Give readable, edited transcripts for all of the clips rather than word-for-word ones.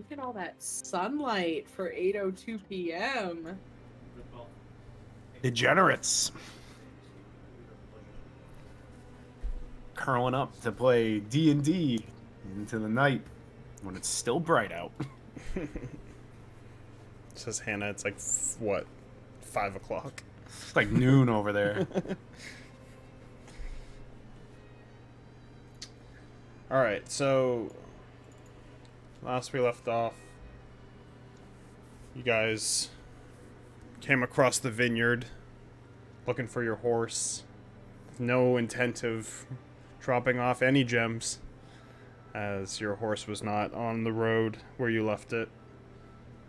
Look at all that sunlight for 8:02 p.m. Degenerates. Curling up to play D&D into the night when it's still bright out. Says Hannah, it's like, what, 5 o'clock? It's like noon over there. Alright, so last we left off, you guys came across the vineyard looking for your horse. No intent of dropping off any gems, as your horse was not on the road where you left it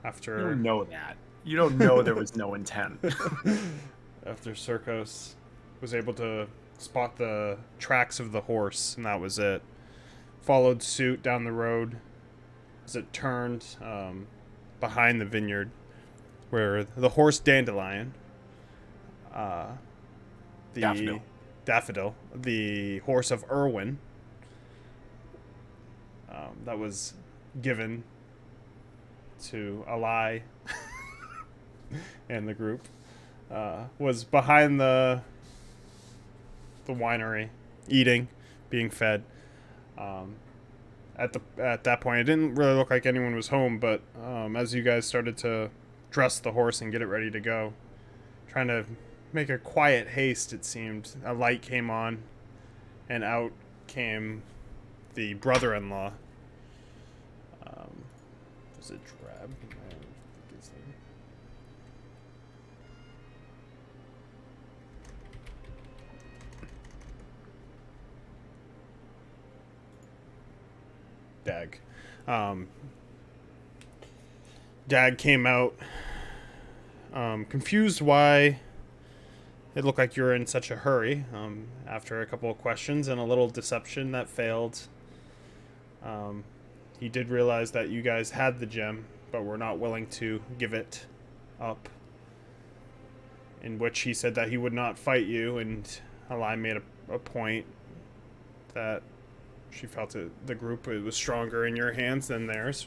after... You don't know that. You don't know there was no intent. After Circos was able to spot the tracks of the horse, and that was it. Followed suit down the road as it turned behind the vineyard, where the horse Dandelion, Daffodil, the horse of Irwin, that was given to Ally and the group, was behind the winery, eating, being fed. At that point, it didn't really look like anyone was home, but as you guys started to dress the horse and get it ready to go, trying to make a quiet haste, it seemed, a light came on, and out came the brother-in-law. Was it Drab? I think his name. Dag. Dag came out, confused why it looked like you were in such a hurry. After a couple of questions and a little deception that failed, he did realize that you guys had the gem, but were not willing to give it up. In which he said that he would not fight you, and Ally made a point that she felt the group was stronger in your hands than theirs.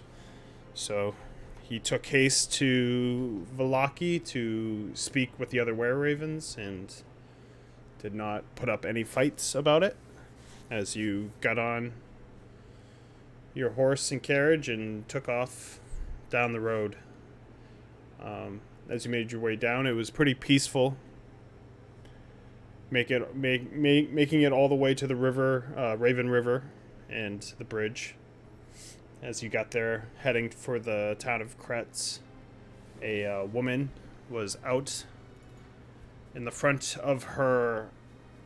So he took haste to Vallaki to speak with the other were-ravens and did not put up any fights about it, as you got on your horse and carriage and took off down the road. As you made your way down, it was pretty peaceful. Making it all the way to the river, Raven River, and the bridge. As you got there, heading for the town of Kretz, a woman was out in the front of her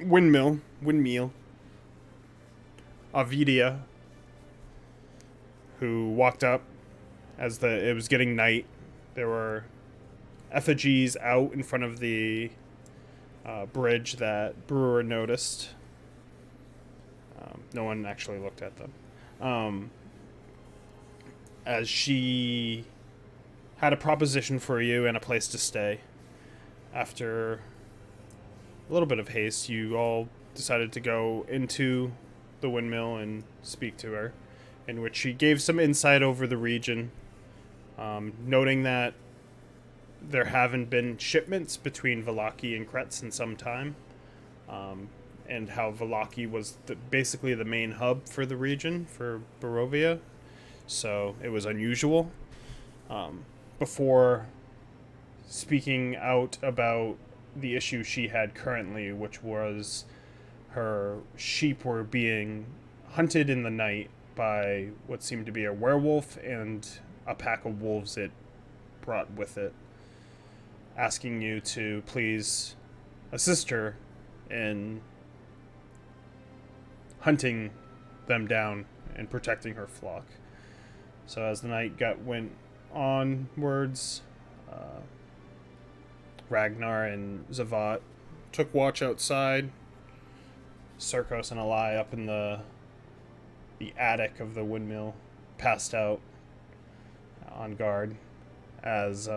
windmill, Avidia, who walked up as it was getting night. There were effigies out in front of the bridge that Brewer noticed. No one actually looked at them. As she had a proposition for you and a place to stay. After a little bit of haste, you all decided to go into the windmill and speak to her, in which she gave some insight over the region, noting that there haven't been shipments between Vallaki and Kretz in some time, and how Vallaki was basically the main hub for the region, for Barovia, so it was unusual. Before speaking out about the issue she had currently, which was her sheep were being hunted in the night by what seemed to be a werewolf and a pack of wolves it brought with it, asking you to please assist her in hunting them down and protecting her flock. So as the night went onwards, Ragnar and Zavat took watch outside. Circos and Ally up in the attic of the windmill passed out on guard, as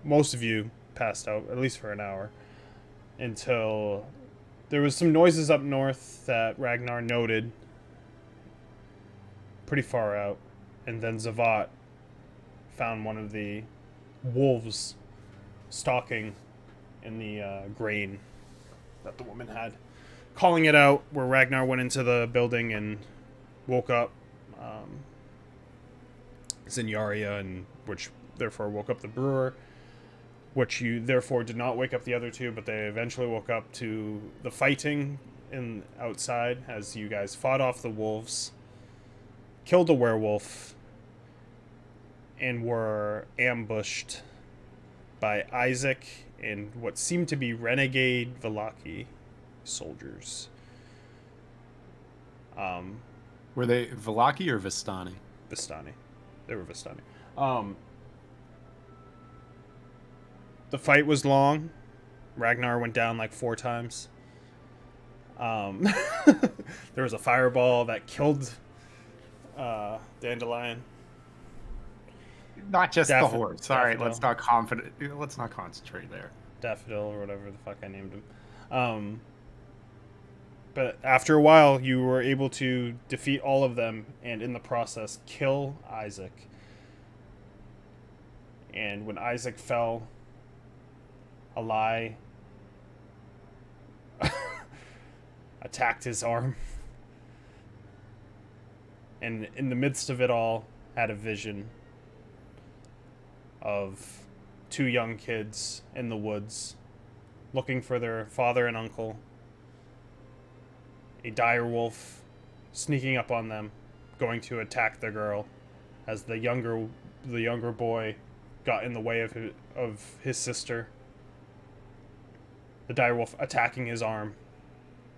most of you passed out, at least for an hour, until there was some noises up north that Ragnar noted pretty far out, And then Zavat found one of the wolves stalking in the grain that the woman had, calling it out. Where Ragnar went into the building and woke up Zinyaria, and which therefore woke up the brewer, which you therefore did not wake up the other two, but they eventually woke up to the fighting in outside as you guys fought off the wolves, killed a werewolf, and were ambushed by Isaac and what seemed to be renegade Velaki soldiers. Were they Velaki or Vistani? Vistani. They were Vistani. The fight was long. Ragnar went down like 4 times. There was a fireball that killed Dandelion. Not just the Daffo- horse. All right, let's Daffodil. let's not concentrate there. Daffodil or whatever the fuck I named him. But after a while, you were able to defeat all of them and in the process kill Isaac. And when Isaac fell, Alai attacked his arm. And in the midst of it all, had a vision of 2 young kids in the woods looking for their father and uncle. A dire wolf sneaking up on them, going to attack the girl, as the younger boy got in the way of his sister. The dire wolf attacking his arm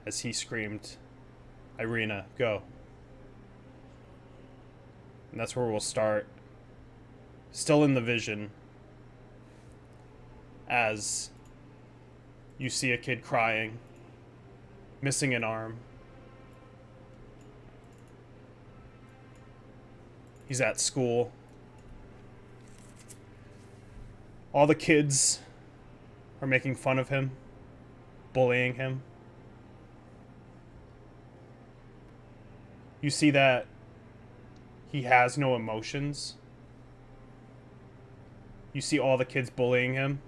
as he screamed, "Irina, go." And that's where we'll start. Still in the vision, as you see a kid crying, missing an arm. He's at school. All the kids are making fun of him, bullying him. You see that he has no emotions. You see all the kids bullying him,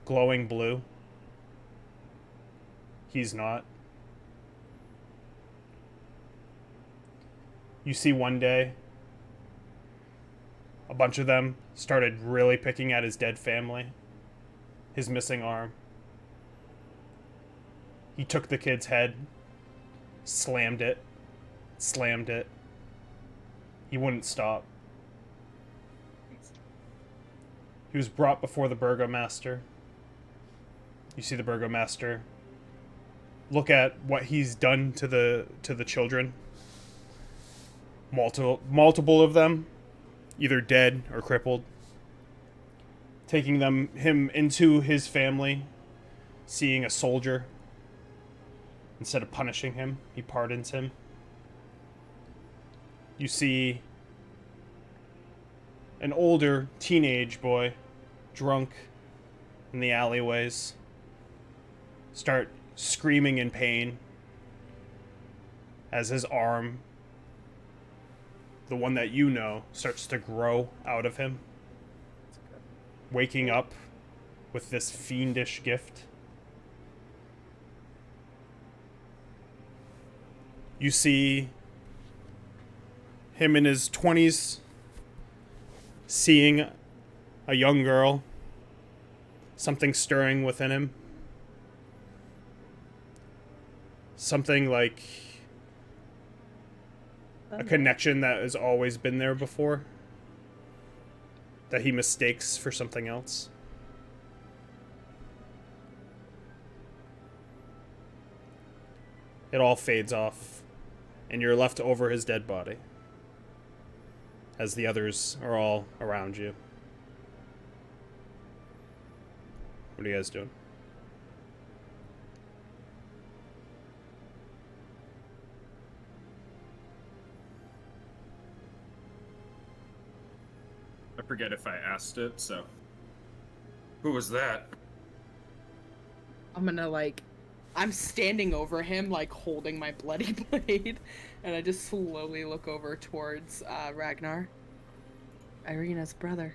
glowing blue. He's not. You see one day, a bunch of them started really picking at his dead family, his missing arm. He took the kid's head, slammed it. He wouldn't stop. He was brought before the burgomaster. You see the burgomaster look at what he's done to the children. Multiple of them, either dead or crippled. Taking him into his family, seeing a soldier. Instead of punishing him, he pardons him. You see an older teenage boy, drunk in the alleyways, start screaming in pain as his arm, the one that you know, starts to grow out of him, waking up with this fiendish gift. You see him in his 20s seeing a young girl, something stirring within him. Something like a connection that has always been there before, that he mistakes for something else. It all fades off, and you're left over his dead body, as the others are all around you. What are you guys doing? I forget if I asked it, so. Who was that? I'm gonna like I'm standing over him, like, holding my bloody blade, and I just slowly look over towards Ragnar. Irina's brother.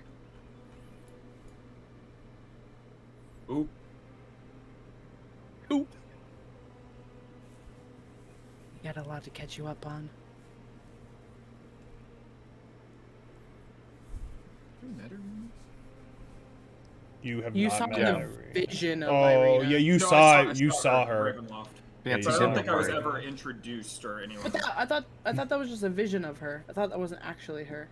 Ooh. Oop. You got a lot to catch you up on. You have You not saw met the Irene. vision of Oh Irina. yeah, you No, saw I you saw her. Ravenloft. Yeah, you So I saw don't her. think I was Right. ever introduced or anyone. I thought that was just a vision of her. I thought that wasn't actually her.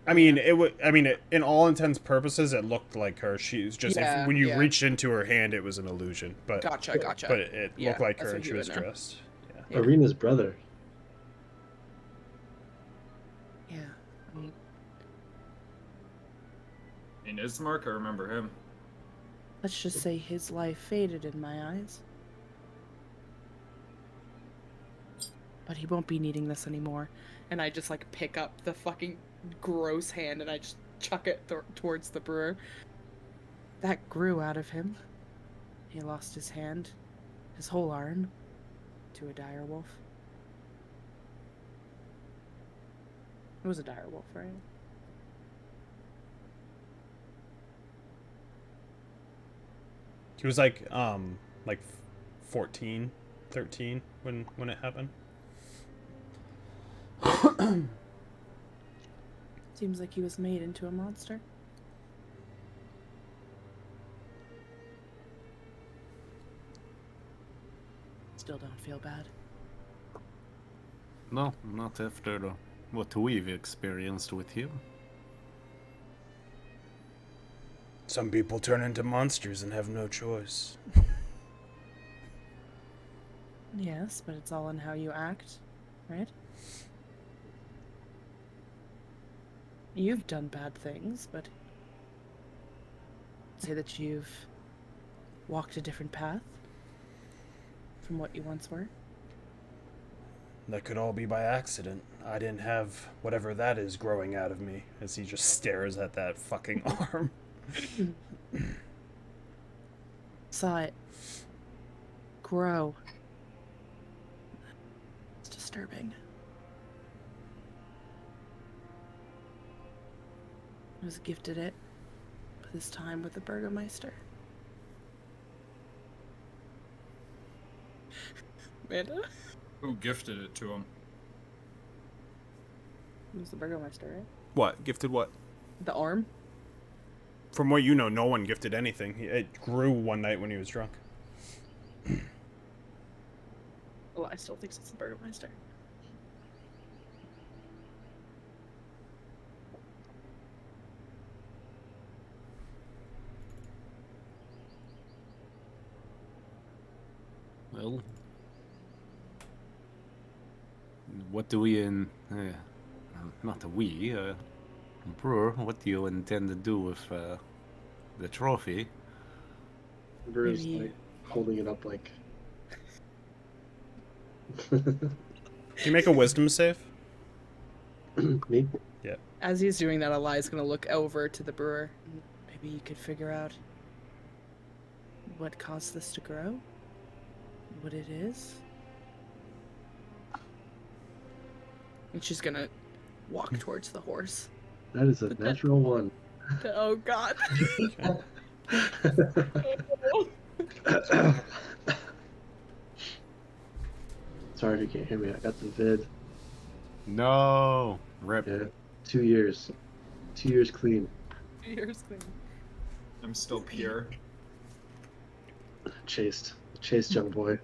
I mean, it would. I mean, in all intents and purposes, it looked like her. She was just Yeah, when you yeah. reached into her hand, it was an illusion. But Gotcha. but it Yeah, looked like that's her, what and he she was would know. dressed. Yeah. Yeah. Irina's brother. Yeah. I mean, In Ismark, I remember him. let's just say his life faded in my eyes. But he won't be needing this anymore. And I just, like, pick up the fucking gross hand and I just chuck it towards the brewer. That grew out of him. He lost his hand, his whole arm, to a dire wolf. It was a dire wolf, right? He was like 14, 13 when it happened. Seems like he was made into a monster. Still don't feel bad. No, not after what we've experienced with you. Some people turn into monsters and have no choice. Yes, but it's all in how you act, right? You've done bad things, but say that you've walked a different path from what you once were. That could all be by accident. I didn't have whatever that is growing out of me, as he just stares at that fucking arm. Saw it grow. It's disturbing. I was gifted it, but this time with the Burgermeister. Amanda? Who gifted it to him? It was the Burgermeister, right? What? Gifted what? The arm? From what you know, no one gifted anything. It grew one night when he was drunk. Well, I still think it's the Burgermeister. Well, what do we not we, Brewer, what do you intend to do with the trophy? Brewer's Maybe- like holding it up like. Can you make a wisdom save? Me? As he's doing that, Eli's gonna look over to the brewer. Maybe you could figure out what caused this to grow? What it is? And she's gonna walk towards the horse. That is a natural one. Oh god. Sorry if you can't hear me. I got the vid. No, rip. Yeah, 2 years. 2 years clean. Here's the I'm still pure. Chased, young boy.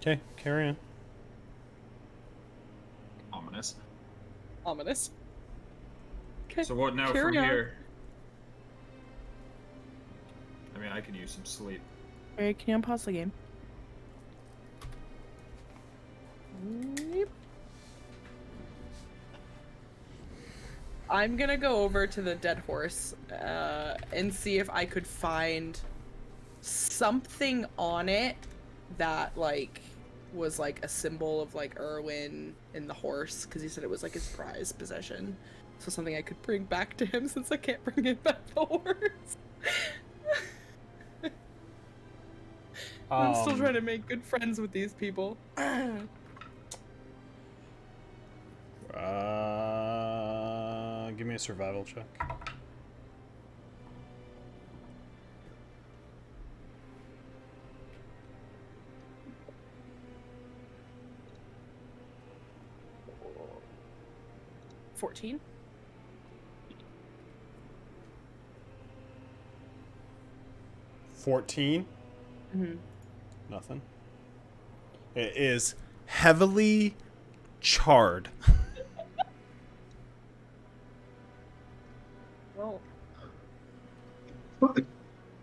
Okay, carry on. Ominous. Ominous. Okay. So what now Carry from on. here? I mean, I could use some sleep. Alright, can you unpause the game? Yep. I'm gonna go over to the dead horse and see if I could find something on it that, like, was like a symbol of like Erwin and the horse, because he said it was like his prized possession. So something I could bring back to him since I can't bring him back the horse. I'm still trying to make good friends with these people. Give me a survival check. $14. 14. Mm-hmm. Nothing. It is heavily charred. Well,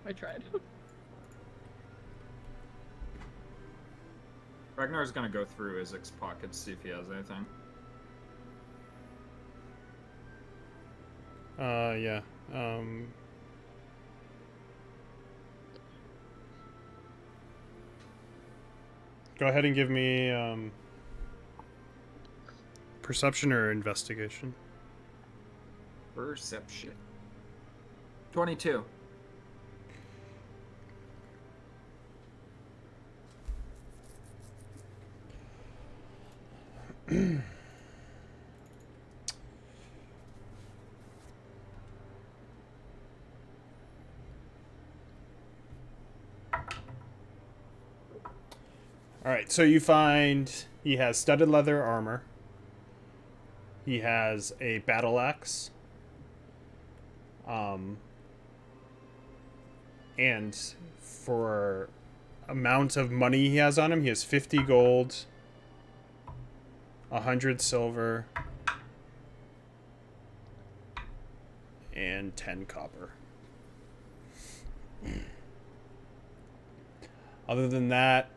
I tried. Ragnar's gonna go through Isaac's pockets, see if he has anything. Yeah. Go ahead and give me perception or investigation. Perception. 22. All right, so you find he has studded leather armor. He has a battle axe. And for amount of money he has on him, he has 50 gold, 100 silver, and 10 copper. Other than that,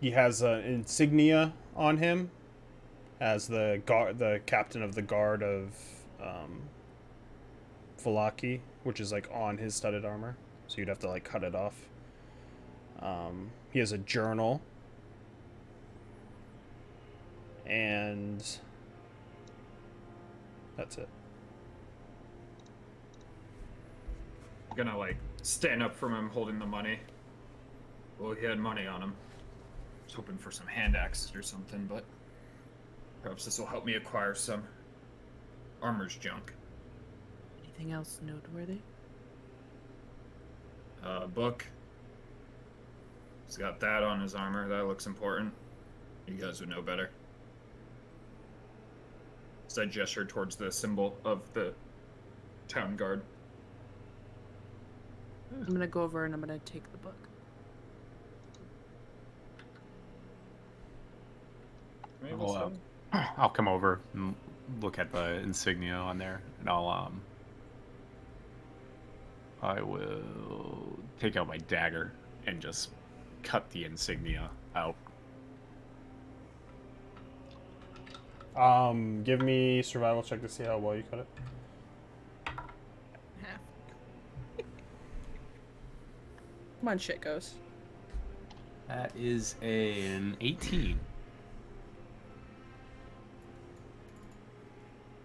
he has an insignia on him as the captain of the guard of Valaki, which is like on his studded armor, so you'd have to like cut it off. He has a journal, and that's it. Gonna like stand up from him holding the money. Well, he had money on him. I was hoping for some hand axes or something, but perhaps this will help me acquire some armor's junk. Anything else noteworthy? Book. He's got that on his armor. That looks important. You guys would know better. So I gestured towards the symbol of the town guard. I'm gonna go over and I'm gonna take the book. I'll come over and look at the insignia on there, and I will take out my dagger and just cut the insignia out. Give me survival check to see how well you cut it. Half. Come on, shit goes. That is an 18.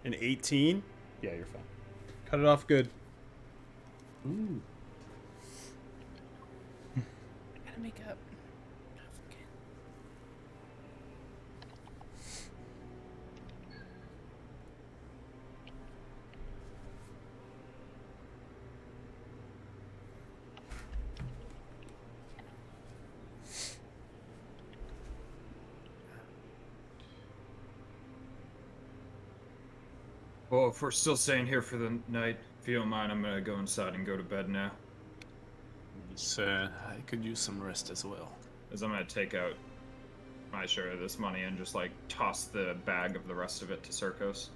An 18? Yeah, you're fine. Cut it off good. Ooh. Gotta make up. Well, if we're still staying here for the night, if you don't mind, I'm gonna go inside and go to bed now. I could use some rest as well. As I'm gonna take out my share of this money and just like toss the bag of the rest of it to Circos.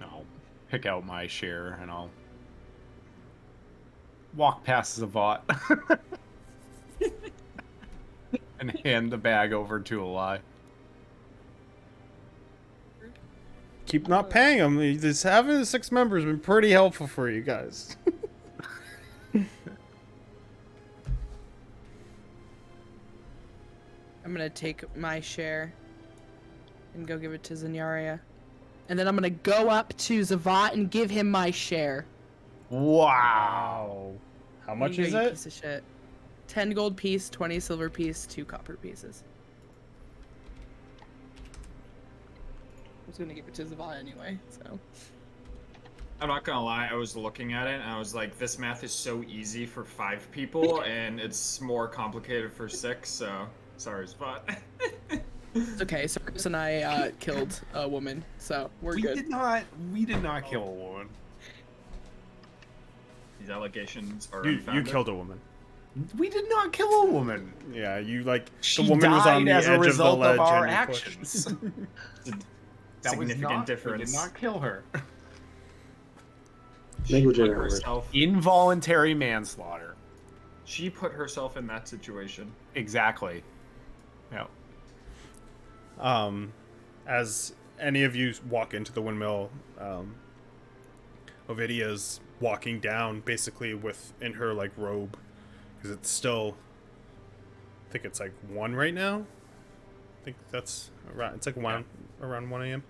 I'll pick out my share and I'll walk past Zavat and hand the bag over to Eli. Keep not paying him. This having the 6 members has been pretty helpful for you guys. I'm gonna take my share and go give it to Zenyaria. And then I'm gonna go up to Zavat and give him my share. Wow. How Here much you go, is you it? piece of shit. 10 gold piece, 20 silver piece, 2 copper pieces. I was gonna give it to Zavat anyway, so. I'm not gonna lie, I was looking at it and I was like, this math is so easy for 5 people and it's more complicated for 6, so sorry, Spot. It's okay, Circus and I killed a woman, so we're good. We did not kill a woman. These allegations are You unfounded. killed a woman. We did not kill a woman. Yeah, you like She the woman was on died the as a edge of the result ledge of our and you pushed. actions. That was Significant not. difference. We did not kill her. Negligent Put error. herself, Involuntary manslaughter. she put herself in that situation. Exactly. Yeah. As any of you walk into the windmill, Ovidia's walking down basically in her like robe, because it's still, I think it's like 1 right now. I think that's around. It's like around 1 a.m.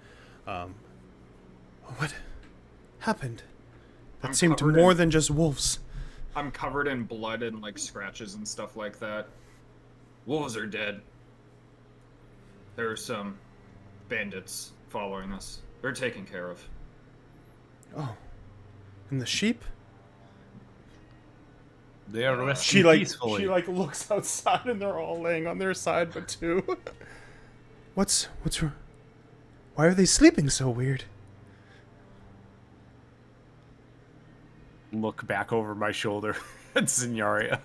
What happened? That I'm seemed covered more in- than just wolves. I'm covered in blood and like scratches and stuff like that. Wolves are dead. There are some bandits following us. They're taken care of. Oh, and the sheep? They are resting She peacefully. looks outside and they're all laying on their side but 2. What's wrong? Why are they sleeping so weird? Look back over my shoulder at Zenyaria.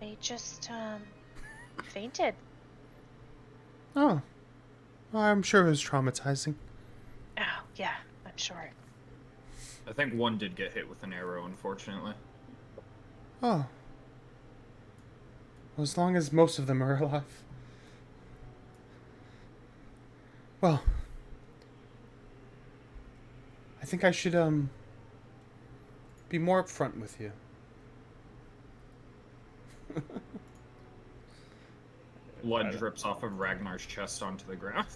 They just, fainted. Oh, I'm sure it was traumatizing. Oh, yeah, I'm sure. I think one did get hit with an arrow, unfortunately. Oh. Well, as long as most of them are alive. Well, I think I should, be more upfront with you. Blood drips off of Ragnar's chest onto the ground.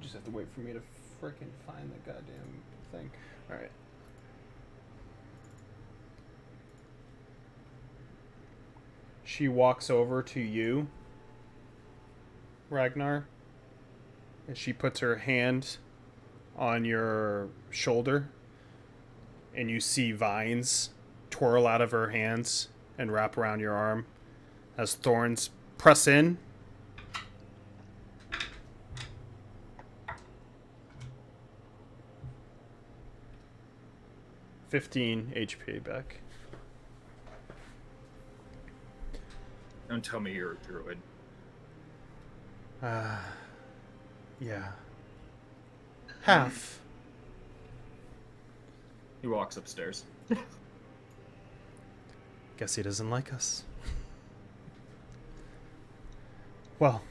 Just have to wait for me to frickin' find the goddamn thing. Alright. She walks over to you, Ragnar, and she puts her hand on your shoulder, and you see vines twirl out of her hands and wrap around your arm as thorns press in. $15 HP back. Don't tell me you're a druid. Yeah. Half. He walks upstairs. Guess he doesn't like us. Well,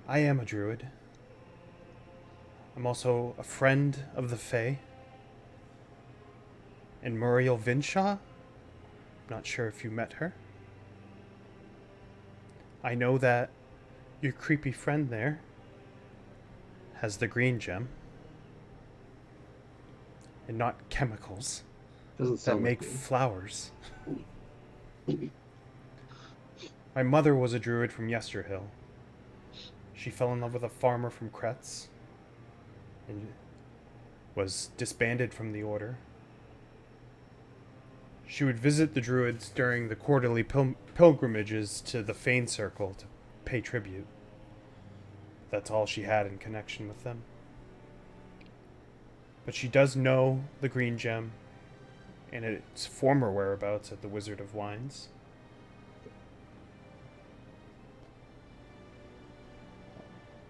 I am a druid. I'm also a friend of the Fae. And Muriel Vinshaw? Not sure if you met her. I know that your creepy friend there has the green gem. And not chemicals Doesn't that sound make like me. flowers. My mother was a druid from Yesterhill. She fell in love with a farmer from Kretz and was disbanded from the order. She would visit the druids during the quarterly pilgrimages to the Fane Circle to pay tribute. That's all she had in connection with them. But she does know the green gem and its former whereabouts at the Wizard of Wines.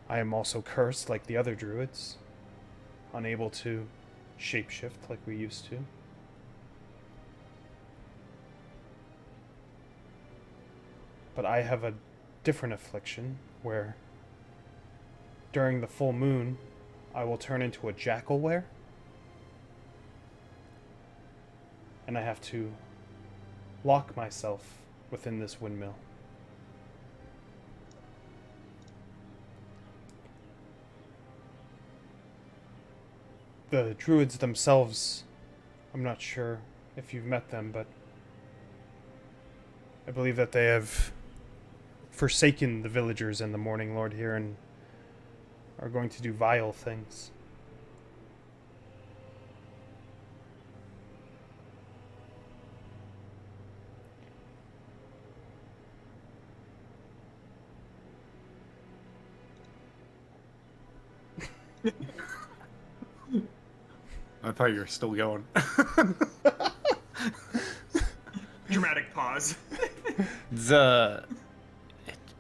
I am also cursed like the other druids, unable to shapeshift like we used to. But I have a different affliction where during the full moon, I will turn into a jackal were. And I have to lock myself within this windmill. The druids themselves, I'm not sure if you've met them, but I believe that they have forsaken the villagers and the Morning Lord here and are going to do vile things. I thought you were still going. Dramatic pause. The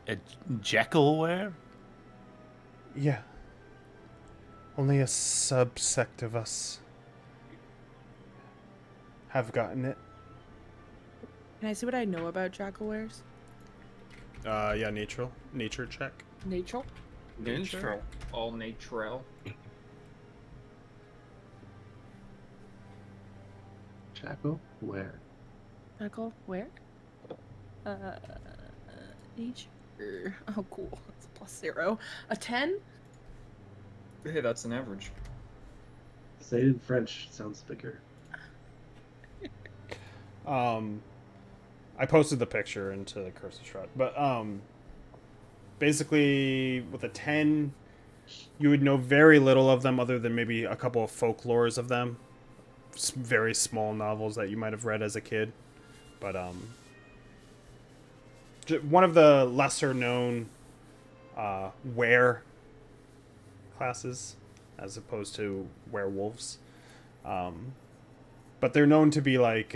a jackalware? Yeah. Only a subsect of us have gotten it. Can I see what I know about jackalwares? Yeah, nature check. Nature? Natural. All natural. Jackal? Where? Jackal? Where? Nature. Oh, cool. That's a +0. A 10? Hey, that's an average. Say it in French. Sounds bigger. I posted the picture into the Curse of Strahd, but basically with a 10, you would know very little of them other than maybe a couple of folklores of them, very small novels that you might have read as a kid, but one of the lesser known were classes as opposed to werewolves, but they're known to be like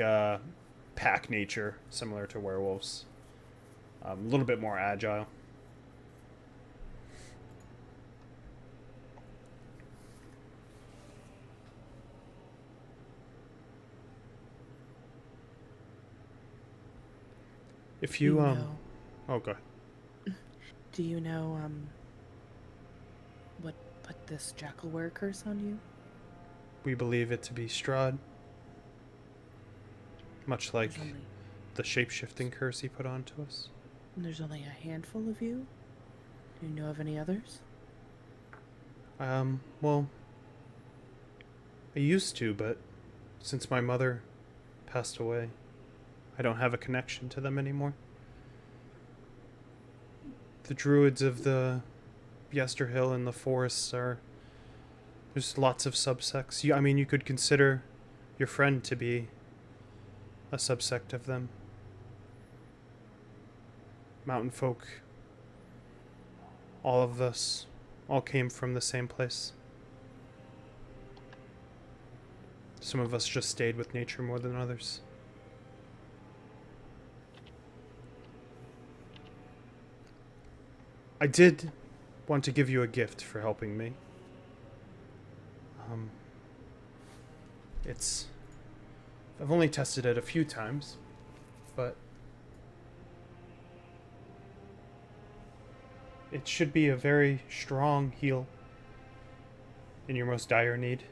pack nature, similar to werewolves, a little bit more agile. If you know. Oh, go ahead. Do you know, what put this jackalware curse on you? We believe it to be Strahd. Much like the shape-shifting curse he put onto us. There's only a handful of you? Do you know of any others? Well, I used to, but since my mother passed away, I don't have a connection to them anymore. The druids of the Yesterhill and the forests are... There's lots of subsects. I mean, you could consider your friend to be a subsect of them. Mountain folk, all of us, all came from the same place. Some of us just stayed with nature more than others. I did want to give you a gift for helping me. I've only tested it a few times, but it should be a very strong heal in your most dire need.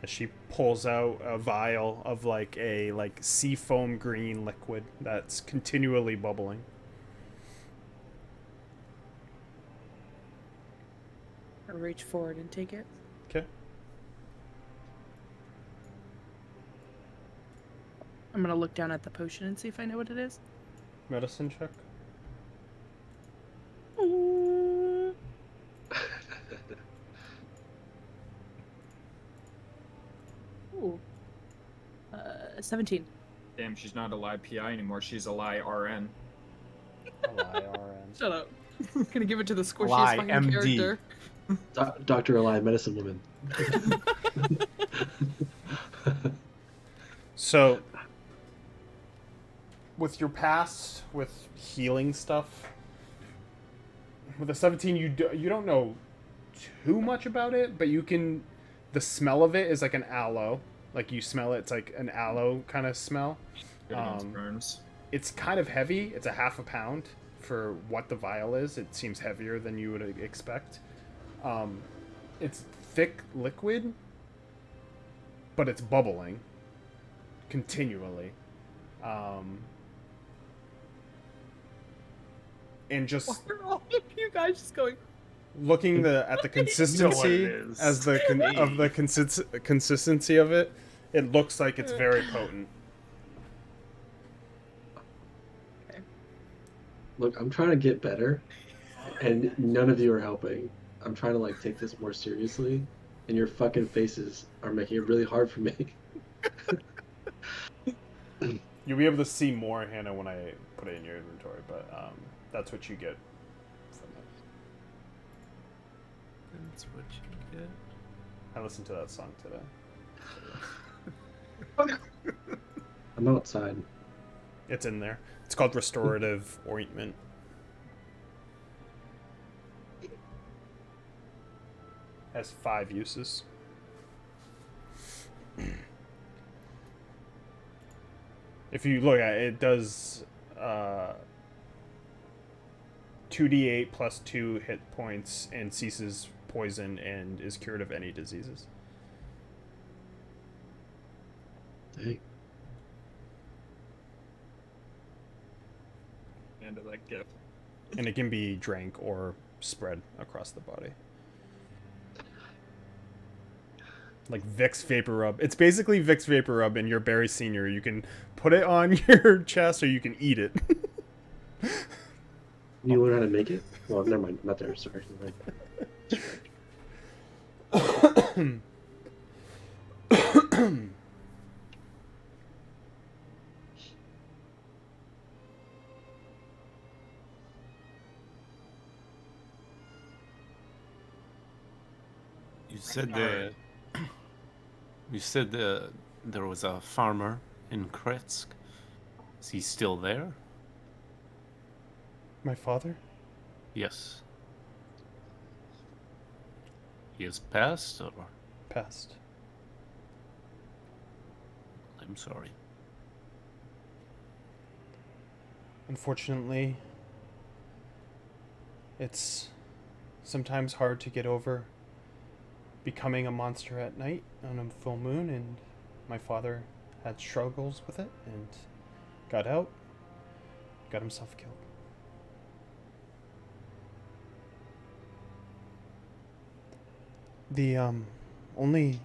As she pulls out a vial of a sea foam green liquid that's continually bubbling. I reach forward and take it. Okay. I'm gonna look down at the potion and see if I know what it is. Medicine check. Ooh. 17. Damn, she's not a lie PI anymore. She's a lie RN. Shut up. Gonna give it to the squishiest Lie, fucking MD. character. Dr. Eli, medicine woman. So, with your past, with healing stuff, with a 17, you don't know too much about it, but you can... The smell of it is like an aloe. Like, you smell it, it's like an aloe kind of smell. Good against burns. It's kind of heavy. It's a half a pound for what the vial is. It seems heavier than you would expect. It's thick liquid, but it's bubbling continually. And just Why are all of you guys just going? looking at the consistency is. as the of the consistency of it, it looks like it's very potent. Look, I'm trying to get better, and none of you are helping. I'm trying to like take this more seriously, and your fucking faces are making it really hard for me. You'll be able to see more, Hannah, when I put it in your inventory, but that's what you get from it. That's what you get. I listened to that song today. I'm outside. It's in there. It's called Restorative Ointment. Has 5 uses. If you look at it, it does 2d8 plus 2 hit points and ceases poison and is cured of any diseases. Hey, End of that gift. And it can be drank or spread across the body. Like Vicks Vapor Rub. It's basically Vicks Vapor Rub and you're Barry Senior. You can put it on your chest or you can eat it. you learn how to make it? Well, never mind. Not there. Sorry. Never mind. You said Alright. you said there was a farmer in Kretz. Is he still there? My father? Yes. He has passed, or Passed. I'm sorry. Unfortunately, it's sometimes hard to get over becoming a monster at night on a full moon, and my father had struggles with it and got out, got himself killed. The only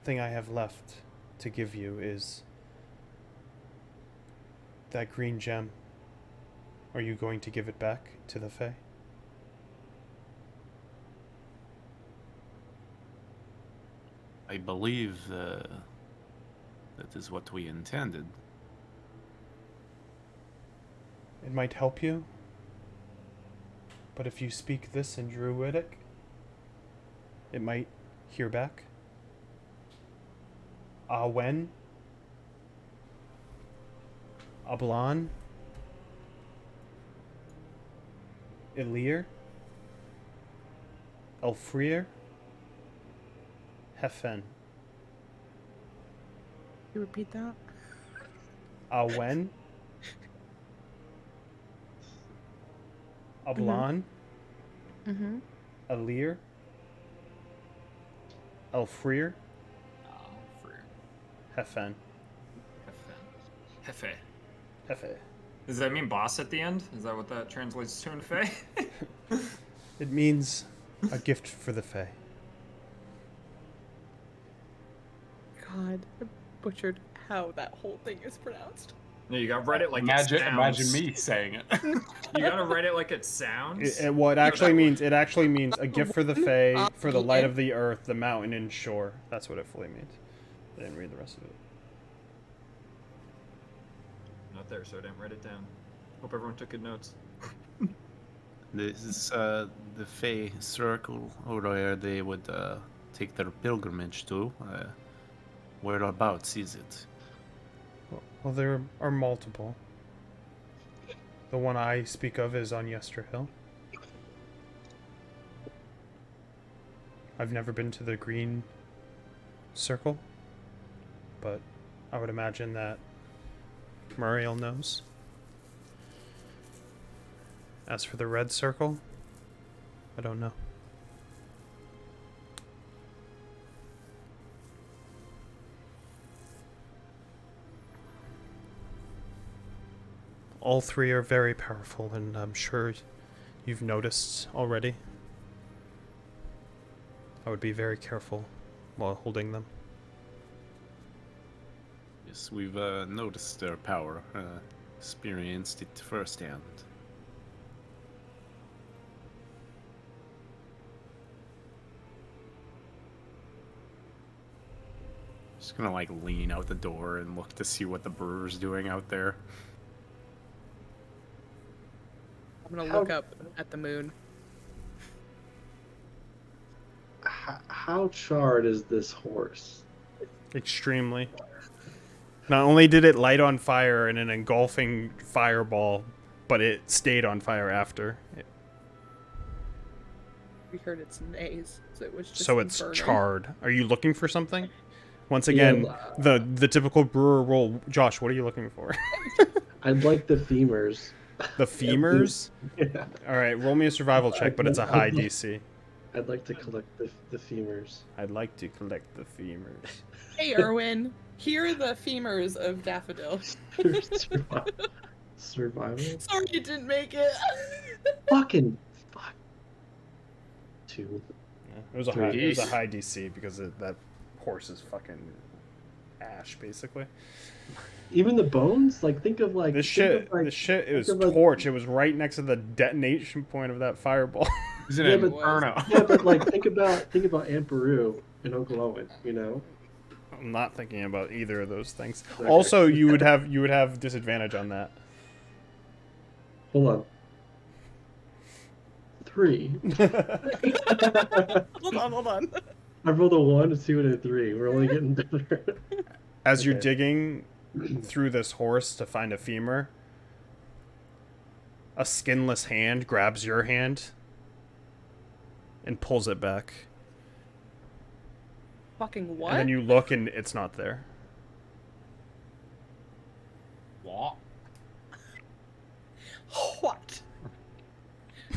thing I have left to give you is that green gem. Are you going to give it back to the Fae? I believe that is what we intended. It might help you, but if you speak this in Druidic, it might hear back. Awen, Ablan, Ilir, Elfrir, Hefen. You repeat that? Awen, Ablan, Mm-hmm. Alir, Elfrir, Hefen. Hefe. Hefe. Does that mean boss at the end? Is that what that translates to in Fae? It means a gift for the Fae. God, I butchered how that whole thing is pronounced. No, you gotta write it like imagine, it sounds. imagine me saying it. You gotta write it like it sounds. What actually means, it actually means a gift for the Fae, for the light of the earth, the mountain and shore. That's what it fully means. I didn't read the rest of it. Not there, so I didn't write it down. Hope everyone took good notes. This is the Fae circle, or where they would take their pilgrimage to. Whereabouts is it? Well, there are multiple. The one I speak of is on Yester Hill. I've never been to the Green Circle, but I would imagine that Muriel knows. As for the red circle, I don't know. All three are very powerful, and I'm sure you've noticed already. I would be very careful while holding them. Yes, we've noticed their power, experienced it firsthand. Just gonna like lean out the door and look to see what the brewer's doing out there. I'm gonna look up at the moon. How charred is this horse? Extremely. Not only did it light on fire in an engulfing fireball, but it stayed on fire after. We heard its neighs, so it was just So it's burning. charred. Are you looking for something? Once again, Yeah, the typical brewer roll. Josh, what are you looking for? I'd like the femurs. The femurs? Yeah. All right, roll me a survival check, but it's a high DC. I'd like to collect the femurs. I'd like to collect the femurs. Hey, Erwin, here are the femurs of Daffodil. Survival? Sorry you didn't make it. Fucking fuck. 2. Yeah, it was a high DC because that horse is fucking ash, basically. Even the bones? Like, think of like... This think shit, of, like, this shit, it was think of, like- torch. It was right next to the detonation point of that fireball. Isn't Yeah, it but- Inferno? Yeah, but like, think about Aunt Beru and Uncle Owen, you know? I'm not thinking about either of those things. Okay. Also, you would have disadvantage on that. Hold on. 3. Hold on. I rolled a 1, a 2, and a 3. We're only getting better. As you're Okay. digging through this horse to find a femur, a skinless hand grabs your hand and pulls it back. Fucking what? And then you look and it's not there. What? What?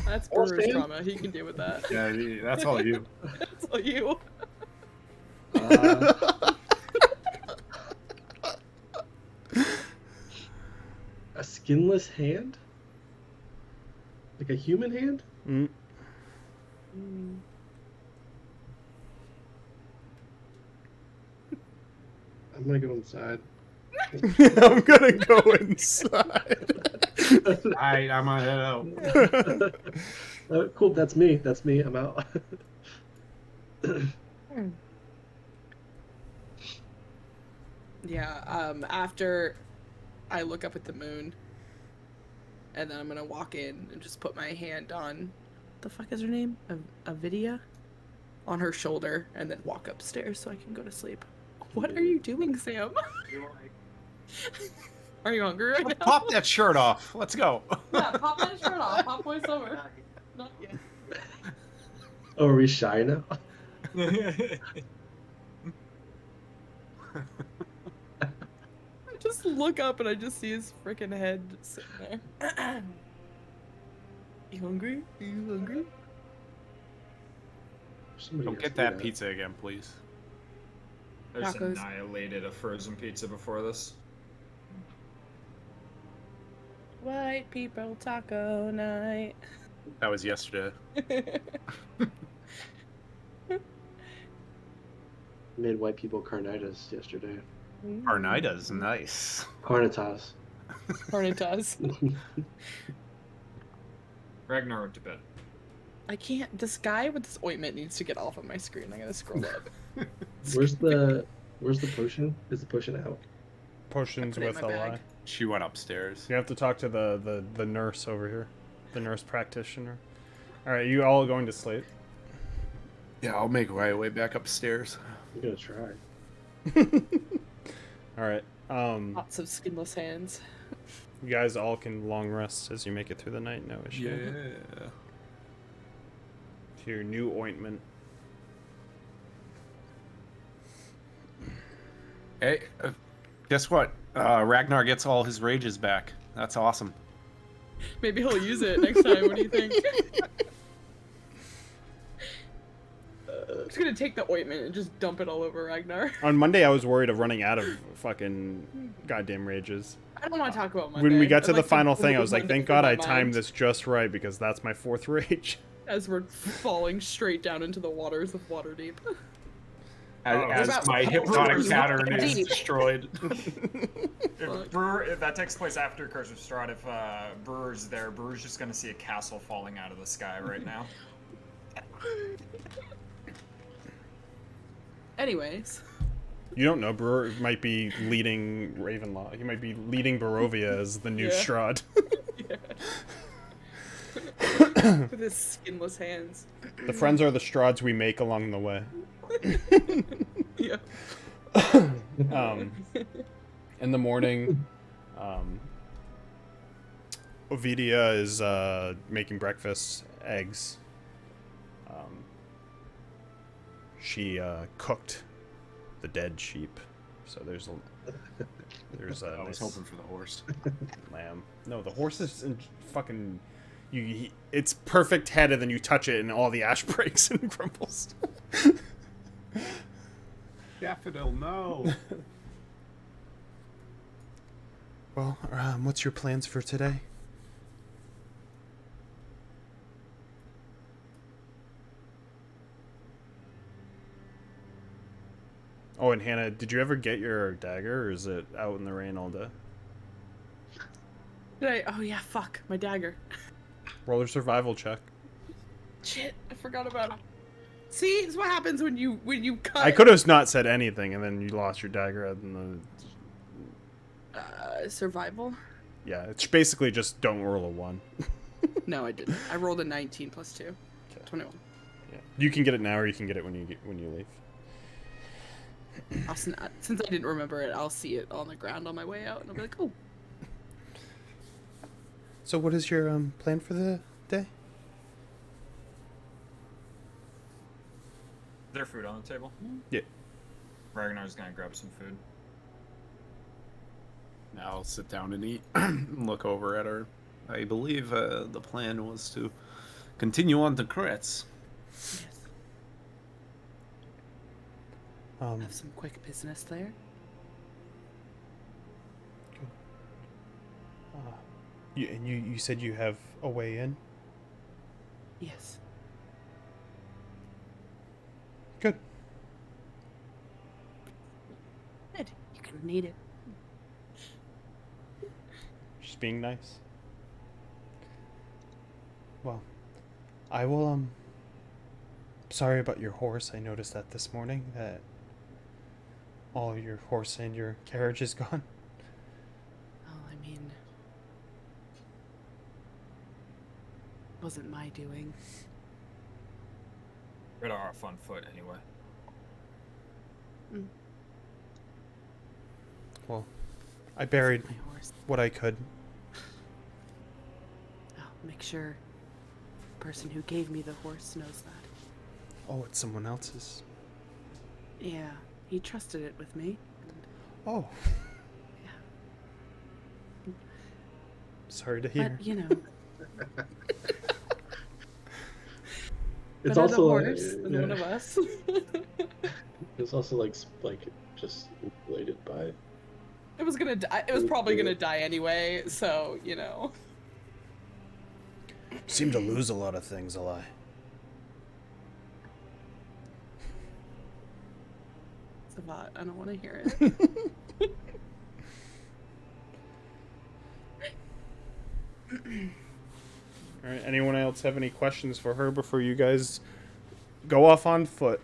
That's Horse Brewer's hand? trauma. He can deal with that. Yeah, that's all you. That's all you. A skinless hand? Like a human hand? Mm. I'm gonna go inside. I'm gonna go inside. I'm gonna head out. Cool, that's me. That's me. I'm out. Yeah, after I look up at the moon, and then I'm gonna walk in and just put my hand on, the fuck is her name? Avidia? On her shoulder, and then walk upstairs so I can go to sleep. What are you doing, Sam? Are you hungry right now? Pop that shirt off. Let's go. Yeah, pop that shirt off. Pop voice over. Not yet. Oh, are we shy now? I just look up and I just see his freaking head sitting there. You hungry? Are you hungry? Somebody Don't asked get me that pizza again, please. I just Tacos. annihilated a frozen pizza before this. White people taco night. That was yesterday. Made white people carnitas yesterday. Carnitas, nice. Carnitas. Carnitas. Ragnar went to bed. I can't. This guy with this ointment needs to get off of my screen. I gotta scroll up. Where's the potion? Is the potion out? Potions I put it in with my a bag. lie. She went upstairs. You have to talk to the nurse over here, the nurse practitioner. All right, you all going to sleep? Yeah, I'll make my way back upstairs. I'm gonna try. All right. Lots of skinless hands. You guys all can long rest as you make it through the night. No issue. Yeah. To your new ointment. Hey, guess what? Ragnar gets all his rages back. That's awesome. Maybe he'll use it next time. What do you think? I'm just gonna take the ointment and just dump it all over Ragnar. On Monday, I was worried of running out of fucking goddamn rages. I don't want to talk about Monday. When we got to I'd the like final thing, I was like, Monday thank from God my I timed mind this just right, because that's my 4th rage. As we're falling straight down into the waters of Waterdeep. As about my Brewers hypnotic pattern is deep? destroyed. Fuck. If that takes place after Curse of Strahd, if Brewer's there, Brewer's just gonna see a castle falling out of the sky right now. Anyways. You don't know, Brewer might be leading Ravenlaw. He might be leading Barovia as the new Yeah. Strahd. With his skinless hands. The friends are the Strahds we make along the way. Yeah. In the morning, Ovidia is making breakfast, eggs. She cooked the dead sheep, so there's a I was nice hoping for the horse. lamb. No, the horse is fucking. It's perfect head, and then you touch it, and all the ash breaks and crumbles. Daffodil, no. Well, what's your plans for today? Oh, and Hannah, did you ever get your dagger, or is it out in the rain all day? Did I? Oh yeah, fuck. My dagger. Roll a survival check. Shit, I forgot about it. See, this is what happens when you cut. I could have not said anything, and then you lost your dagger in the... Survival? Yeah, it's basically just don't roll a 1. No, I didn't. I rolled a 19 plus 2. 21. Yeah. You can get it now, or you can get it when you leave. Since I didn't remember it, I'll see it on the ground on my way out, and I'll be like, oh. So what is your plan for the day? Is there food on the table? Yeah. Ragnar's gonna grab some food. Now I'll sit down and eat. Look over at her. I believe the plan was to continue on to Kretz. Yes. Have some quick business there. You said you have a way in? Yes. Good. Good. You're gonna need it. Just being nice. Well, I will, sorry about your horse. I noticed that this morning, that all of your horse and your carriage is gone. Well, I mean, wasn't my doing. Rid our fun foot anyway. Well, I buried My horse. what I could. I'll make sure the person who gave me the horse knows that. Oh, it's someone else's. Yeah, he trusted it with me. And, Oh. yeah. Sorry to hear. But, you know, It's better also the horse than yeah. one of us. It's also like just inflated by. It was gonna die. It was probably gonna die anyway, so, you know. Seem to lose a lot of things, Eli. It's a lot. I don't want to hear it. All right. Anyone else have any questions for her before you guys go off on foot?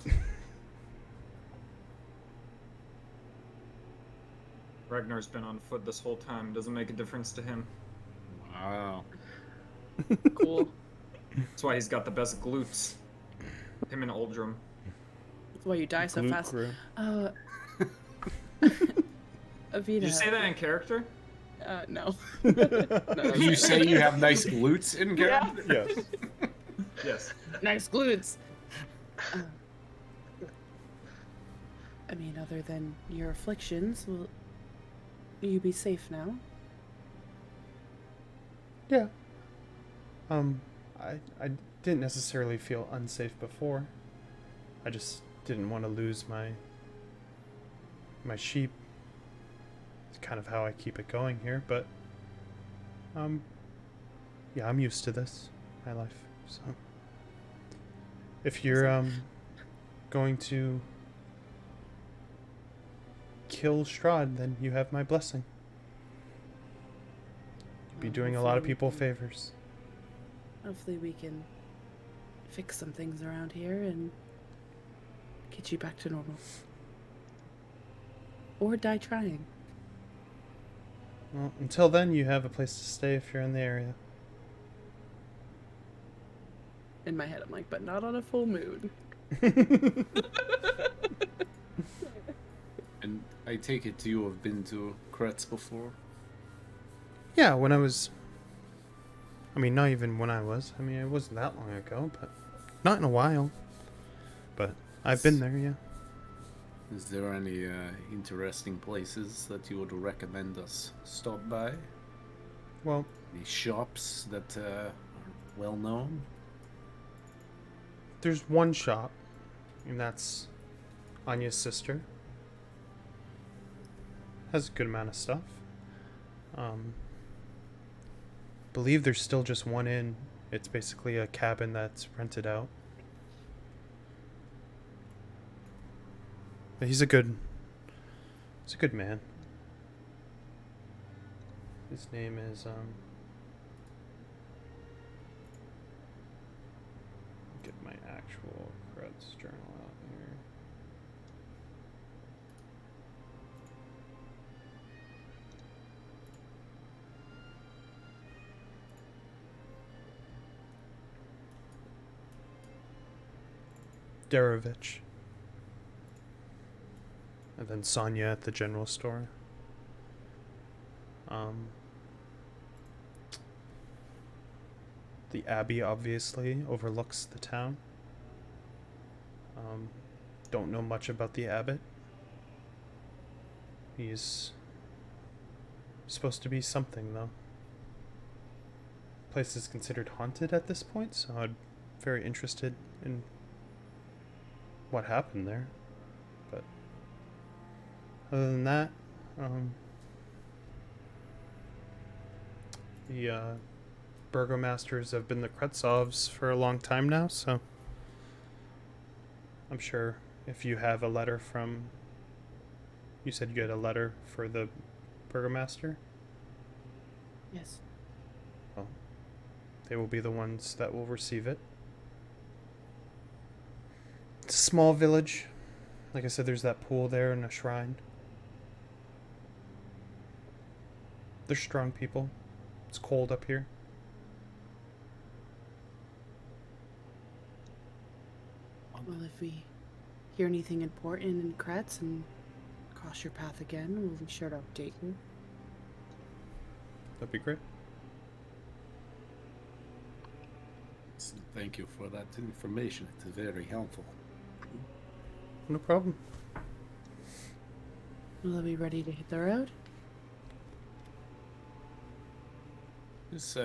Ragnar's been on foot this whole time. Doesn't make a difference to him. Wow. Cool. That's why he's got the best glutes. Him and Uldrum. That's why you die so Glute fast. crew. Avita. Did you say that in character? No. Did you say you have nice glutes in Yeah. character? Yes. Yes. Nice glutes. I mean, other than your afflictions, will you be safe now? Yeah. I didn't necessarily feel unsafe before. I just didn't want to lose my sheep. It's kind of how I keep it going here, but yeah, I'm used to this, my life. So if you're going to kill Strahd, then you have my blessing. You'd be doing a lot of people favors. Hopefully we can fix some things around here and get you back to normal. Or die trying. Well, until then, you have a place to stay if you're in the area. In my head, I'm like, but not on a full moon. And I take it you have been to Kretz before? Yeah, when I was... I mean, not even when I was. I mean, it wasn't that long ago, but... Not in a while. But I've been there, yeah. Is there any interesting places that you would recommend us stop by? Well, Any shops that are well known? there's one shop, and that's Anya's sister. Has a good amount of stuff. Believe there's still just one inn. It's basically a cabin that's rented out. But he's a good man. His name is get my actual Kretz journal out here. Darovich. And then Sonya at the general store. The Abbey obviously overlooks the town. Don't know much about the abbot. He's supposed to be something, though. Place is considered haunted at this point, so I'm very interested in what happened there. But other than that, the burgomasters have been the Kretzovs for a long time now, so I'm sure if you have a letter from... You said you had a letter for the burgomaster? Yes. Well, they will be the ones that will receive it. It's a small village. Like I said, there's that pool there and a shrine. They're strong people. It's cold up here. Well, if we hear anything important in Kretz and cross your path again, we'll be sure to update you. That'd be great. So thank you for that information. It's very helpful. No problem. Will I be ready to hit the road? Just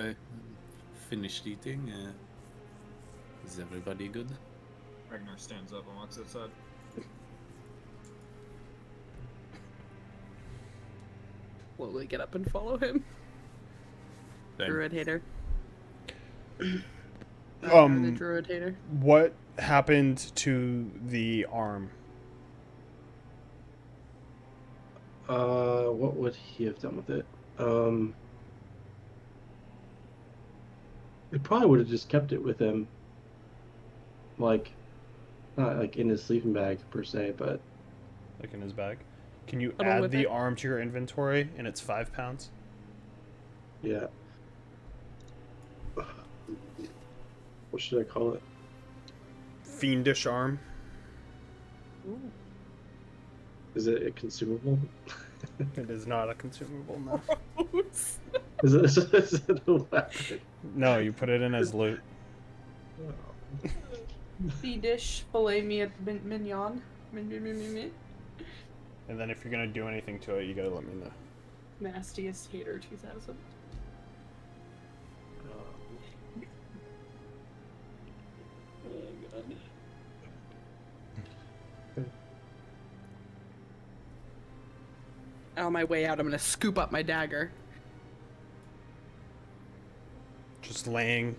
finished eating. Is everybody good? Ragnar stands up and walks outside. Slowly get up and follow him. Druid hater. The druid hater. What happened to the arm? What would he have done with it? He probably would have just kept it with him. Like, not like in his sleeping bag per se, but Like in his bag? Can you Along add with the it? arm to your inventory and it's 5 pounds? yeah. What should I call it? Fiendish arm? Ooh. Is it a consumable? It is not a consumable, no. Gross. Is it a weapon? No, you put it in as loot. Dish filet mignon. And then if you're gonna do anything to it, you gotta let me know. Nastiest hater 2000. on my way out, I'm gonna scoop up my dagger. Just laying.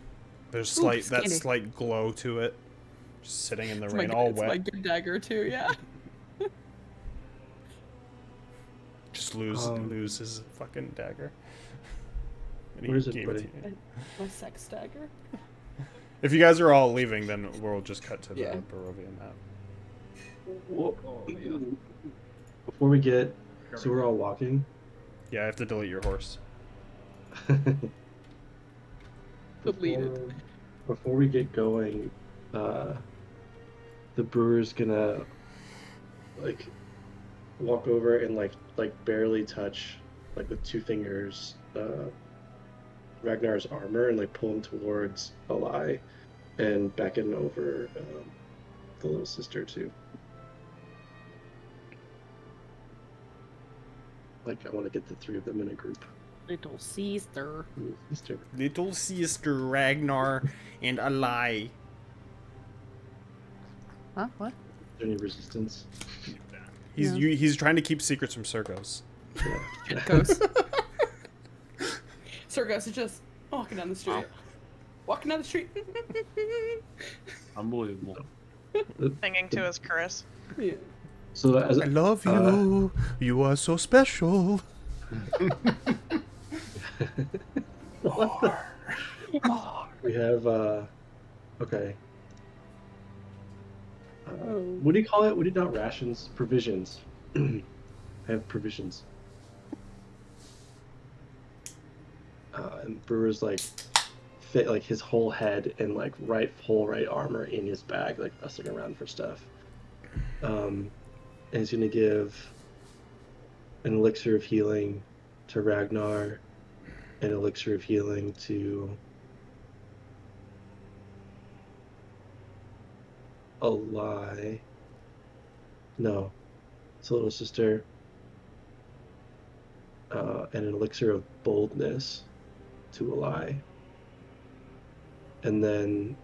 There's Ooh, that skinny. slight glow to it. Just sitting in the It's rain, my, all it's my wet. good dagger too, yeah. Just lose his fucking dagger. And he Where's it gave putting? to you. My sex dagger. If you guys are all leaving, then we'll just cut to the Yeah. Barovia map. Well, Oh, yeah. before we get, so we're all walking. Yeah, I have to delete your horse. Deleted. Before we get going, the brewer's gonna like walk over and like barely touch, like with 2 fingers, Ragnar's armor and like pull him towards Alai and beckon over the little sister too. Like, I want to get the 3 of them in a group. Little sister. Sister. Little sister Ragnar and Alai. Huh? What? Is there any resistance? He's trying to keep secrets from Sergos. Yeah. Shit goes. Sergos is just walking down the street. Walking down the street. Unbelievable. Singing to his Chris. Yeah. So as I love you. You are so special. we have okay. What do you call it? What do you not rations? Provisions. I have provisions. And Brewer's like fit like his whole head and like whole right armor in his bag, like rustling around for stuff. And he's gonna give an elixir of healing to Ragnar, an elixir of healing to Alai. No, it's a little sister. And an elixir of boldness to Alai. And then,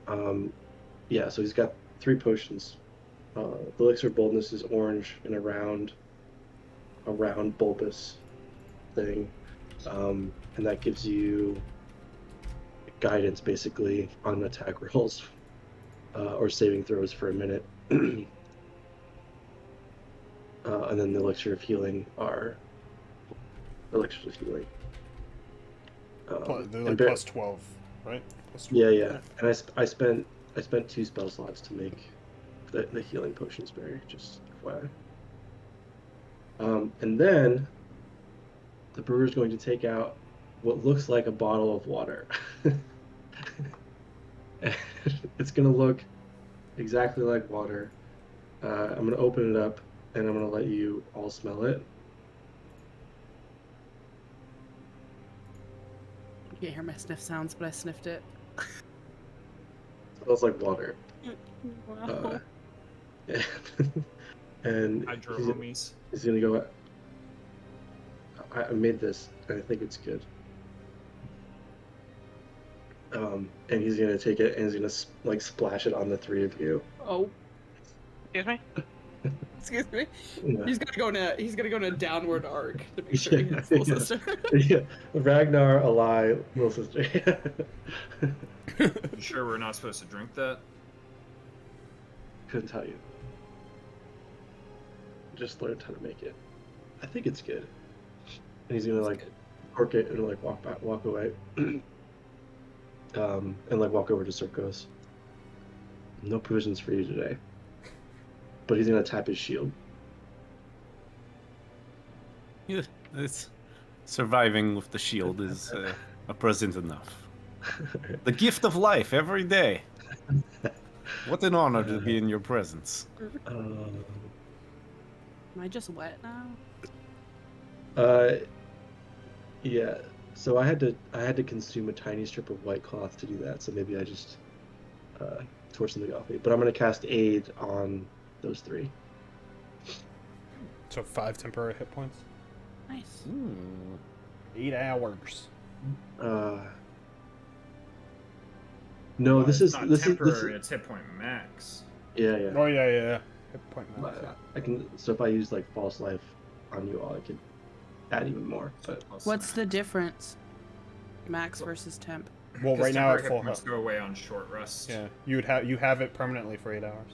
yeah, so he's got 3 potions. The elixir of boldness is orange and a round bulbous thing. And that gives you guidance, basically, on attack rolls or saving throws for a minute. And then the elixir of healing are elixirs of healing. They're like plus 12, right? Plus 12. Yeah. And I spent 2 spell slots to make the healing potions berry, just FYI. And then the brewer's going to take out what looks like a bottle of water. It's going to look exactly like water. I'm going to open it up and I'm going to let you all smell it. You can't hear my sniff sounds, but I sniffed it. It smells like water. Wow. And Hydro homies. he's going to go, I made this and I think it's good. And he's going to take it and he's going to like splash it on the 3 of you. Oh, Excuse me? excuse me. Yeah. He's gonna go in a downward arc to make sure he hits little Yeah. sister. Yeah. Ragnar, Alai, little sister. You sure we're not supposed to drink that? Couldn't tell you. Just learned how to make it. I think it's good. And he's gonna like cork it and like walk away. And like walk over to Circos. No provisions for you today. But he's gonna tap his shield. Yeah, it's surviving with the shield is a present enough. The gift of life every day. What an honor to be in your presence. Am I just wet now? Yeah. So I had to consume a tiny strip of white cloth to do that. So maybe I just tore something off me. But I'm gonna cast aid on those 3. So 5 temporary hit points. Nice. 8 hours. No, this is not this temporary. is It's hit point max. yeah. Oh yeah. Hit point max. I can. So if I use like false life on you all, I could add even more. But What's the difference? Max versus temp. Well, Because right now at temporary full hit points health. go away on short rest. Yeah, you have it permanently for 8 hours.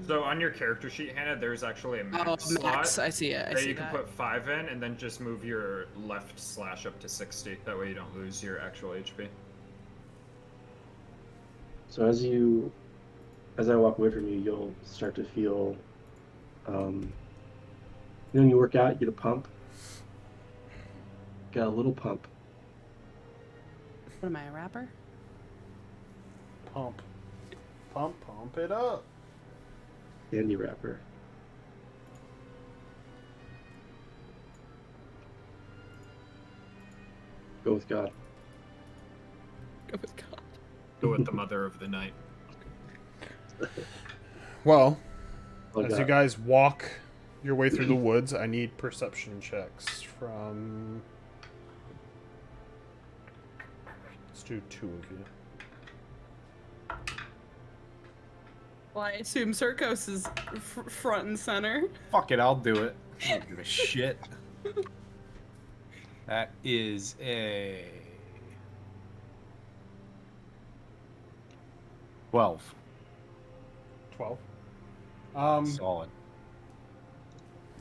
So on your character sheet, Hannah, there's actually a max Oh, slot max. I see it. I that see you can that. put 5 in, and then just move your left slash up to 60. That way you don't lose your actual HP. so as I walk away from you, you'll start to feel, when you work out, you get a pump. Got a little pump. What am I, a rapper? Pump it up. Candy wrapper. Go with God. Go with God. Go with the mother of the night. Well, Oh, as God. you guys walk your way through the woods, I need perception checks from... Let's do 2 of you. Well, I assume Circos is front and center. Fuck it, I'll do it. I don't give a shit. That is a 12. 12. Solid.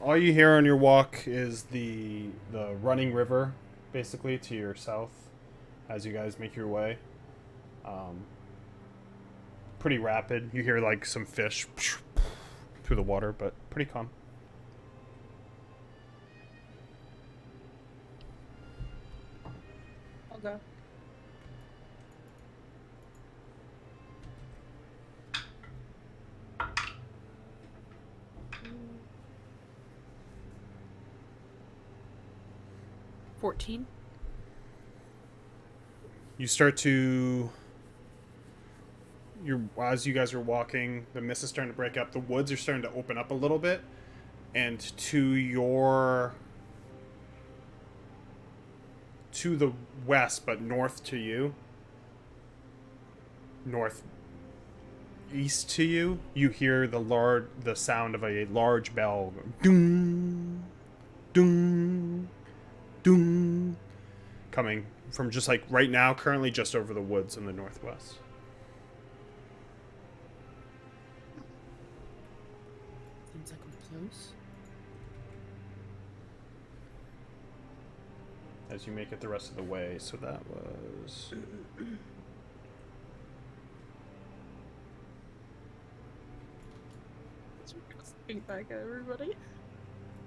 All you hear on your walk is the running river, basically, to your south, as you guys make your way. Pretty rapid. You hear, like, some fish through the water, but pretty calm. I'll go. $14. You start to... as you guys are walking, the mist is starting to break up. The woods are starting to open up a little bit. And to the west, but north to you, northeast to you, you hear the sound of a large bell going, doom, doom, doom, coming from just like right now, currently just over the woods in the northwest. Seems like we're close. As you make it the rest of the way, so that was... Looking back at everybody.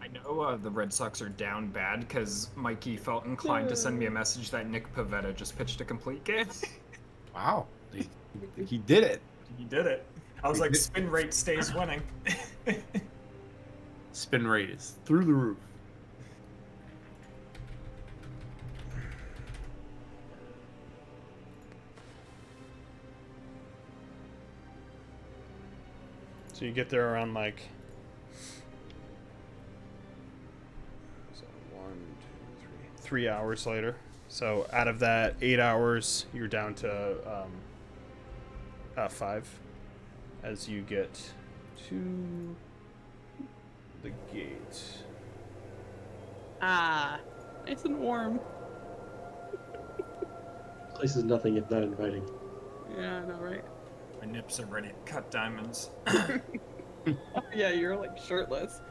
I know the Red Sox are down bad because Mikey felt inclined to send me a message that Nick Pavetta just pitched a complete game. Wow. He did it. He did it. I was He like, did- spin rate stays winning. Spin rate is through the roof. So you get there around like... So 3 hours later. So out of that 8 hours, you're down to 5 as you get to the gate. Ah, nice and warm. This place is nothing if not inviting. Yeah, I know, right? My nips are ready to cut diamonds. Oh, yeah, you're like shirtless.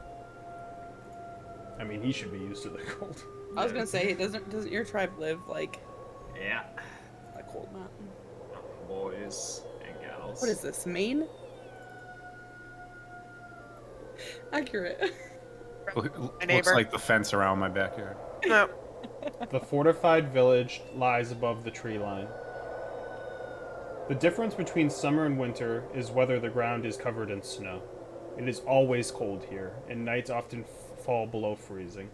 I mean, he should be used to the cold. I was gonna say, doesn't your tribe live like Yeah. a cold mountain? Boys and gals. What is this, Maine? Accurate. Looks neighbor. like the fence around my backyard. No. The fortified village lies above the tree line. The difference between summer and winter is whether the ground is covered in snow. It is always cold here, and nights often fall below freezing.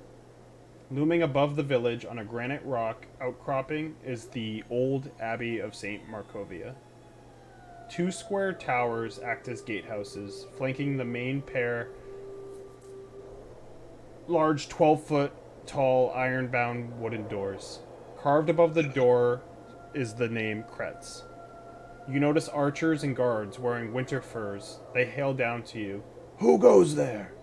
Looming above the village on a granite rock outcropping is the old Abbey of St. Markovia. 2 square towers act as gatehouses, flanking the main pair large 12-foot tall iron-bound wooden doors. Carved above the door is the name Kretz. You notice archers and guards wearing winter furs. They hail down to you. Who goes there?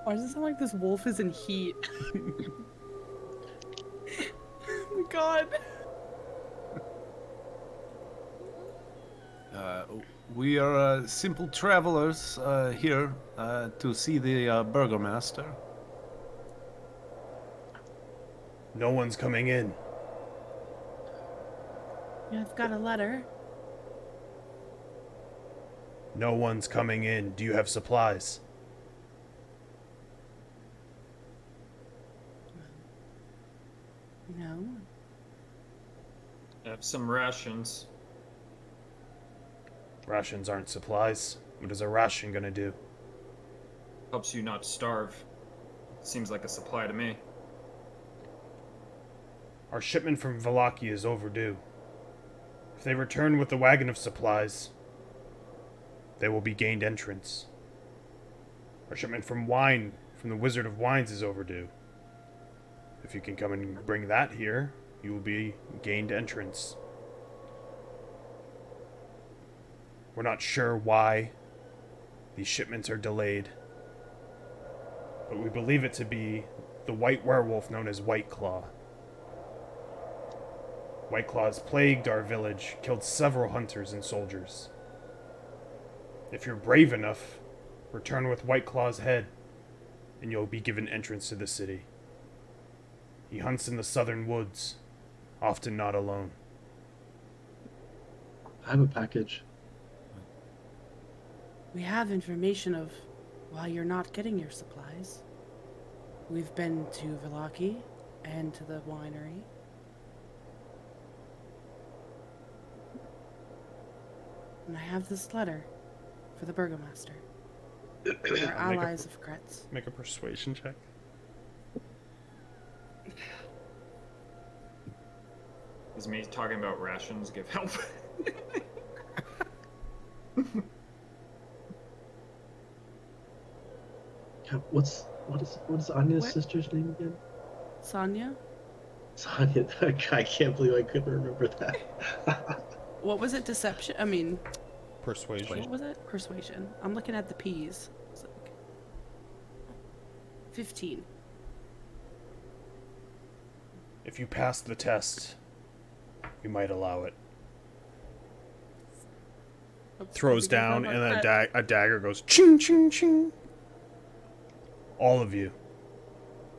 Why does it sound like this wolf is in heat? Oh my god. We are simple travelers here to see the burgomaster. No one's coming in. Yeah, I've got a letter. No one's coming in. Do you have supplies? No. I have some rations. Rations aren't supplies. What is a ration gonna do? Helps you not starve. Seems like a supply to me. Our shipment from Valaki is overdue. If they return with the wagon of supplies, they will be gained entrance. Our shipment from wine, from the Wizard of Wines, is overdue. If you can come and bring that here, you will be gained entrance. We're not sure why these shipments are delayed, but we believe it to be the white werewolf known as Whiteclaw. Whiteclaw has plagued our village, killed several hunters and soldiers. If you're brave enough, return with Whiteclaw's head, and you'll be given entrance to the city. He hunts in the southern woods, often not alone. I have a package. We have information of why you're not getting your supplies. We've been to Valaki and to the winery. And I have this letter for the burgomaster. We're allies of Kretz. Make a persuasion check. Is me talking about rations give help? Yeah, what is Anya's What? sister's name again? Sonia? Sonya. I can't believe I couldn't remember that. What was it? Deception? I mean, Persuasion. what was it? Persuasion. I'm looking at the P's. It's like 15. If you pass the test, we might allow it. Oops, Throws I think I down, found and my then a dagger goes ching, ching, ching. All of you,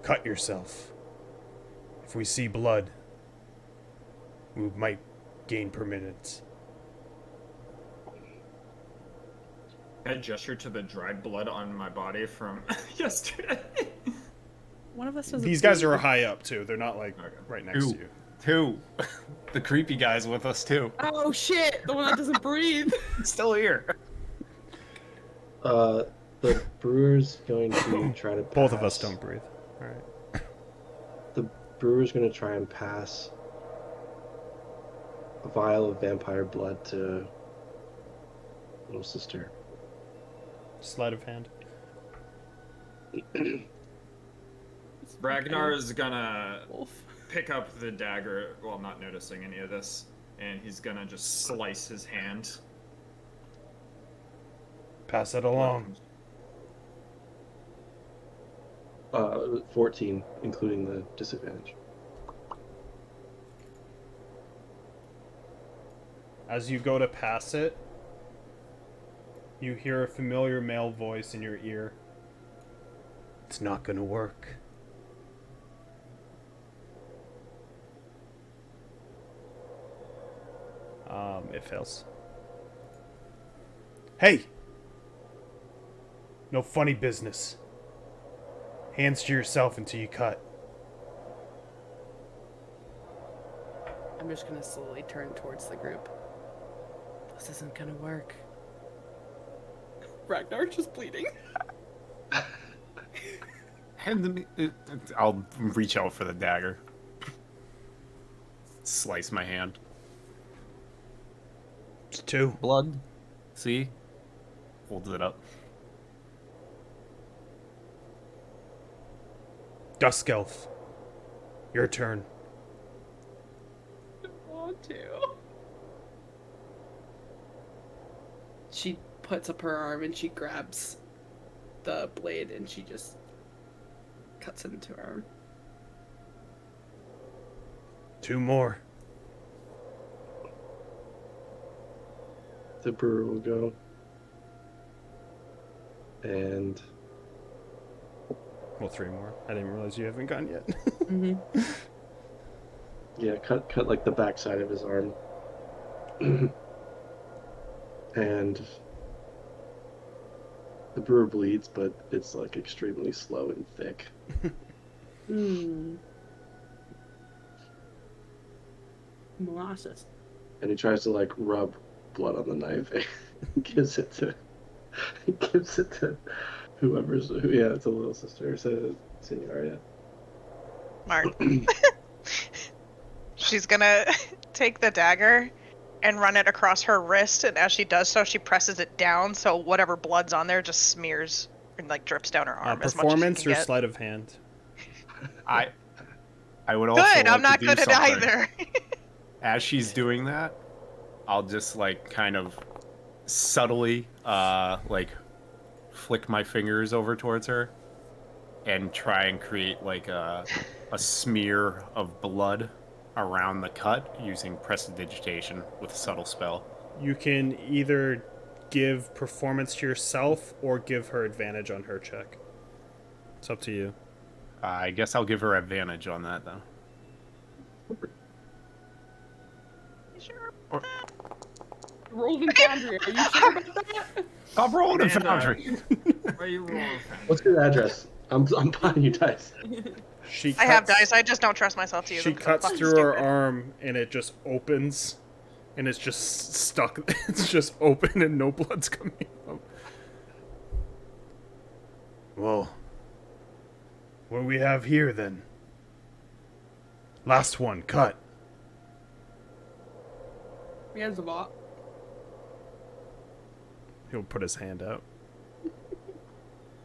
cut yourself. If we see blood, we might gain permanence. I gesture to the dried blood on my body from yesterday. One of us doesn't. These guys bleed. are high up too. They're not like Okay. right next to you. Two. The creepy guy's with us too. Oh shit! The one that doesn't breathe. He's still here. The brewer's going to try to pass. Both of us don't breathe. All right. The brewer's going to try and pass a vial of vampire blood to little sister. Sleight of hand. Ragnar is gonna Wolf. pick up the dagger while not noticing any of this, and he's gonna just slice his hand. Pass it along. 14, including the disadvantage. As you go to pass it, you hear a familiar male voice in your ear. It's not gonna work. It fails. Hey! No funny business. Hands to yourself until you cut. I'm just gonna slowly turn towards the group. This isn't gonna work. Ragnar just bleeding. Hand me. I'll reach out for the dagger. Slice my hand. It's 2. Blood. See? Holds it up. Dusk Elf. Your turn. I want to. She puts up her arm and she grabs the blade and she just cuts into her arm. 2 more. The brewer will go. And Well, 3 more. I didn't realize you haven't gone yet. Mm-hmm. yeah, cut like the backside of his arm. And the brewer bleeds, but it's like extremely slow and thick. Molasses. And he tries to like rub blood on the knife and gives it to whoever's yeah, it's a little sister, it's a Senior, Mark. She's gonna take the dagger and run it across her wrist, and as she does so, she presses it down so whatever blood's on there just smears and like drips down her arm as much as she Performance can or get. sleight of hand? I would also Good, like I'm not to good do at something. either. As she's doing that, I'll just like kind of subtly like flick my fingers over towards her and try and create like a smear of blood around the cut using prestidigitation with a subtle spell. You can either give performance to yourself or give her advantage on her check. It's up to you. I guess I'll give her advantage on that though. Sure. Rolled in Foundry. Are you sure about that? I'm rolling in Amanda. Foundry. Why are you rolling? What's your address? I'm buying you dice. She I have dice, I just don't trust myself to use She them 'cause I'm cuts fucking through her stupid. arm and it just opens, and it's just stuck. It's just open and no blood's coming out. Well, what do we have here then? Last one, cut. He has a bot. He'll put his hand out.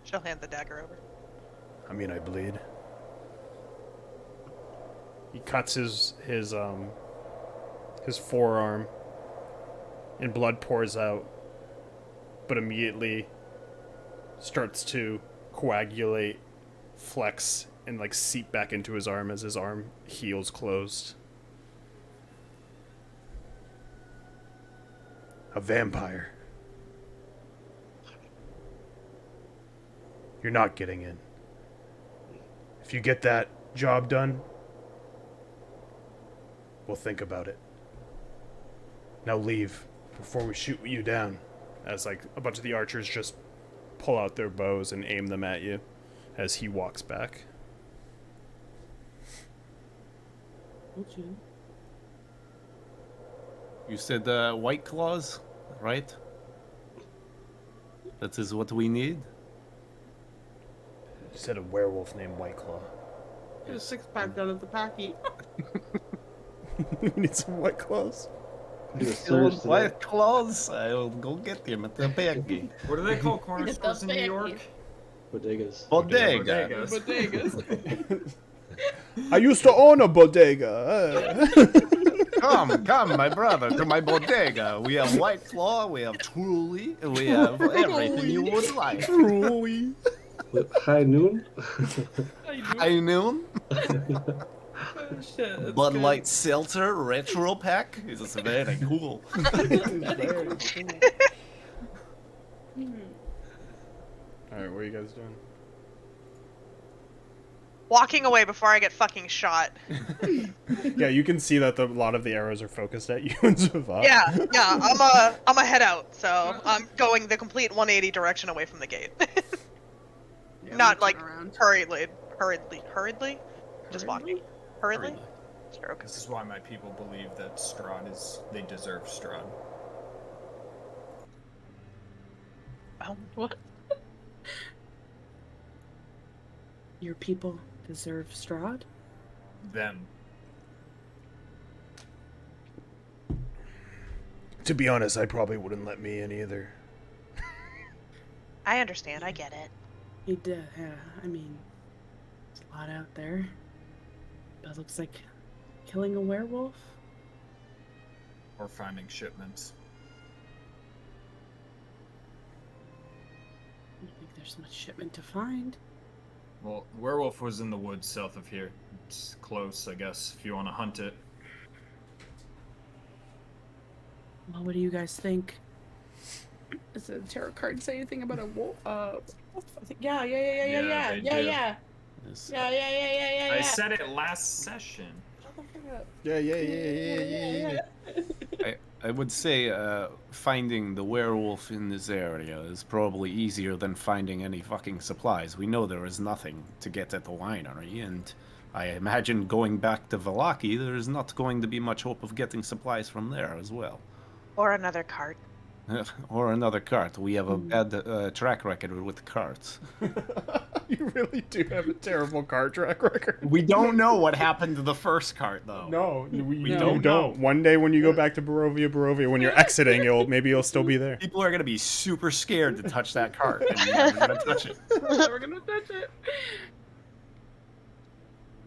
She'll hand the dagger over. I mean, I bleed. He cuts his forearm, and blood pours out, but immediately starts to coagulate, flex, and like seep back into his arm as his arm heals closed. A vampire. You're not getting in. If you get that job done, we'll think about it. Now leave before we shoot you down. As like a bunch of the archers just pull out their bows and aim them at you as he walks back. Okay. You said Whiteclaws, right? That is what we need. You said a werewolf named Whiteclaw. Get a 6-pack out of the packy. We need some Whiteclaws. Do a surge to that. Whiteclaws, I'll go get him at the baggy. What do they call corner stores in New York? Bodegas. Bodega. Bodegas. I used to own a bodega. Come, my brother, to my bodega. We have Whiteclaw, we have Truly, we have everything you would like. Truly. With high noon. High Noon, Oh, shit, that's Bud good. Light Seltzer Retro Pack. This is very cool. Alright, what are you guys doing? Walking away before I get fucking shot. Yeah, you can see that a lot of the arrows are focused at you and Zavot. Yeah, I'm a head out, so I'm going the complete 180 direction away from the gate. Yeah, Not we like turn around. hurriedly? Just walking. Hurriedly? Sure, okay. This is why my people believe that Strahd they deserve Strahd. Oh, what? Your people deserve Strahd? Them. To be honest, I probably wouldn't let me in either. I understand, I get it. He did, yeah. I mean, there's a lot out there. But it looks like killing a werewolf? Or finding shipments. I don't think there's much shipment to find. Well, werewolf was in the woods south of here. It's close, I guess, if you want to hunt it. Well, what do you guys think? Does the tarot card say anything about a wolf? Wolf? I think, yeah. they Yeah. Yes. I said it last session. Shut the fuck up. Yeah. I would say finding the werewolf in this area is probably easier than finding any fucking supplies. We know there is nothing to get at the winery, and I imagine going back to Valaki, there is not going to be much hope of getting supplies from there as well. Or another cart. Or another cart. We have a bad track record with carts. You really do have a terrible cart track record. We don't know what happened to the first cart, though. No, we don't don't. know. One day when you go back to Barovia, when you're exiting, maybe you'll still be there. People are going to be super scared to touch that cart. And we're never going to touch it. We're gonna touch it.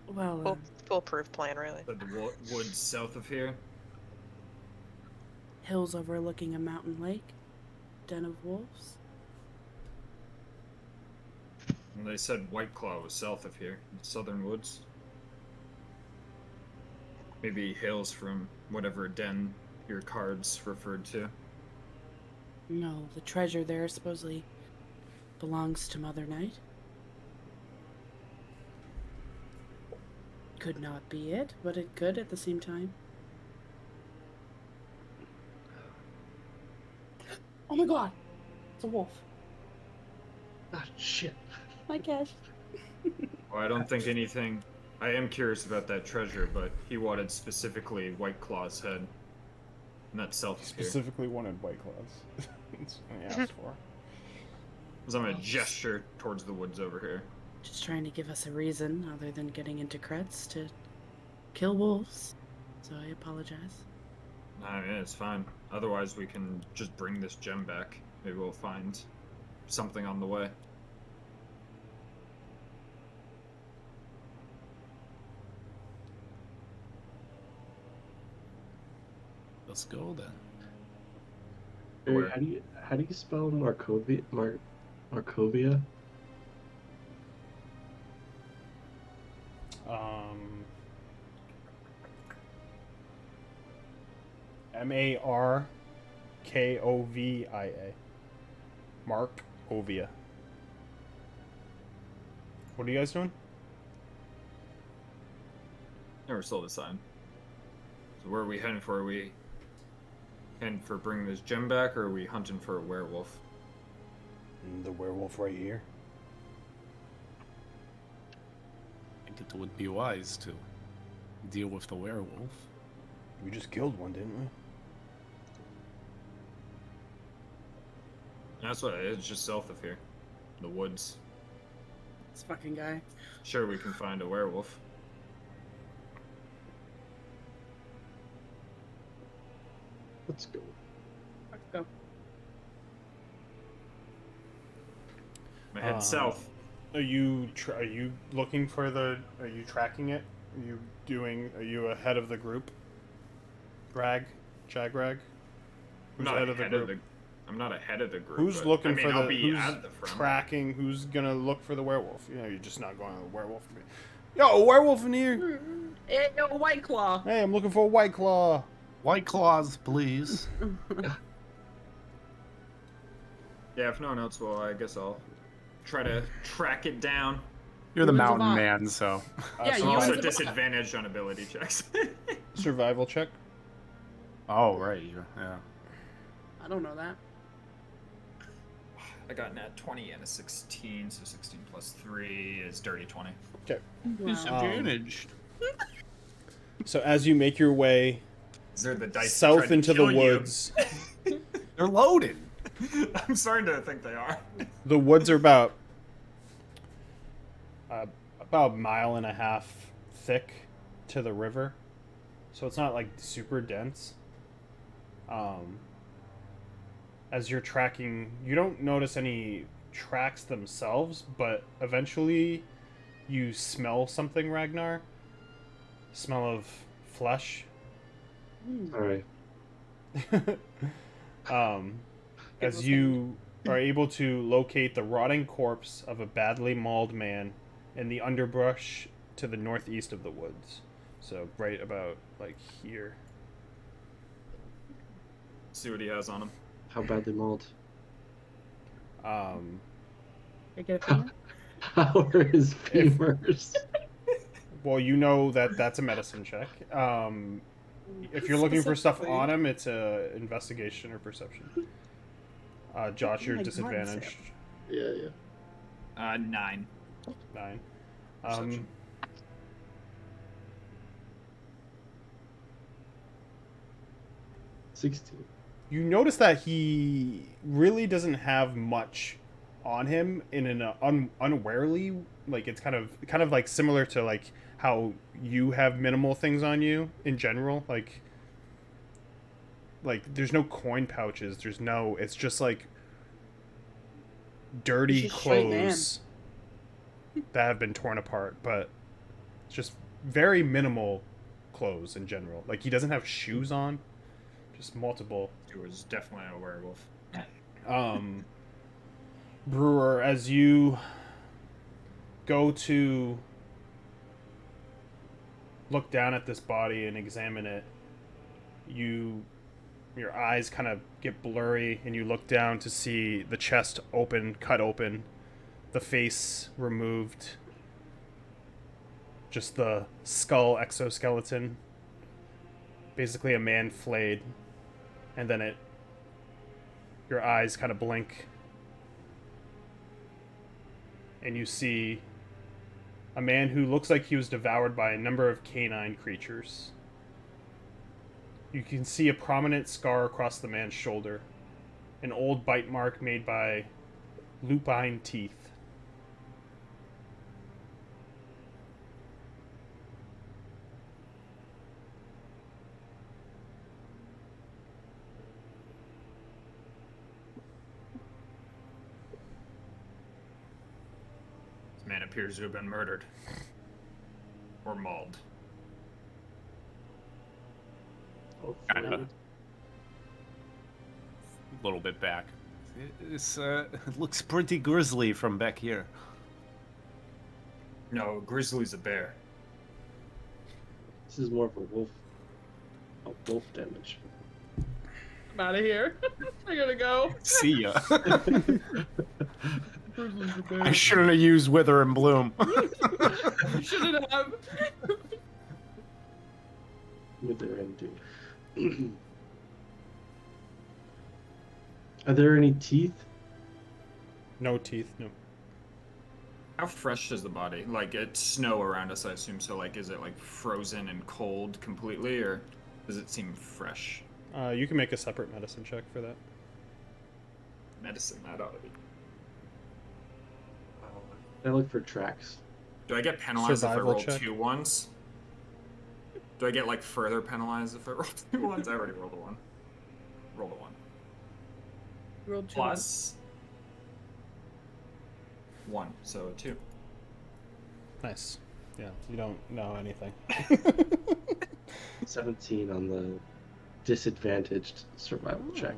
Well, Foolproof plan, really. The woods south of here. hills overlooking a mountain lake, den of wolves. And they said Whiteclaw was south of here, southern woods. Maybe hills from whatever den your cards referred to. No, the treasure there supposedly belongs to Mother Night. Could not be it, but it could at the same time. Oh my god! It's a wolf. Ah, shit. Hi, Cash. Well, I don't think anything. I am curious about that treasure, but he wanted specifically Whiteclaw's head. And that's south of here. Specifically wanted Whiteclaws. That's what I asked for. Because I'm gonna gesture towards the woods over here. Just trying to give us a reason other than getting into Kretz to kill wolves. So I apologize. I mean, it's fine. Otherwise, we can just bring this gem back. Maybe we'll find something on the way. Let's go then. Where? How do you spell Markovia? Markovia? Markovia. Markovia. What are you guys doing? Never sold a sign. So where are we heading for? Are we heading for bringing this gem back, or are we hunting for a werewolf? The werewolf right here. I think it would be wise to deal with the werewolf. We just killed one, didn't we? That's what it is, just south of here. The woods. This fucking guy. Sure, we can find a werewolf. Let's go. Let's go. I head south. Are you looking for the? Are you tracking it? Are you ahead of the group? Jagrag? Who's ahead of the group? I'm not ahead of the group. Who's but, looking I mean, for I'll the? be Who's at the front. tracking? Who's gonna look for the werewolf? You know, you're just not going to the werewolf. Yo, a werewolf in here! Hey, no, Whiteclaw. Hey, I'm looking for a Whiteclaw. White claws, please. Yeah, if no one else will, I guess I'll try to track it down. You're the Who's mountain the man, so. Yeah, I'm you also was the boss. disadvantaged on ability checks. Survival check. Oh, right. Yeah. I don't know that. I got an at 20 and a 16, so 16 plus 3 is dirty 20. Okay. Wow. Disadvantaged. So as you make your way Is there the dice south that tried into to the kill you? woods, They're loaded. I'm starting to think they are. the woods are about a mile and a half thick to the river, so it's not like super dense. As you're tracking, you don't notice any tracks themselves, but eventually you smell something, Ragnar. Smell of flesh. All right. As you are able to locate the rotting corpse of a badly mauled man in the underbrush to the northeast of the woods. So right about like here. See what he has on him. How badly mauled? I get a finger? How are his femurs? Well, you know that that's a medicine check. If you're looking for stuff on him, it's a investigation or perception. Josh, you're disadvantaged. Yeah. 9. 9. Perception. 16. You notice that he really doesn't have much on him in an unawarely, like it's kind of like similar to like how you have minimal things on you in general, like there's no coin pouches, it's just like dirty He's a straight man. clothes that have been torn apart, but it's just very minimal clothes in general. Like he doesn't have shoes on, just multiple. He was definitely a werewolf. Brewer, as you go to look down at this body and examine it, your eyes kind of get blurry and you look down to see the chest cut open, the face removed, just the skull exoskeleton, basically a man flayed, and then your eyes kind of blink and you see a man who looks like he was devoured by a number of canine creatures. You can see a prominent scar across the man's shoulder, an old bite mark made by lupine teeth. This man appears to have been murdered. Or mauled. Kinda. A little bit back. It looks pretty grisly from back here. No, grizzly's a bear. This is more of a wolf damage. I'm out of here. I gotta go. See ya. I shouldn't have used Wither and Bloom. You shouldn't have. Wither and Doom. Are there any teeth? No teeth, no. How fresh is the body? Like, it's snow around us, I assume, so, like, is it, like, frozen and cold completely, or does it seem fresh? You can make a separate medicine check for that. Medicine, that ought to be. I look for tracks. Do I get penalized Survival if I roll check? 2 ones? Do I get, like, further penalized if I roll 2 ones? I already rolled a 1. Roll a 1. Rolled 2 Plus 1, so 2. Nice. Yeah, you don't know anything. 17 on the disadvantaged survival check.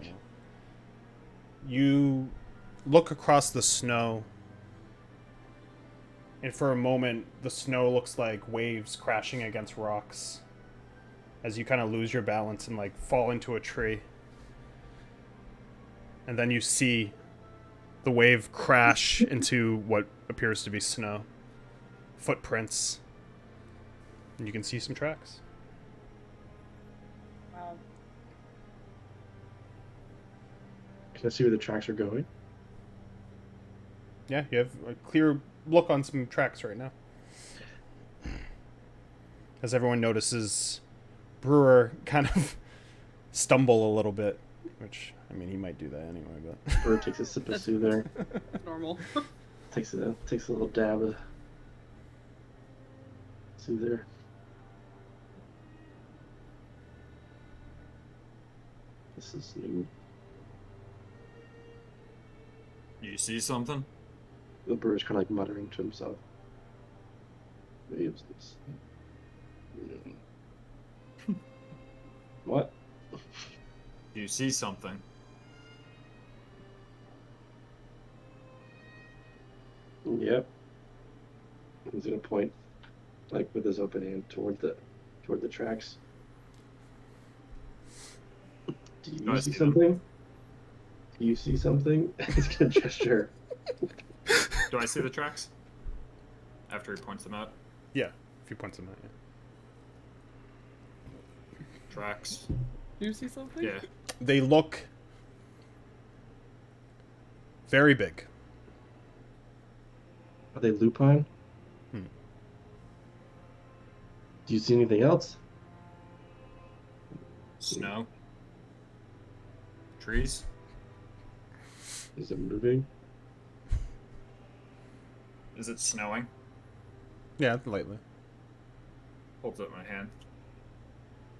You look across the snow, and for a moment, the snow looks like waves crashing against rocks as you kind of lose your balance and like fall into a tree. And then you see the wave crash into what appears to be snow. Footprints. And you can see some tracks. Wow. Can I see where the tracks are going? Yeah, you have a clear look on some tracks right now. As everyone notices Brewer kind of stumble a little bit, which, I mean, he might do that anyway, but... Brewer takes a sip of Soother. Normal. takes a little dab of Soother. This is new. You see something? The Brewer's kind of like muttering to himself. Waves. What? You see something? Yep. He's gonna point, like with his open hand toward the tracks. Do you see something? Do you see something? He's gonna gesture. Do I see the tracks? After he points them out? Yeah, if he points them out, yeah. Tracks. Do you see something? Yeah. They look very big. Are they lupine? Do you see anything else? Snow. Trees. Is it moving? Is it snowing? Yeah, lightly. Holds up my hand.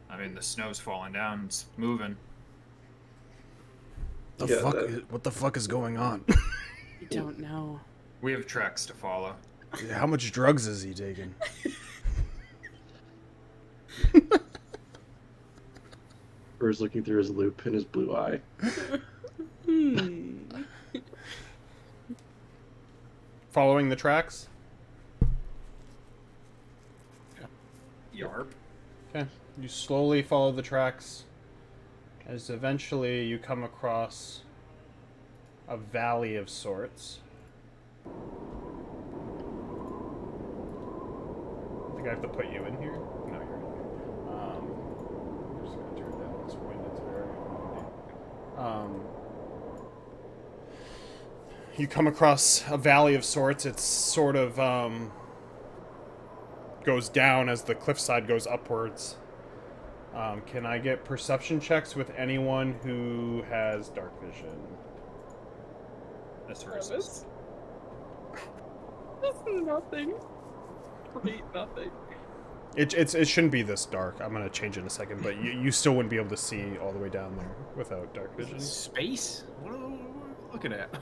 I mean, the snow's falling down. It's moving. What the fuck is going on? I don't know. We have tracks to follow. How much drugs is he taking? Burr's looking through his loop in his blue eye. Following the tracks? Yarp. Okay. You slowly follow the tracks as eventually you come across a valley of sorts. I think I have to put you in here? No, you're in here. I'm just going to turn down this wind. It's very windy. You come across a valley of sorts. It's sort of goes down as the cliffside goes upwards. Can I get perception checks with anyone who has dark vision? That's versus. That's nothing. Great nothing. It shouldn't be this dark. I'm gonna change it in a second, but you still wouldn't be able to see all the way down there without dark vision. Space? What are we looking at?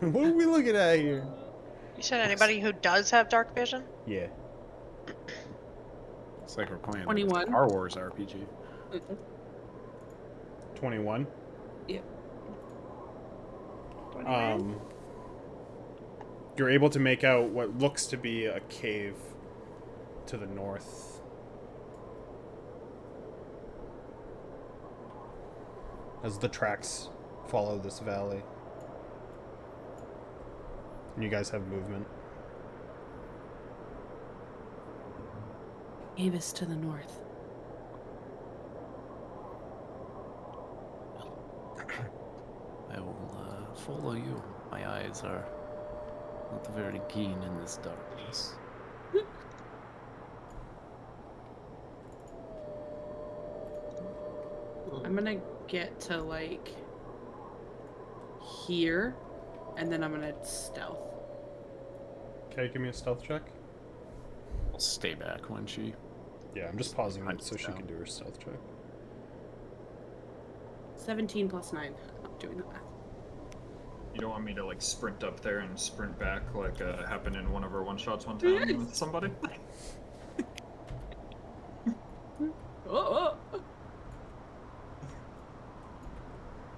What are we looking at here? You said anybody who does have dark vision? Yeah. It's like we're playing 21. a Star Wars RPG. 21. Yep. You're able to make out what looks to be a cave to the north. As the tracks follow this valley. And you guys have movement. Cave is to the north. I will follow you. My eyes are not very keen in this darkness. I'm gonna get to like here, and then I'm gonna stealth. Okay, give me a stealth check. I'll stay back when she... Yeah, I'm just pausing it so she down. can do her stealth check. 17 plus 9. I'm doing the math. You don't want me to like sprint up there and sprint back like happened in one of our one-shots one time with somebody? Oh.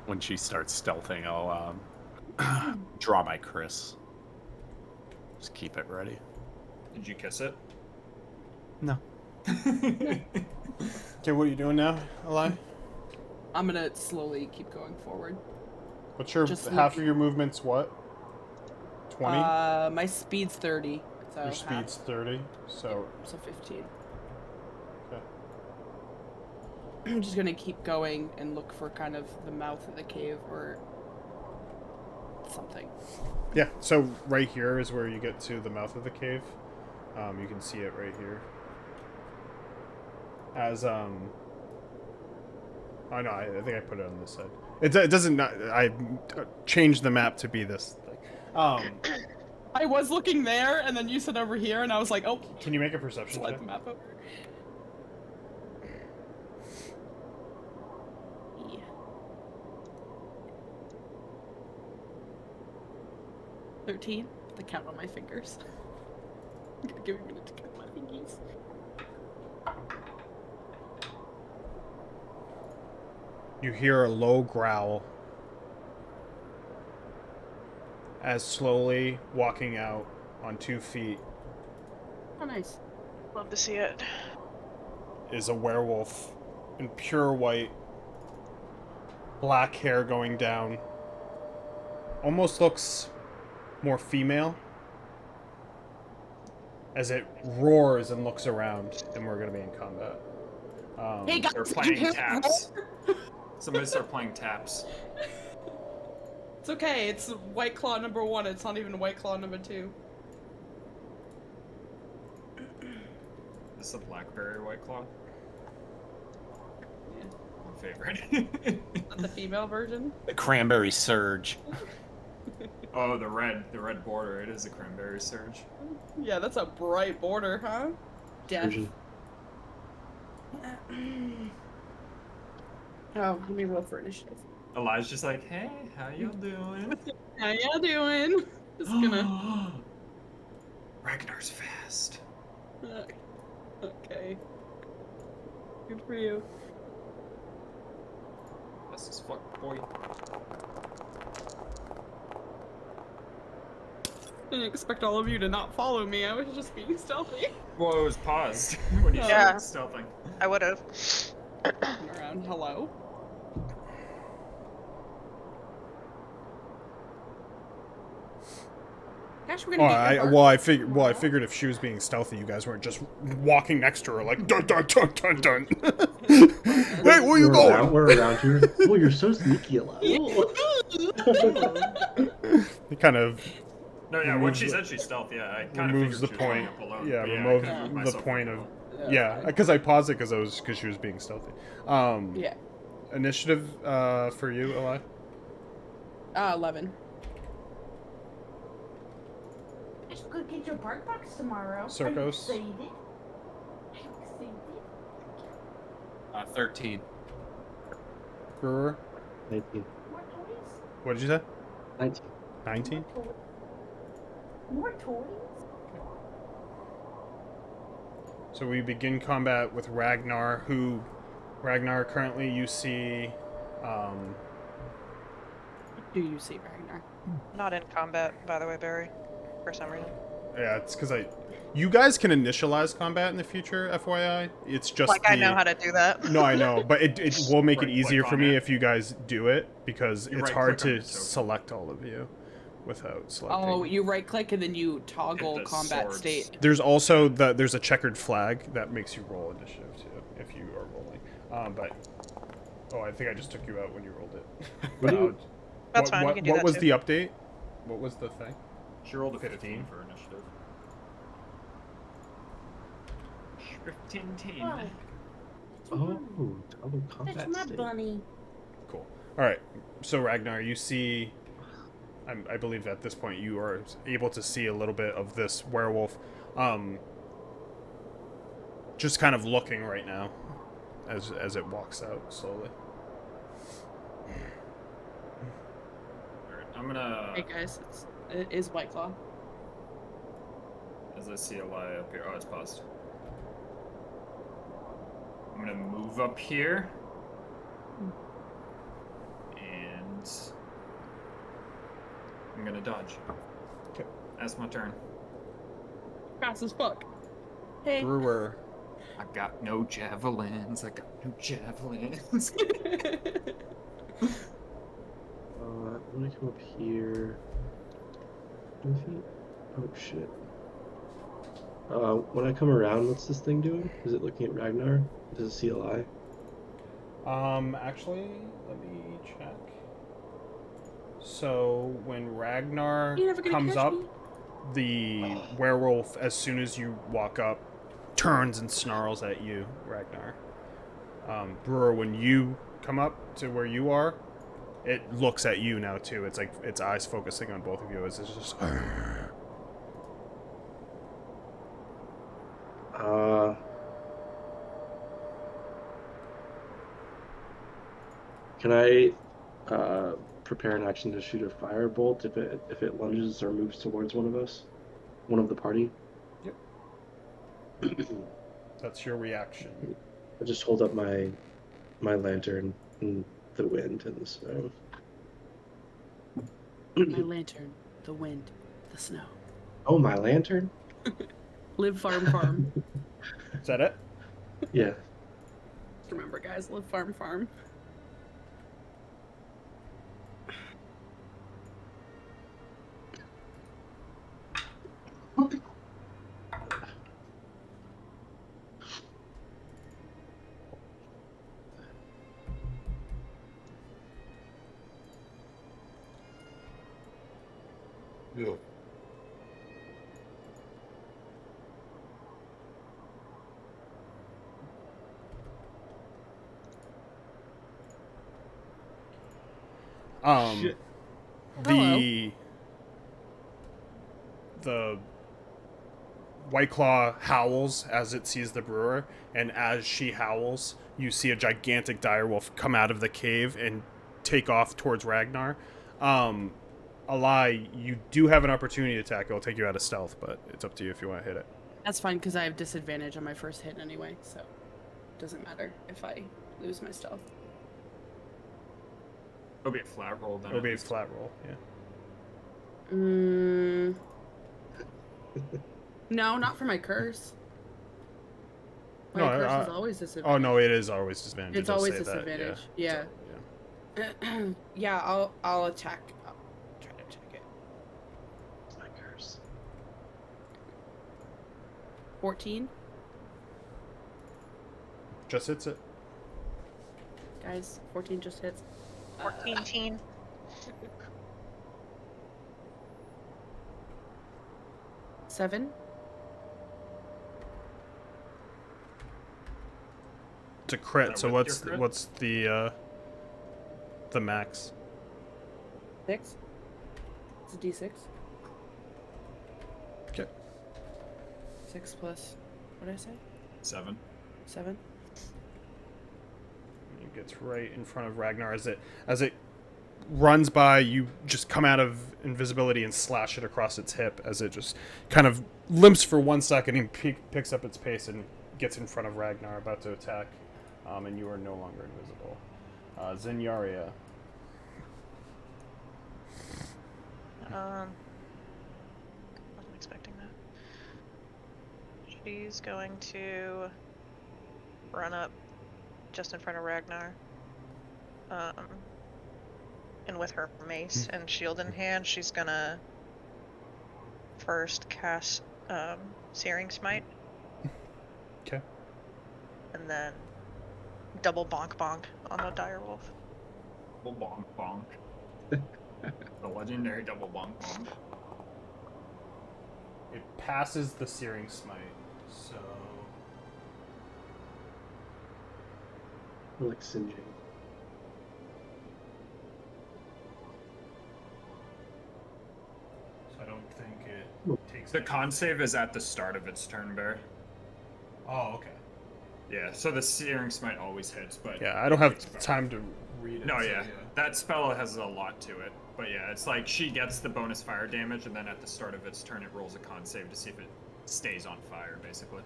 When she starts stealthing, I'll draw my Chris. Just keep it ready. Did you kiss it? No. Okay, what are you doing now, Eli? I'm gonna slowly keep going forward. What's your Just half looking. of your movement's what? 20? My speed's 30. So your speed's 30, so... So 15. Okay. I'm just gonna keep going and look for kind of the mouth of the cave or something. Yeah, so right here is where you get to the mouth of the cave. You can see it right here. As, oh no, I think I put it on this side. It doesn't, I changed the map to be this thing. I was looking there, and then you said over here, and I was like, oh. Can you make a perception Slide check? the map over. Yeah. $13. The count on my fingers. I'm gonna give me a minute to count my fingers. You hear a low growl as slowly walking out on 2 feet Oh, nice. Love to see it. Is a werewolf in pure white, black hair going down. Almost looks more female as it roars and looks around, and we're going to be in combat. Hey guys, They're did you playing hear taps. Somebody start playing taps. It's okay. It's Whiteclaw number 1. It's not even Whiteclaw number 2. This is a blackberry Whiteclaw. Yeah. My favorite. The female version. The cranberry surge. Oh, the red border. It is a cranberry surge. Yeah, that's a bright border, huh? Death. Version. Oh, let me roll for initiative. Elijah's just like, hey, how y'all doing? How y'all doing? Just gonna. Ragnar's fast. Okay. Good for you. Fast as fuck, boy. Didn't expect all of you to not follow me. I was just being stealthy. Well, it was paused when you Yeah. started stealthing. I would have. Around. Hello. Gosh, we're Oh, gonna get your I figured if she was being stealthy, you guys weren't just walking next to her like dun dun dun dun dun. Hey, where you going? We're around here. Oh, you're so sneaky, Elijah. It kind of No, yeah, when she said she's stealthy, yeah, I kind of removes the figured she was going point. up alone. Yeah, but I remove couldn't move the myself point up of alone. yeah, because I paused it because she was being stealthy. Yeah. Initiative for you, Eli. 11. I should go get your bark box tomorrow. Circos? Are you excited? Are you excited? 13. Brewer. 19. More toys? What did you say? 19. 19. More toys? More toys? So we begin combat with Ragnar, who currently you see Do you see Ragnar? Not in combat, by the way, Barry. For some reason. yeah, it's because you guys can initialize combat in the future, FYI. It's just Like, I know how to do that. No, I know, but it will make it Right-click easier for on me it. if you guys do it, because You it's hard right-click on to your token. select all of you without selecting. Oh, you right click and then you toggle Hit the combat swords. state. There's also there's a checkered flag that makes you roll initiative too, if you are rolling. But I think I just took you out when you rolled it. What do you- That's fine, you can do what that was too. the update? What was the thing? She rolled a 15. 15 for initiative. 15. Wow. Oh, double combat That's my state. bunny. Cool. All right. So Ragnar, you see, I believe at this point you are able to see a little bit of this werewolf, just kind of looking right now, as it walks out slowly. Alright, I'm gonna. Hey guys, it is Whiteclaw. As I see a lie up here. Oh, it's paused. I'm gonna move up here. And I'm gonna dodge. Okay. That's my turn. Fast as fuck. Hey. Brewer. I got no javelins. I got no javelins. I'm gonna come up here. 10 feet? Oh shit. When I come around, what's this thing doing? Is it looking at Ragnar? Does it see a lie? Actually, let me check. So when Ragnar You're never gonna comes catch up, me. the werewolf, as soon as you walk up, turns and snarls at you, Ragnar. Brewer, when you come up to where you are, it looks at you now too. It's like its eyes focusing on both of you. It's just. Can I prepare an action to shoot a firebolt if it lunges or moves towards one of us, one of the party? Yep. That's your reaction. I just hold up my lantern in the wind and the snow. My lantern, the wind, the snow. Oh, my lantern? Live farm farm. Is that it? Yeah. Just remember, guys, live farm farm. Shit. The Whiteclaw howls as it sees the brewer, and as she howls, you see a gigantic direwolf come out of the cave and take off towards Ragnar. Alai, you do have an opportunity attack. It'll take you out of stealth, but it's up to you if you want to hit it. That's fine, because I have disadvantage on my first hit anyway, so it doesn't matter if I lose my stealth. It'll be a flat roll then. It'll be a flat roll, yeah. No, not for my curse. My No, curse is always disadvantage. Oh, no, it is always disadvantage. It's It does always say that, disadvantage. yeah. Yeah. So, Yeah, I'll attack. I'll try to attack it. It's my curse. 14. Just hits it. Guys, 14 just hits. 14 teen. 7. It's a crit, Is so that with your crit? what's the max? 6. It's a d6. Okay. 6 plus, what did I say? 7. 7. It gets right in front of Ragnar as it runs by. You just come out of invisibility and slash it across its hip as it just kind of limps for 1 second and picks up its pace and gets in front of Ragnar, about to attack. And you are no longer invisible. Zenyaria. Wasn't expecting that. She's going to run up just in front of Ragnar. And with her mace and shield in hand, she's gonna first cast Searing Smite. Okay. And then double bonk bonk on the direwolf. Double bonk bonk. The legendary double bonk bonk. It passes the Searing Smite, so Or like singeing. I don't think it takes. The con save is at the start of its turn, Bear. Oh, okay. Yeah, so the Searing Smite always hits, but... Yeah, I don't have time to read it. No, so, yeah. That spell has a lot to it. But yeah, it's like she gets the bonus fire damage, and then at the start of its turn, it rolls a con save to see if it stays on fire, basically.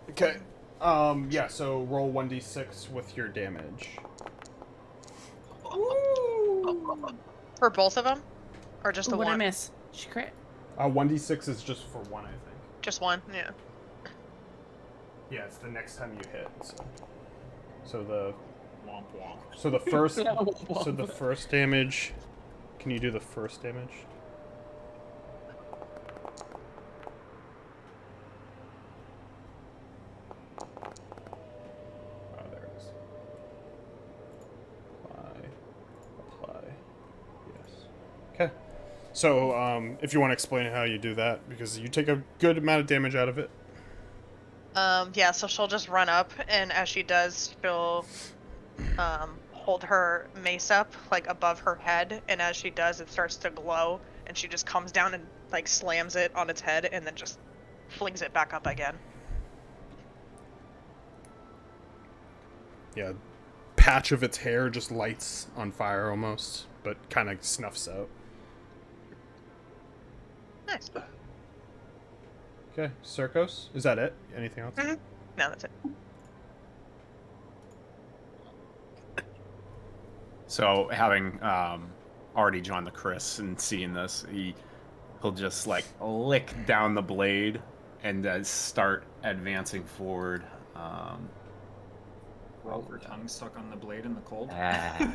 Okay. Yeah. So roll 1d6 with your damage. For both of them? Or just the What I one? miss? She crit. 1d6 is just for one, I think. Just one? Yeah. Yeah, it's the next time you hit. So the Womp womp. so the first No. so the first damage. Can you do the first damage? Oh, there it is. Apply. Yes. Okay. So, if you want to explain how you do that, because you take a good amount of damage out of it. Yeah, so she'll just run up, and as she does, she'll hold her mace up, like, above her head, and as she does, it starts to glow, and she just comes down and, like, slams it on its head, and then just flings it back up again. Yeah, patch of its hair just lights on fire almost, but kind of snuffs out. Nice. Okay, Circos, is that it? Anything else? Mm-hmm. No, that's it. So, having already joined the Chris and seeing this, he'll just like lick down the blade and start advancing forward. Roll her tongue stuck on the blade in the cold. Someone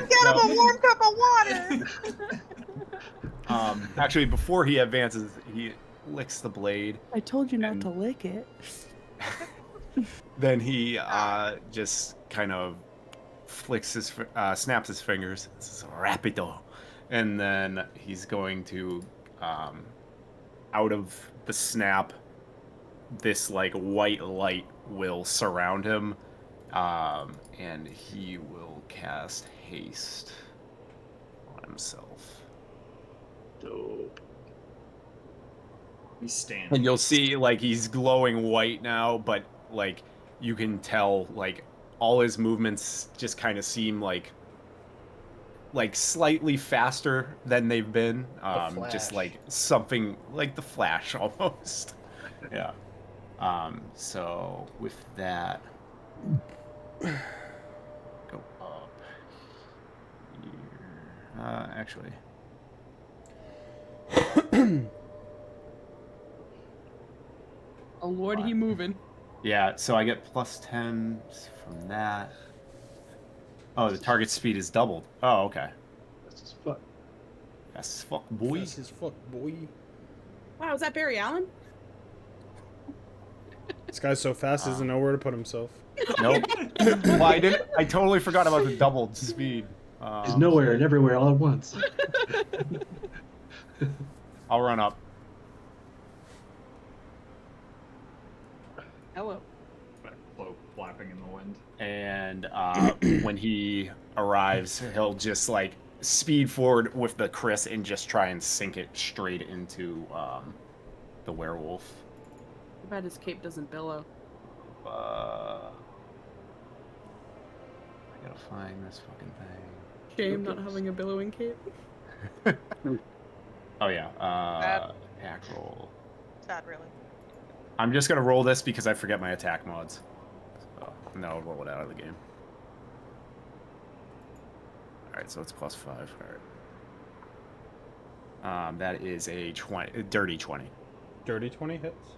get him a warm cup of water! Actually, before he advances, he licks the blade. I told you not And- to lick it. Then he just kind of snaps his fingers. This is rapido. And then he's going to, out of the snap, this like white light will surround him, and he will cast haste on himself. Dope. He stands. And you'll see like he's glowing white now, but like you can tell like all his movements just kind of seem like slightly faster than they've been. Just Flash. like something like the Flash almost. Yeah. So with that, go up here. Actually, Oh Lord, he moving. yeah. So I get plus 10 from that. Oh, the target speed is doubled. Oh, okay. That's just fuck. Fast as fuck, boy. Fast as fuck, boy. Wow, is that Barry Allen? This guy's so fast, he doesn't know where to put himself. Nope. Well, I totally forgot about the doubled speed. He's nowhere and everywhere all at once. I'll run up. Hello. Cloak flapping in the wind. And when he arrives, he'll just like speed forward with the Chris and just try and sink it straight into the werewolf. Too bad his cape doesn't billow. I gotta find this fucking thing. Shame not having a billowing cape. Oh yeah, attack roll. Sad, really. I'm just gonna roll this because I forget my attack mods. So, and then I'll roll it out of the game. Alright, so it's plus 5. Alright. That is a dirty 20. Dirty 20 hits?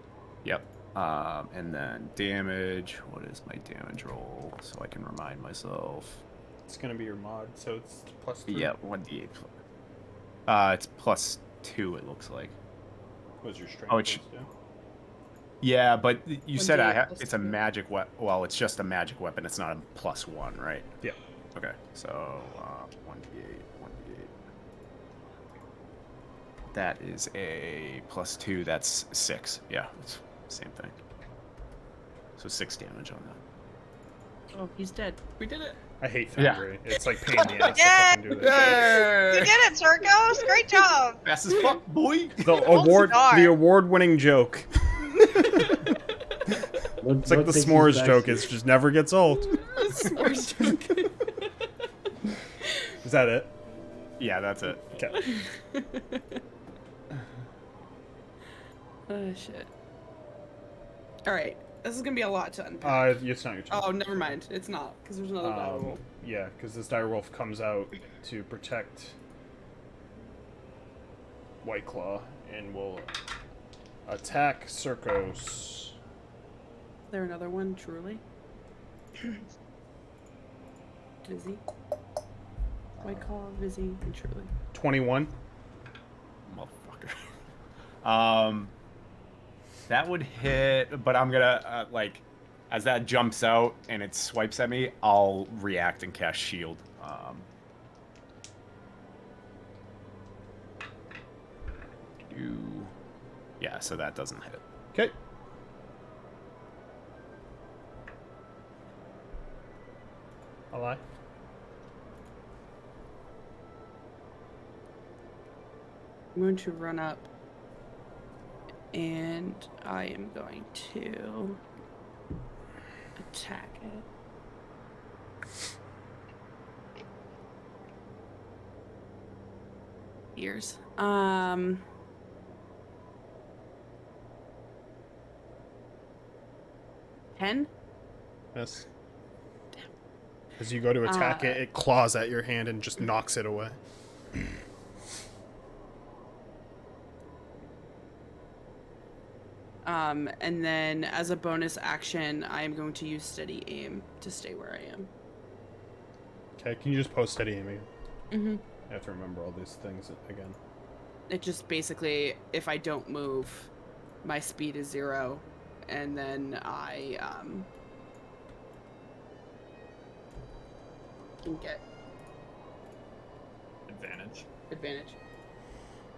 Yep. And then damage. What is my damage roll? So I can remind myself. It's gonna be your mod, so it's plus 3. Yeah, 1d8. It's plus 2, it looks like. What's your strength? Oh, it's- boost do? Yeah, but you said 1d8 plus it's a 2. magic weapon. Well, it's just a magic weapon. It's not a plus 1, right? Yeah. Okay, so 1d8, 1d8. That is a plus 2. That's 6. Yeah, it's the same thing. So 6 damage on that. Oh, he's dead. We did it. I hate Yeah. Foundry. It's like pain in the ass to Yay! fucking do this. You did it, Circos! Great job! Fast as fuck, boy. The award-winning joke. It's like the s'mores joke. It just never gets old. S'mores joke. Is that it? Yeah, that's it. Okay. Oh shit. All right, this is gonna be a lot to unpack. It's not your turn. Oh, never mind. It's not because there's another die roll. Yeah, because this direwolf comes out to protect Whiteclaw and will attack Circos. Is there another one? Truly. Vizzy. Whiteclaw, Vizzy, and Truly. 21. Motherfucker. That would hit, but I'm gonna like, as that jumps out and it swipes at me, I'll react and cast shield. Yeah, so that doesn't hit. Okay. A lie. I'm going to run up and I am going to attack it. Ears. 10? Yes. As you go to attack it, it claws at your hand and just knocks it away. And then as a bonus action, I am going to use steady aim to stay where I am. Okay, can you just post steady aiming? Mm-hmm. I have to remember all these things again. It just basically, if I don't move, my speed is 0, and then I can get advantage.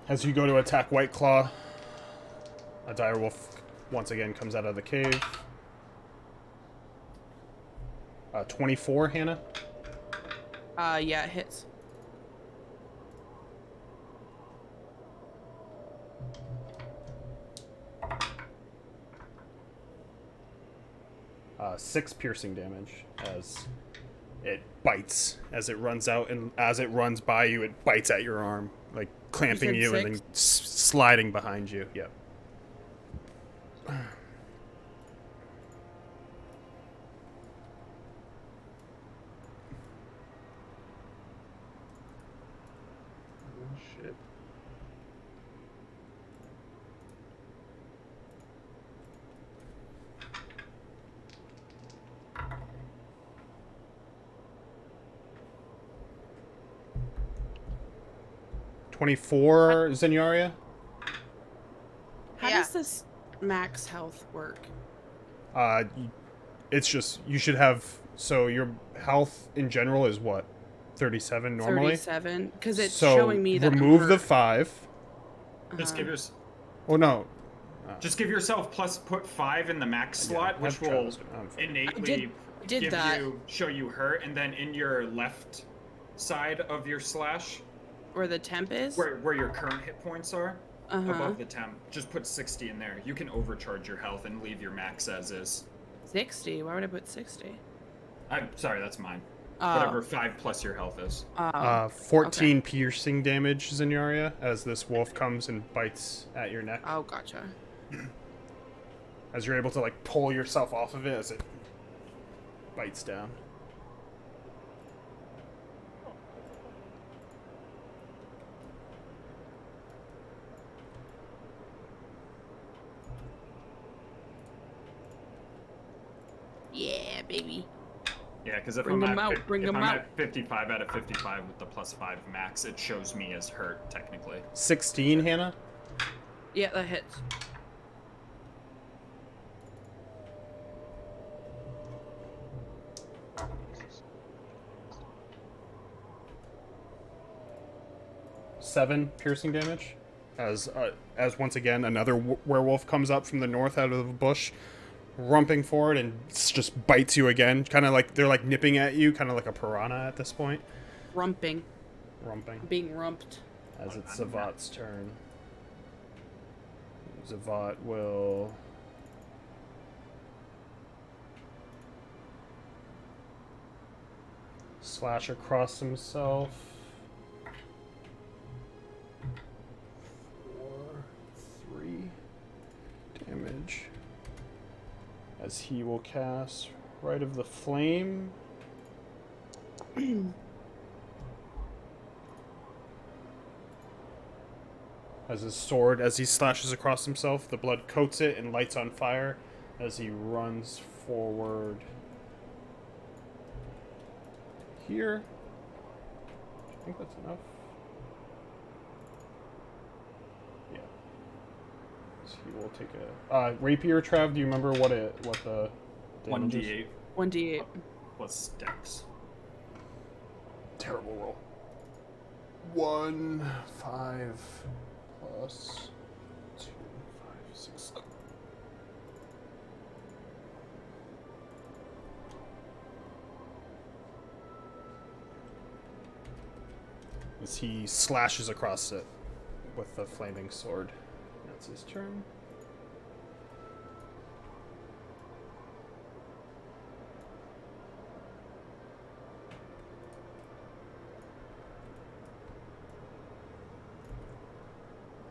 As you go to attack Whiteclaw, a direwolf once again comes out of the cave. 24, Hannah? Yeah, it hits. Six piercing damage as it bites as it runs out, and as it runs by you, it bites at your arm, like clamping you and then sliding behind you. Yep. Oh shit. "24, Zenyaria." How Yeah. does this max health work? It's just you should have. So your health in general is what, 37 normally. 37? Because it's so showing me that remove I'm the hurt. 5. Just give yours. Oh no. Just give yourself put 5 in the max slot, I've which tried will this one. I'm fine. innately did that. show you hurt, and then in your left side of your slash, Where the temp is? where your current hit points are, Uh-huh. above the temp, just put 60 in there. You can overcharge your health and leave your max as is. 60? Why would I put 60? I'm sorry, that's mine. Oh. Whatever 5 plus your health is. 14 piercing damage, Zenyaria, as this wolf comes and bites at your neck. Oh, gotcha. As you're able to like pull yourself off of it as it bites down. Yeah, baby. Yeah, because if Bring I'm, 'em at, out, fif- bring if 'em I'm out. at 55 out of 55 with the plus 5 max, it shows me as hurt, technically. 16, Hannah? Yeah, that hits. Seven piercing damage. As once again another werewolf comes up from the north out of the bush, rumping forward and just bites you again. Kind of like they're like nipping at you, kind of like a piranha at this point. Rumping. Rumping. Being rumped. As it's Zavat's turn. Zavat will... slash across himself. 3 damage. As he will cast Rite of the Flame. As his sword, as he slashes across himself, the blood coats it and lights on fire as he runs forward here. I think that's enough. Yeah. So he will take a rapier. Trav, do you remember what the damage is? 1d8 1d8. plus steps. Terrible roll. 1, 5 plus 2, 5, 6, 7. As he slashes across it with the flaming sword. That's his turn.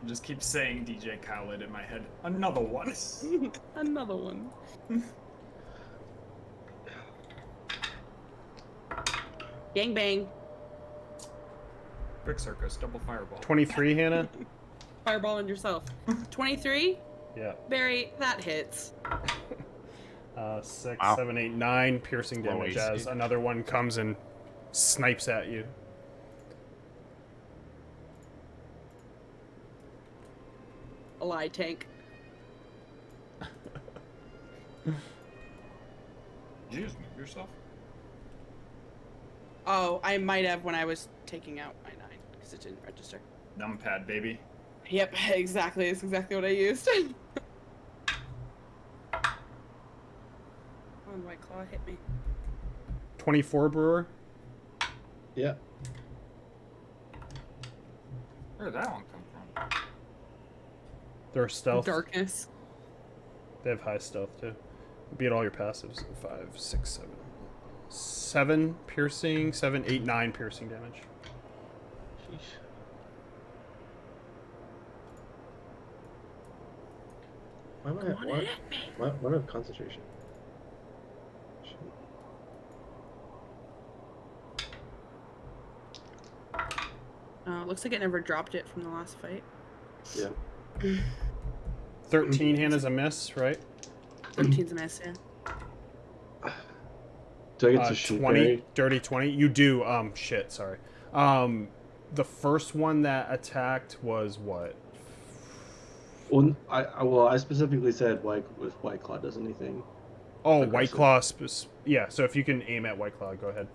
I just keep saying DJ Khaled in my head. Another one. Another one. Gang bang. Brick Circus, double fireball. 23, Hannah. Fireball on yourself. 23? Yeah. Barry, that hits. 6, Wow. 7, 8, 9 piercing Low damage AC. as another one comes and snipes at you. A lie tank. Did you just move yourself? Oh, I might have when I was taking out my 9 because it didn't register. Numpad, baby. Yep, exactly. It's exactly what I used. On Whiteclaw hit me. 24 brewer. Yeah. Where did that one come from? They're stealth. Darkness. They have high stealth too. Beat all your passives. 5, 6, 7. 7 piercing, 7, 8, 9 piercing damage. Sheesh. Why am I? Come on, Why hit me. do I have concentration? Shit. Looks like it never dropped it from the last fight. Yeah. 13 Hannah's a miss, right? 13's a miss, yeah. Do I get to shoot 20, Barry? dirty 20. You do. Shit. Sorry. The first one that attacked was what? Well, I specifically said if Whiteclaw does anything. Oh, Aggressive. Whiteclaw. Yeah. So if you can aim at Whiteclaw, go ahead.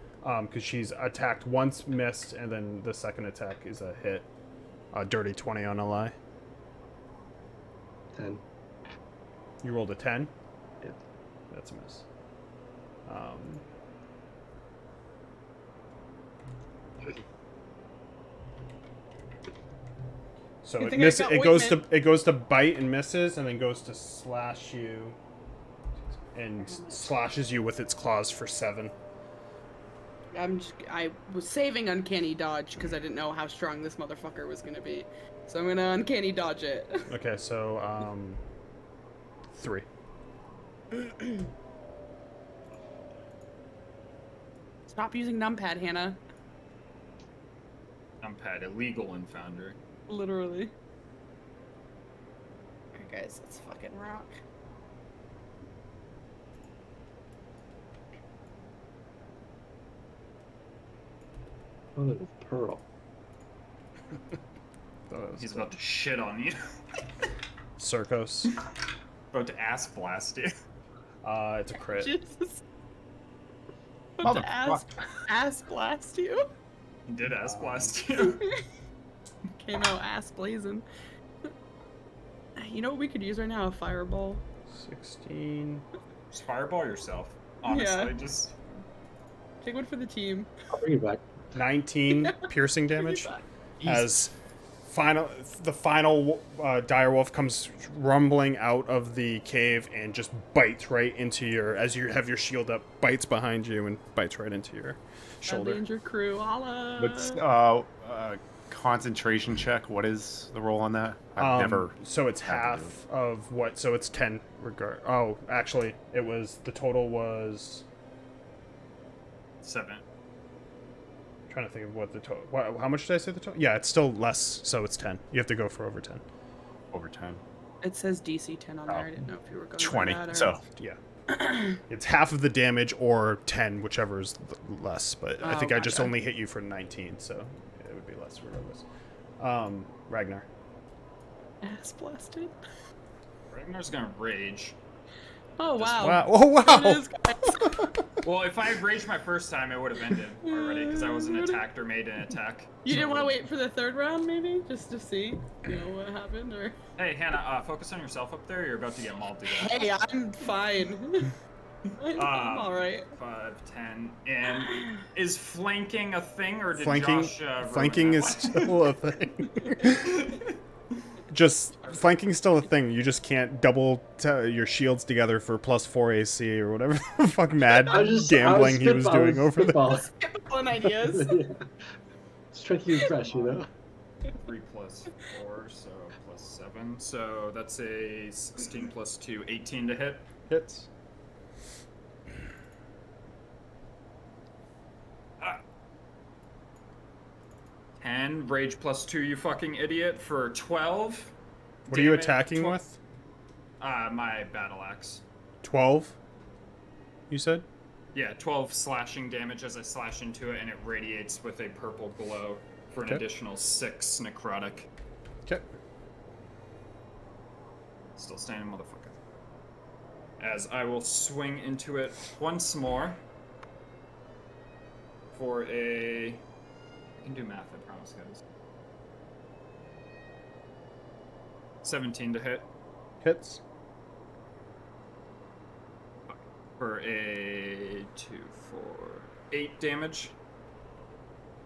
Because she's attacked once, missed, and then the second attack is a hit. Dirty 20 on a lie. 10. You rolled a 10. Yeah. That's a miss. So You it think I misses. got It goes to bite and misses, and then goes to slash you, and slashes you with its claws for 7. I was saving uncanny dodge because I didn't know how strong this motherfucker was gonna be, so I'm gonna uncanny dodge it. Okay, so 3. Stop using numpad, Hannah. Numpad, illegal in Foundry. Literally. Alright, guys, let's fucking rock. Oh, look, Pearl. He's about to shit on you. Circos. About to ass blast you. It's a crit. Jesus. About to ass blast you. He did ass blast you. Came out ass blazing. You know what we could use right now? A fireball. 16. Just fireball yourself. Honestly, Yeah. just Take one for the team. I'll bring it back. 19 piercing damage. As the final direwolf comes rumbling out of the cave and just bites right into as you have your shield up, bites behind you and bites right into your shoulder. Danger crew, holla. What's concentration check? What is the roll on that? I've never. So it's had to do half of what? So it's 10 regard. Oh, actually, the total was. 7. Trying to think of what the total. How much did I say the total? Yeah, it's still less, so it's 10. You have to go for over 10. Over 10. It says DC 10 on there. I didn't know if you were going 20. by that or... So Yeah. It's half of the damage or 10, whichever is less. But I think I just gotcha. only hit you for 19, so it would be less regardless. Ragnar. Ass blasted. Ragnar's gonna rage. Oh, wow. Wow. Oh, There it wow. is, guys. Well, if I had raged my first time, it would have ended already because I wasn't attacked or made an attack. You didn't So- want to wait for the third round, maybe? Just to see, what happened? Or... Hey, Hannah, focus on yourself up there. You're about to get mauled to death. Hey, I'm fine. I'm alright. 5, 10, and is flanking a thing, or did Flanking, Josh ruin flanking that is one? still a thing. Just flanking's still a thing. You just can't double your shields together for +4 AC or whatever the fuck mad gambling he was doing over there. Spitballing ideas. Yeah. Just trying to keep it fresh, 3 plus 4, so plus 7. So that's a 16 plus 2, 18 to hit. Hits. Ah. 10, rage plus 2, you fucking idiot, for 12. What are you Damage, attacking with? My battle axe. 12, you said? Yeah, 12 slashing damage as I slash into it, and it radiates with a purple glow for an Okay. additional 6 necrotic. Okay. Still standing, motherfucker. As I will swing into it once more for a... I can do math, I promise, guys. 17 to hit Hits. for a 8 damage.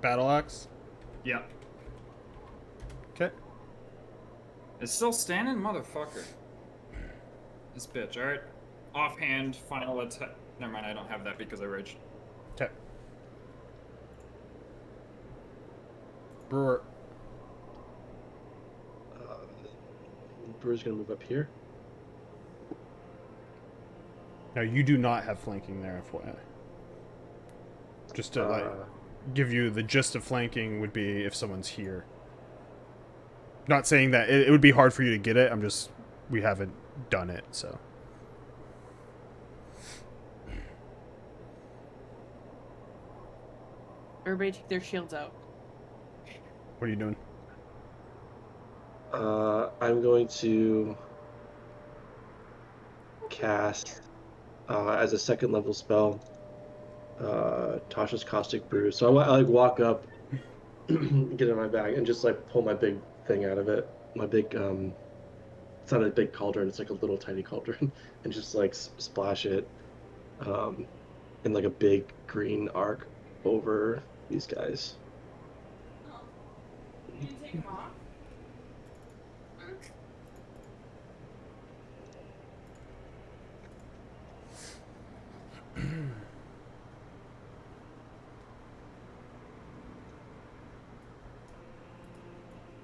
Battle axe. Yep. Okay. It's still standing, motherfucker. This bitch, alright. Offhand, final attack. Never mind, I don't have that because I raged. Okay. Brewer. Brewer's gonna move up here. Now, you do not have flanking there, FYI. Just to, like, give you the gist of flanking would be if someone's here. Not saying that it would be hard for you to get it, I'm just... We haven't done it, so... Everybody take their shields out. What are you doing? I'm going to cast as a second level spell Tasha's Caustic Brew. So I like walk up, get in my bag, and just like pull my big thing out of it. My big it's not a big cauldron, it's like a little tiny cauldron, and just like splash it in like a big green arc over these guys. You didn't take them off?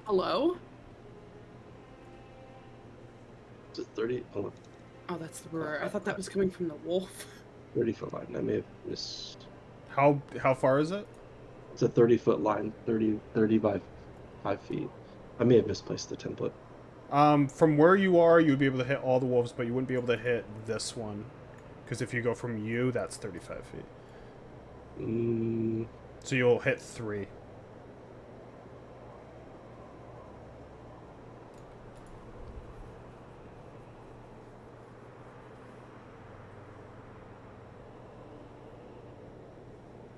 Hello? Is it 30? Hold on. Oh, that's the brewer. I thought that was coming from the wolf. 30-foot line. I may have missed. How far is it? It's a 30-foot line, 30 by 5 feet. I may have misplaced the template. From where you are, you would be able to hit all the wolves, but you wouldn't be able to hit this one. Because if you go from you, that's 35 feet. So you'll hit 3.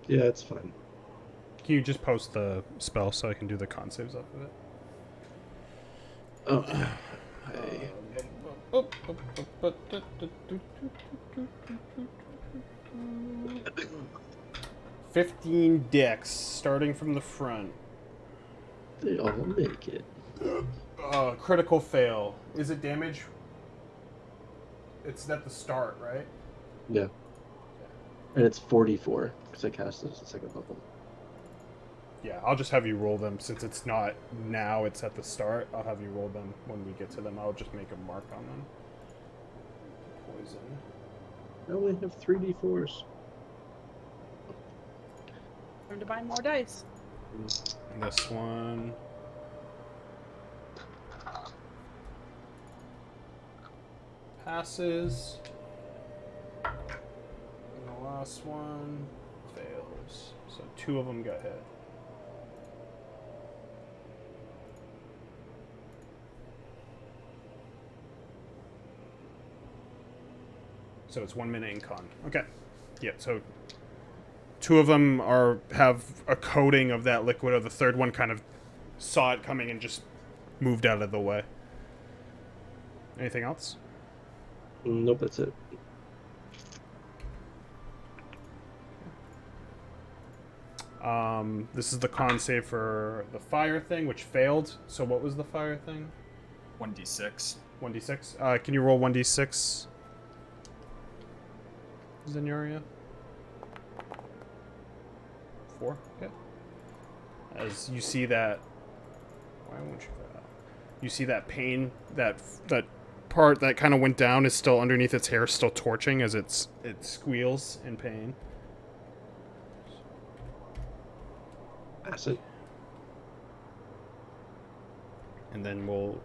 Yeah, it's fine. Can you just post the spell so I can do the con saves off of it? Oh. Hey. 15 dicks, starting from the front. They all make it. Critical fail. Is it damage? It's at the start, right? Yeah. And it's 44, because I cast it as a second level. Yeah, I'll just have you roll them. Since it's not now, it's at the start. I'll have you roll them when we get to them. I'll just make a mark on them. Poison. I only have 3d4s. Time to buy more dice. This one. Passes. And the last one fails. So 2 of them got hit. So it's 1 minute in con. Okay. Yeah, so 2 of them have a coating of that liquid, or the third one kind of saw it coming and just moved out of the way. Anything else? Nope, that's it. This is the con save for the fire thing, which failed. So what was the fire thing? 1d6. 1d6. Can you roll 1d6? Zenyaria? 4. Okay. As you see that, why won't you? You see that pain, that part that kind of went down is still underneath its hair, still torching as it squeals in pain. Acid. And then we'll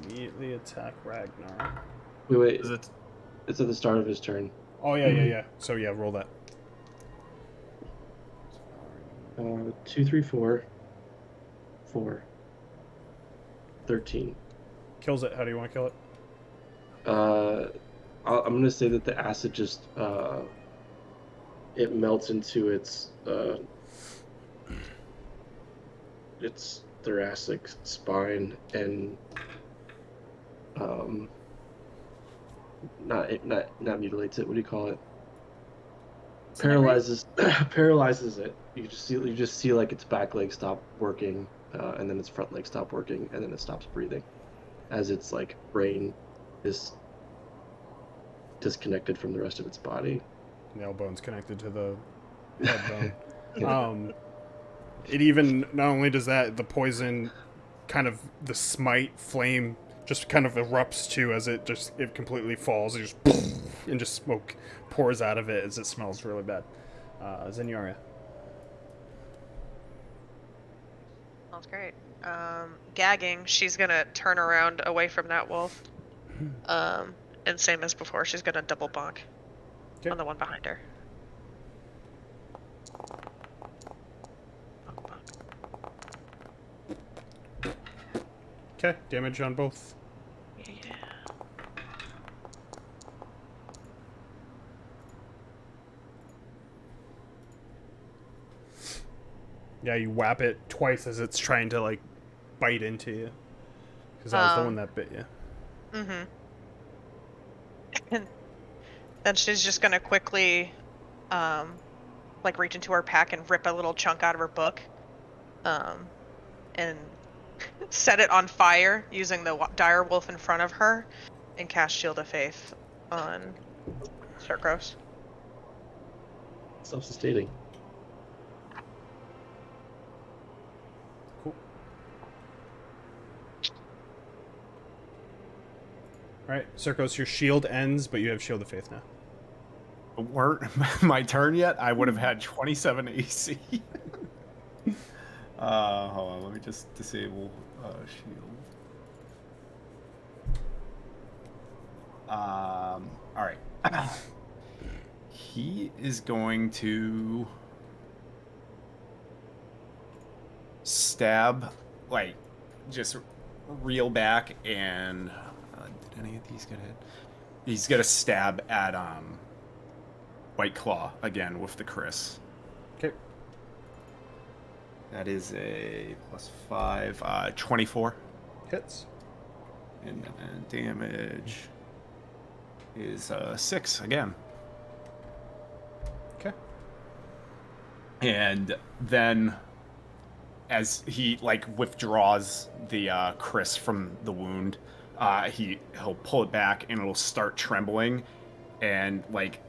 immediately attack Ragnar. Wait. Is it? It's at the start of his turn. Oh yeah. So yeah, roll that. 2, 3, 4. 4. 13. Kills it. How do you want to kill it? I'm gonna say that the acid just it melts into its thoracic spine and not mutilates it. What do you call it? Paralyzes paralyzes it. You just see like its back leg stop working, and then its front leg stop working, and then it stops breathing, as its like brain is disconnected from the rest of its body. Nail bone's connected to the head bone. It even not only does that, the poison, kind of the smite flame, just kind of erupts too as it completely falls. It just smoke pours out of it as it smells really bad. Zenyaria. Sounds great. Gagging, she's gonna turn around away from that wolf. And same as before, she's gonna double bonk on the one behind her. Bonk, bonk. Okay, damage on both. Yeah. Yeah, you whap it twice as it's trying to like bite into you. Because that was the one that bit you. Mm-hmm. And then she's just gonna quickly, like reach into her pack and rip a little chunk out of her book, and set it on fire using the dire wolf in front of her, and cast Shield of Faith on Starkross. Self-sustaining. Cool. Alright, Circos, your shield ends, but you have Shield of Faith now. Weren't my turn yet? I would have had 27 AC. Hold on, let me just disable shield. All right. He is going to stab, like, just reel back and did any of these get hit? He's gonna stab at Whiteclaw again with the Chris. Okay. That is a +5, 24. Hits. And then damage is 6 again. Okay. And then as he like withdraws the Chris from the wound, he'll pull it back and it'll start trembling and like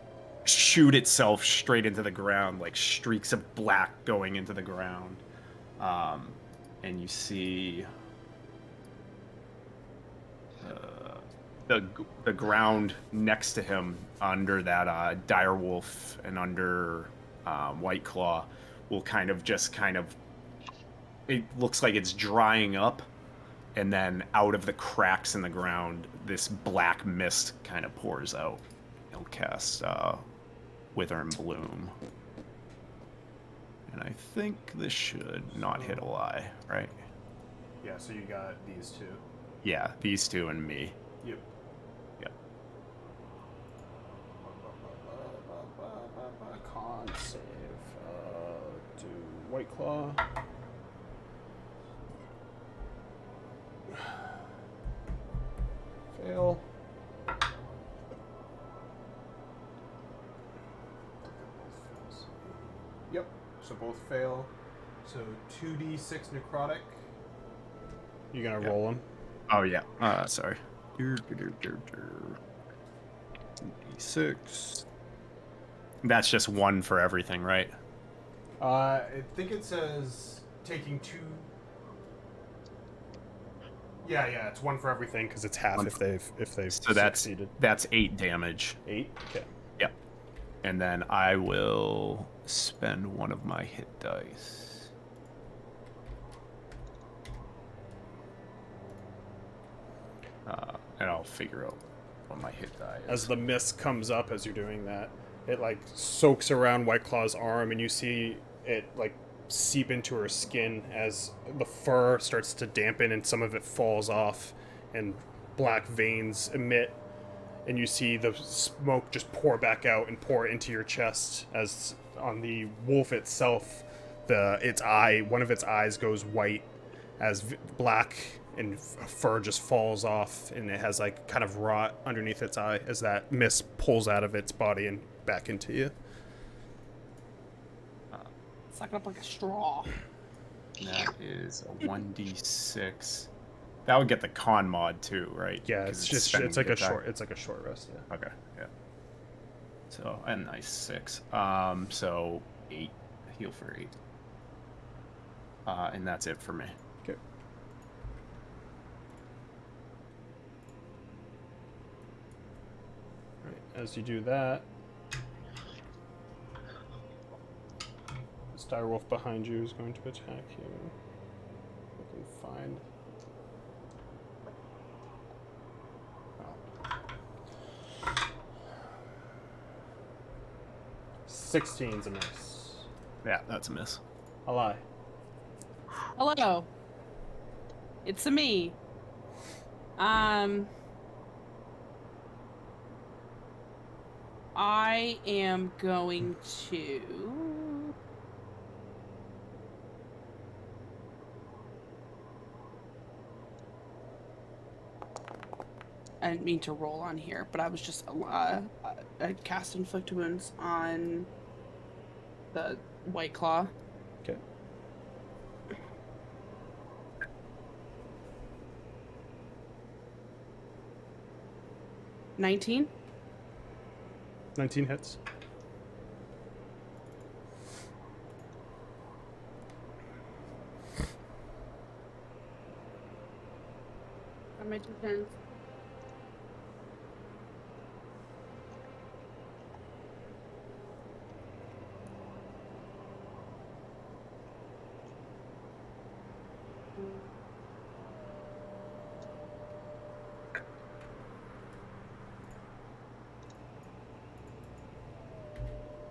shoot itself straight into the ground, like streaks of black going into the ground. And you see the ground next to him under that dire wolf and under Whiteclaw will kind of it looks like it's drying up, and then out of the cracks in the ground this black mist kind of pours out. He'll cast Wither and Bloom. And I think this should not hit a lie, right? Yeah, so you got these two. Yeah, these two and me. Yep. Yep. Con save. Do Whiteclaw. Fail. Yep. So both fail. So 2d6 necrotic. You gonna roll them? Oh yeah. Sorry. 6. That's just one for everything, right? I think it says taking 2. Yeah, it's one for everything because it's half if they've So succeeded. that's 8 damage. 8. Okay. Yep. And then I will spend one of my hit dice. And I'll figure out what my hit die is. As the mist comes up as you're doing that, it like soaks around Whiteclaw's arm, and you see it like seep into her skin as the fur starts to dampen and some of it falls off, and black veins emit, and you see the smoke just pour back out and pour into your chest. As on the wolf itself, one of its eyes goes white as black and fur just falls off, and it has like kind of rot underneath its eye as that mist pulls out of its body and back into you. Suck it up like a straw. That is a 1d6. That would get the con mod too, right? Yeah, 'Cause it's like a time. short rest. Yeah. Okay, yeah. So a nice 6. So 8. Heal for 8. And that's it for me. Okay. Right, as you do that, this direwolf behind you is going to attack you. I can find. Oh. 16's a miss. Yeah, that's a miss. A lie. Hello. It's a me. I am going to. I didn't mean to roll on here, but I was just I cast Inflict Wounds on the Whiteclaw. Okay. $19. 19 hits. On my 2 tens.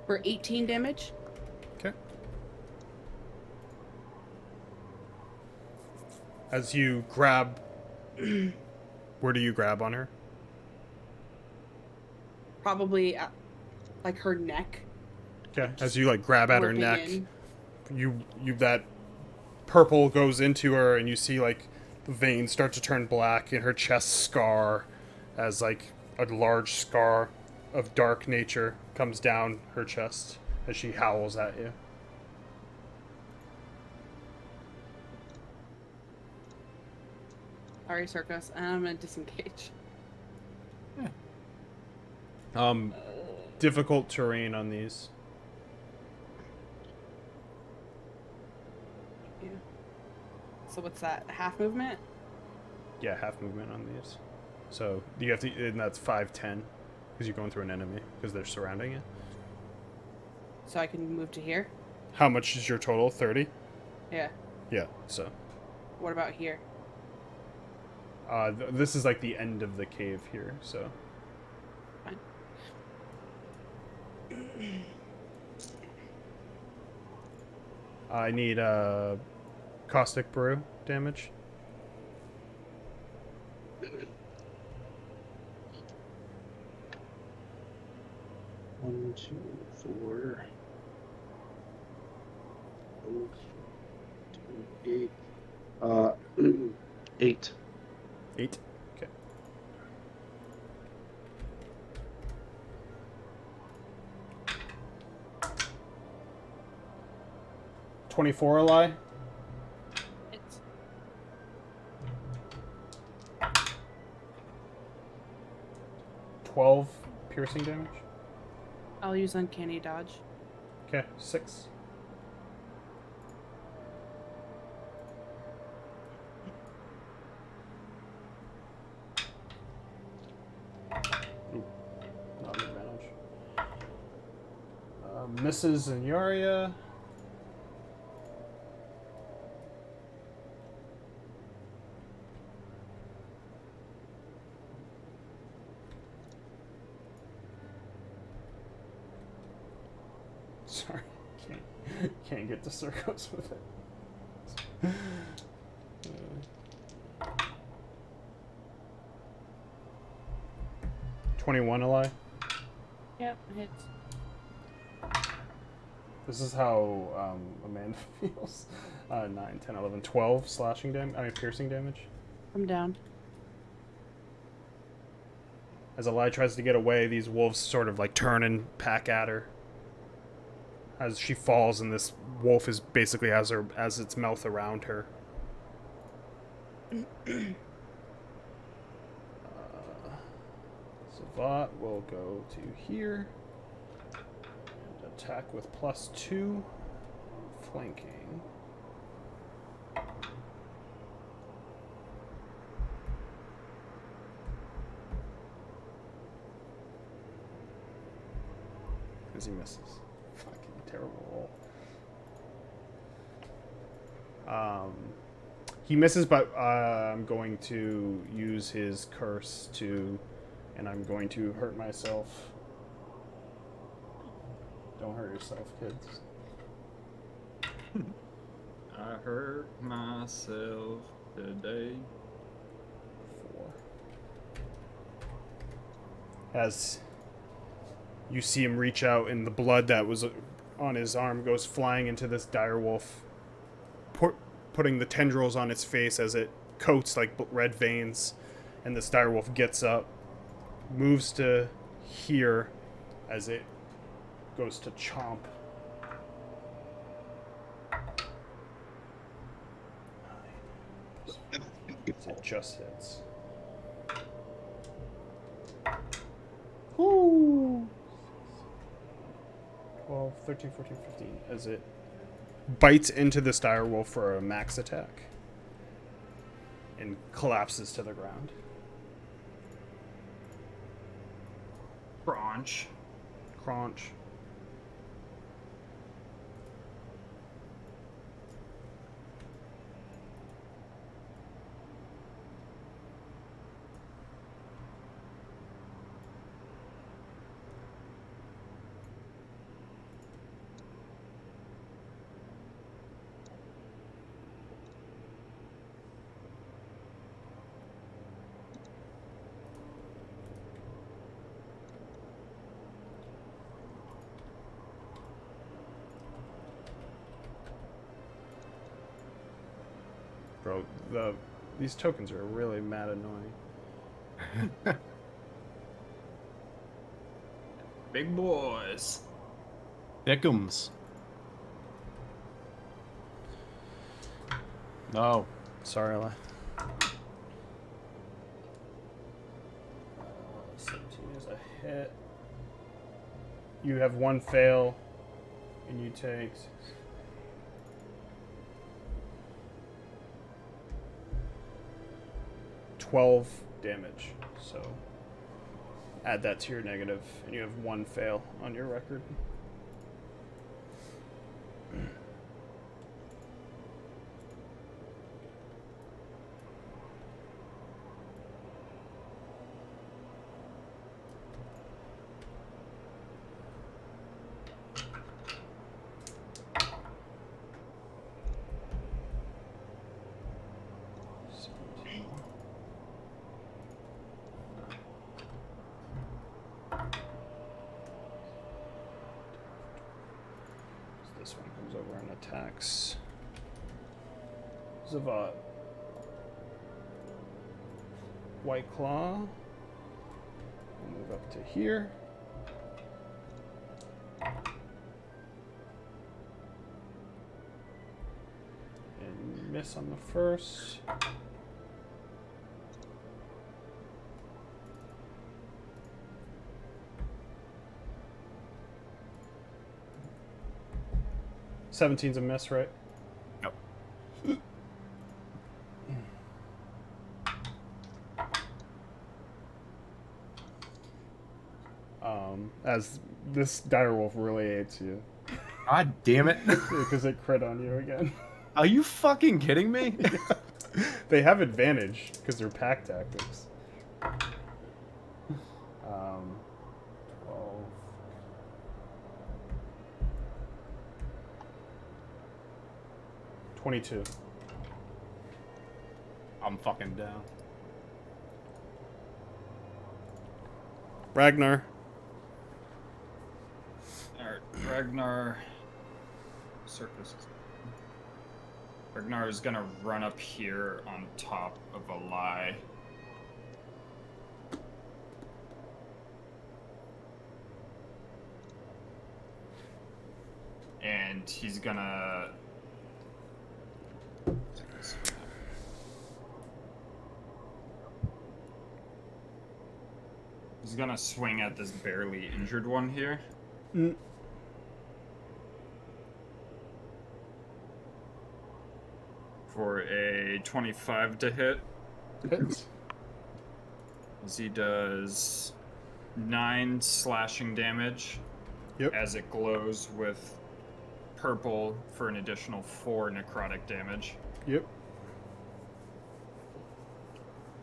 For 18 damage. Okay. As you grab, where do you grab on her? Probably at, like her neck. Okay. As you like grab at her Working neck, in. you that purple goes into her, and you see like the veins start to turn black, and her chest scar, as like a large scar of dark nature comes down her chest as she howls at you. Sorry, Circus. I'm gonna disengage. Difficult terrain on these. Yeah. So what's that? Half movement? Yeah, half movement on these. So you have to, and that's 5'10", because you're going through an enemy because they're surrounding you. So I can move to here? How much is your total? 30. Yeah. Yeah. So, What about here? this is like the end of the cave here. So. Fine. I need caustic brew damage. One, 2, 4. 2, 8. 8. 8. Okay. $24 a lie. It's 12 piercing damage. I'll use Uncanny Dodge. Okay, 6. Ooh, not an advantage. Misses and Yaria. Sorry, can't get to circles with it. 21 Eli. Yep, hits. This is how Amanda feels. 9, 10, 11, 12 slashing damage. I mean, piercing damage. I'm down. As Eli tries to get away, these wolves sort of like turn and pack at her. As she falls, and this wolf is basically has its mouth around her. Savat will go to here and attack with +2, flanking. Because he misses. Fucking terrible roll. He misses, but I'm going to use his curse and I'm going to hurt myself. Don't hurt yourself, kids. I hurt myself today. 4. As you see him reach out, and the blood that was on his arm goes flying into this direwolf, putting the tendrils on its face as it coats like red veins, and this direwolf gets up, moves to here as it goes to chomp. It just hits. Woo! 12, 13, 14, 15. As it bites into this direwolf for a max attack and collapses to the ground. Crunch. Crunch. Bro, these tokens are really mad annoying. Big boys. Dickums. No. Sorry, Eli. 17 is a hit. You have one fail, and you take 12 damage. So add that to your negative, and you have one fail on your record. This one comes over and attacks Zavat. Whiteclaw. We'll move up to here. And miss on the first. Seventeen's a miss, right? Yep. As this direwolf really hates you God damn it. because it crit on you again. Are you fucking kidding me? They have advantage because they're pack tactics. 12. 22. I'm fucking down. Ragnar. Alright, Ragnar. Circus. Ragnar is gonna run up here on top of a lie. And he's gonna. He's gonna swing at this barely injured one here. Mm. For a 25 to hit. Hits. As he does 9 slashing damage. Yep. As it glows with purple for an additional 4 necrotic damage. Yep.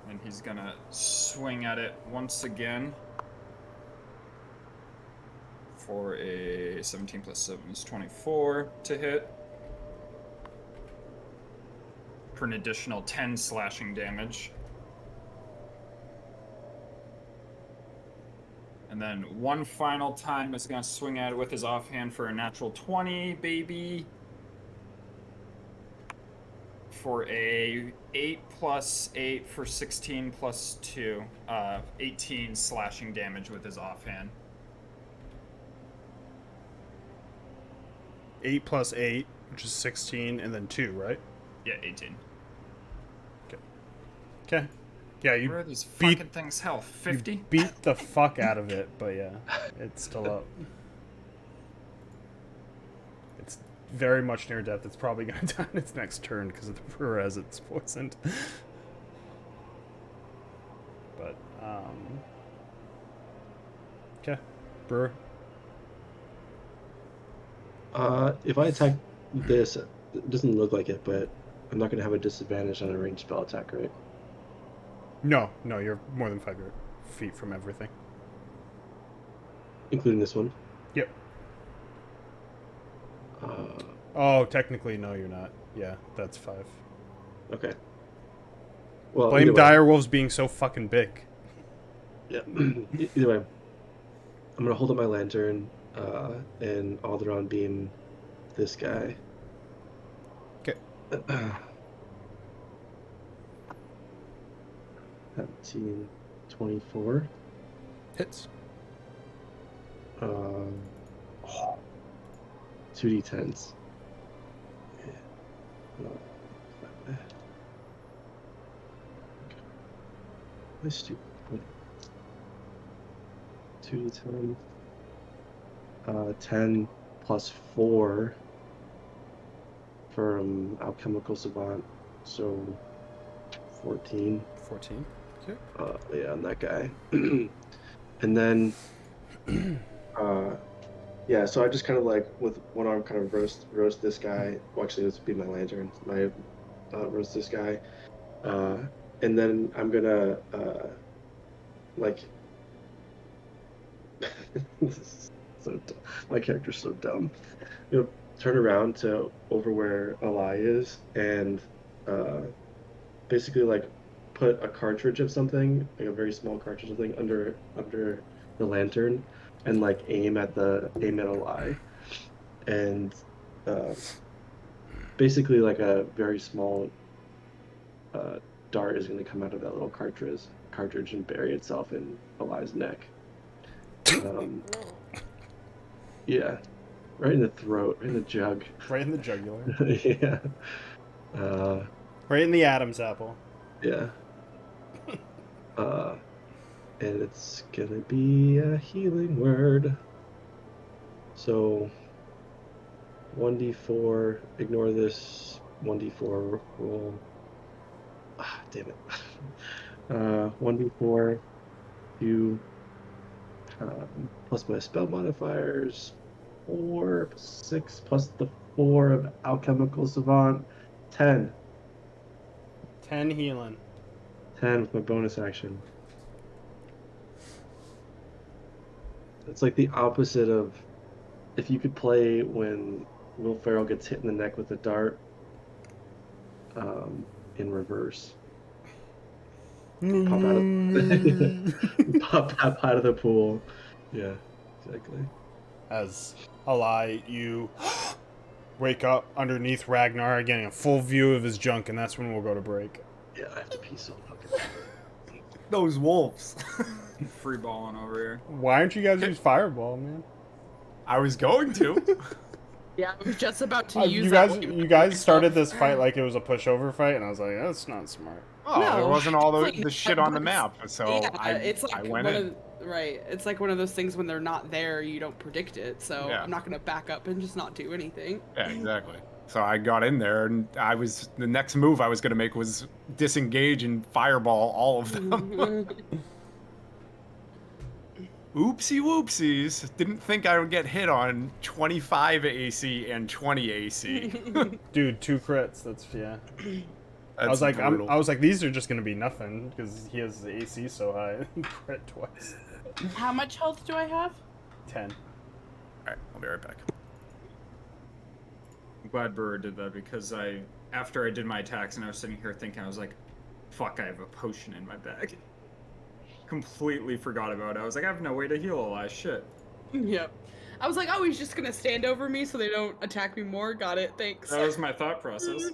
And he's gonna swing at it once again. For a 17 plus 7 is 24 to hit. For an additional 10 slashing damage. And then one final time is going to swing at it with his offhand for a natural 20, baby. For a 8 plus 8 for 16 plus 2. 18 slashing damage with his offhand. 8 plus 8, which is 16, and then 2, right? Yeah, 18. Okay. Yeah, you Where are these beat- fucking things health? 50? beat the fuck out of it, but yeah, it's still up. It's very much near death. It's probably going to die in its next turn because of the brewer as it's poisoned. But, okay. Brewer. If I attack this, it doesn't look like it, but I'm not going to have a disadvantage on a ranged spell attack, right? No, you're more than 5 feet from everything. Including this one? Yep. Uh, Oh, technically, no, you're not. Yeah, that's 5. okay. Well, Blame either way- direwolves being so fucking big. Yeah. Either way, I'm going to hold up my lantern and Alderon beam this guy. Okay. 17, 24. Hits. 2d10s. Yeah. No, not bad. Okay. Let's do 2d10. 10 plus 4 from Alchemical Savant, so 14. 14. Okay. Yeah, on that guy. And then, yeah, so I just kind of like with one arm kind of roast this guy. Well, actually, this would be my lantern. Roast this guy, and then I'm gonna like. This is so dumb. My character's so dumb. You know, turn around to over where Alai is, and basically like put a cartridge of something, like a very small cartridge of something, under the lantern, and like aim at Alai, and basically like a very small dart is going to come out of that little cartridge and bury itself in Alai's neck. Yeah, right in the throat, right in the jug. Right in the jugular. Yeah. Right in the Adam's apple. Yeah. And it's gonna be a healing word. So 1d4, ignore this 1d4 roll. Ah, damn it. 1d4, 2, plus my spell modifiers, 4, 6, plus the 4 of Alchemical Savant, 10. 10 healing. 10 with my bonus action. It's like the opposite of if you could play when Will Ferrell gets hit in the neck with a dart, in reverse. Mm. Pop up out of the pool. Yeah, exactly. As Alai, you wake up underneath Ragnar, getting a full view of his junk, and that's when we'll go to break. Yeah, I have to pee so fucking bad. Those wolves. Free balling over here. Why aren't you guys use Fireball, man? I was going to. Yeah, I was just about to use You that. guys started this fight like it was a pushover fight, and I was like, that's not smart. Oh, there No, wasn't all it's the like- shit on the but map, so yeah, I it's like went one in. of right. It's like one of those things when they're not there, you don't predict it. So Yeah. I'm not gonna back up and just not do anything. Yeah, exactly. So I got in there, and the next move I was going to make was disengage and fireball all of them. Oopsie whoopsies. Didn't think I would get hit on 25 AC and 20 AC. Dude, 2 crits. That's yeah. I That's was like, brutal. I was like, these are just gonna be nothing because he has the AC so high. Crit twice. How much health do I have? 10. Alright, I'll be right back. I'm glad Brewer did that because after I did my attacks and I was sitting here thinking, I was like, fuck, I have a potion in my bag. Completely forgot about it. I was like, I have no way to heal a lot. Shit. Yep. I was like, oh, he's just gonna stand over me so they don't attack me more. Got it. Thanks. That was my thought process.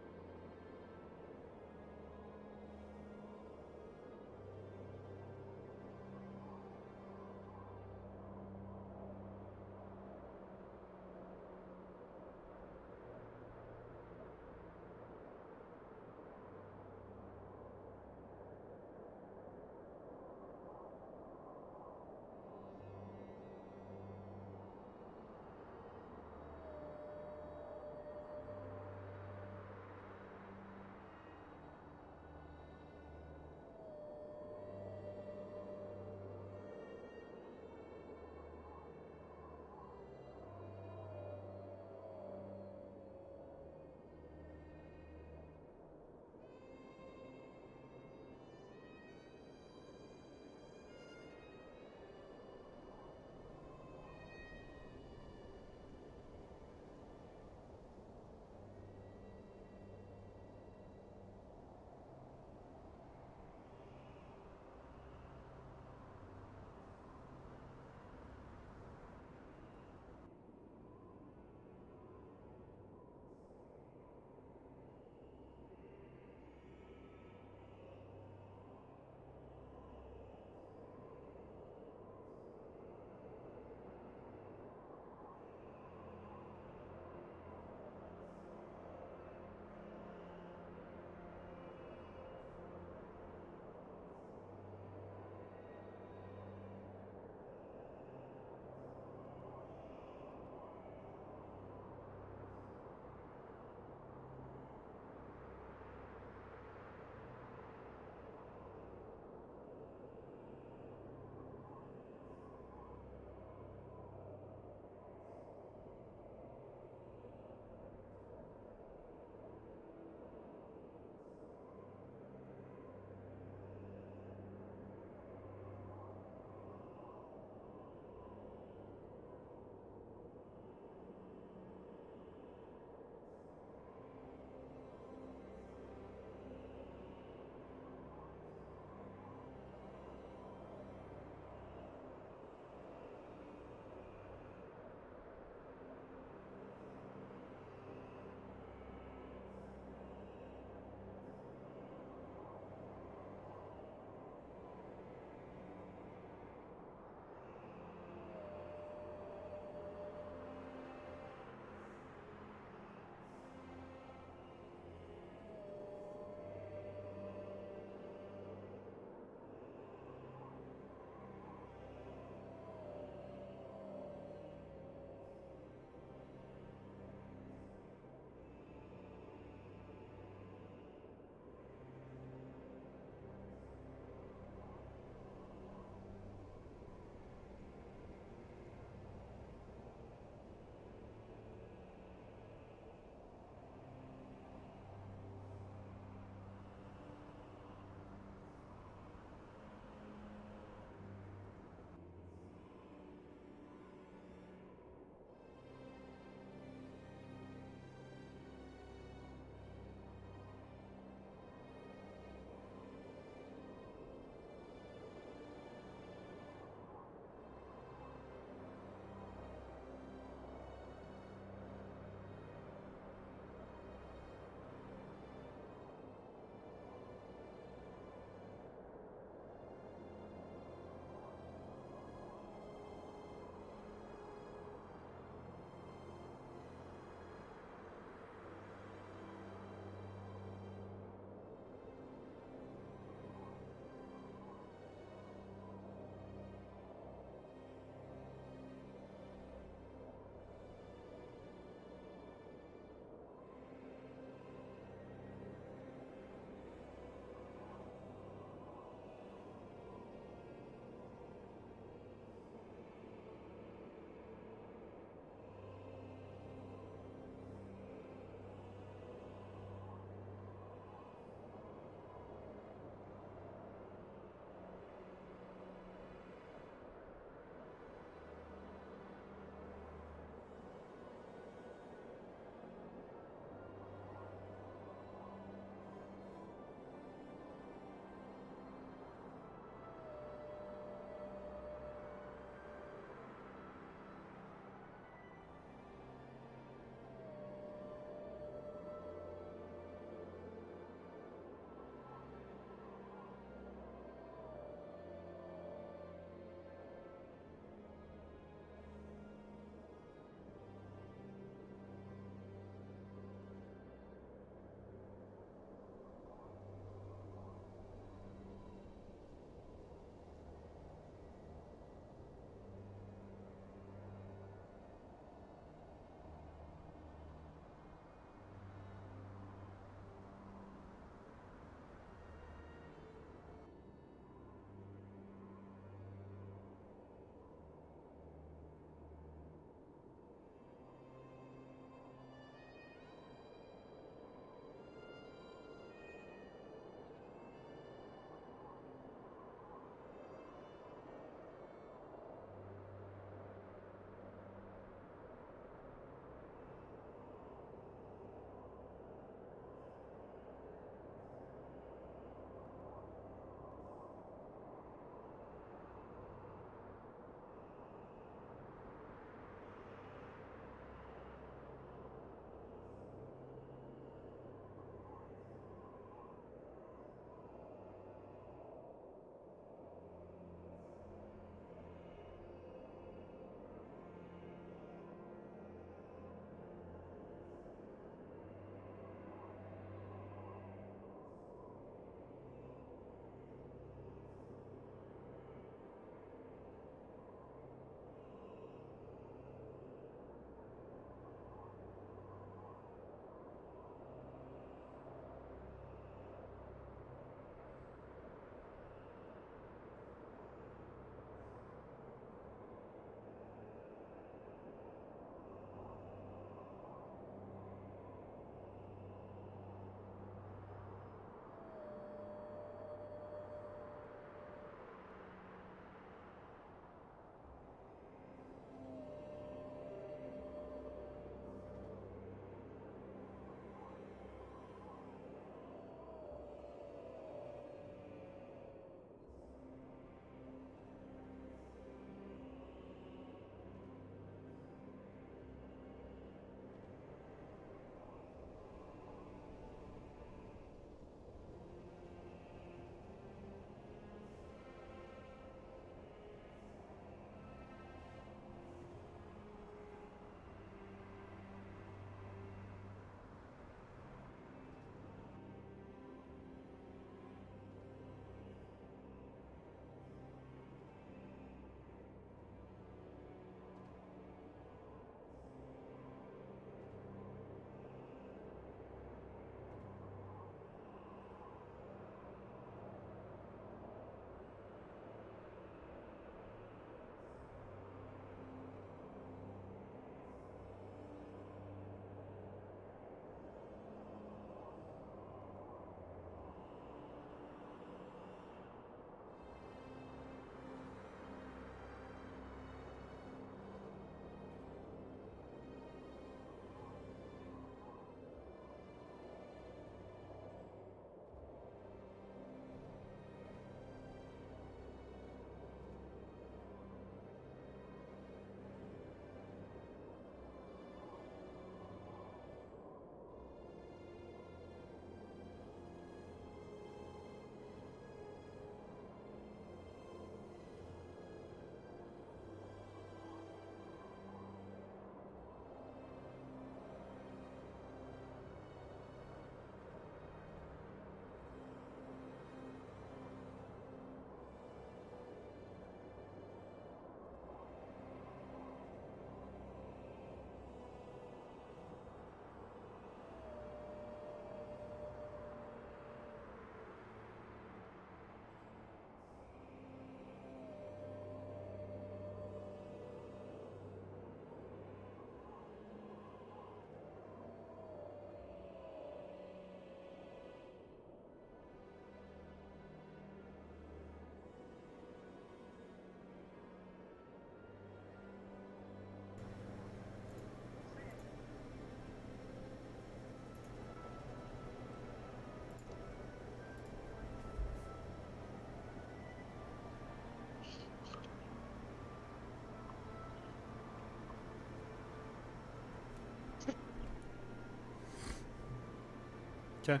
Okay.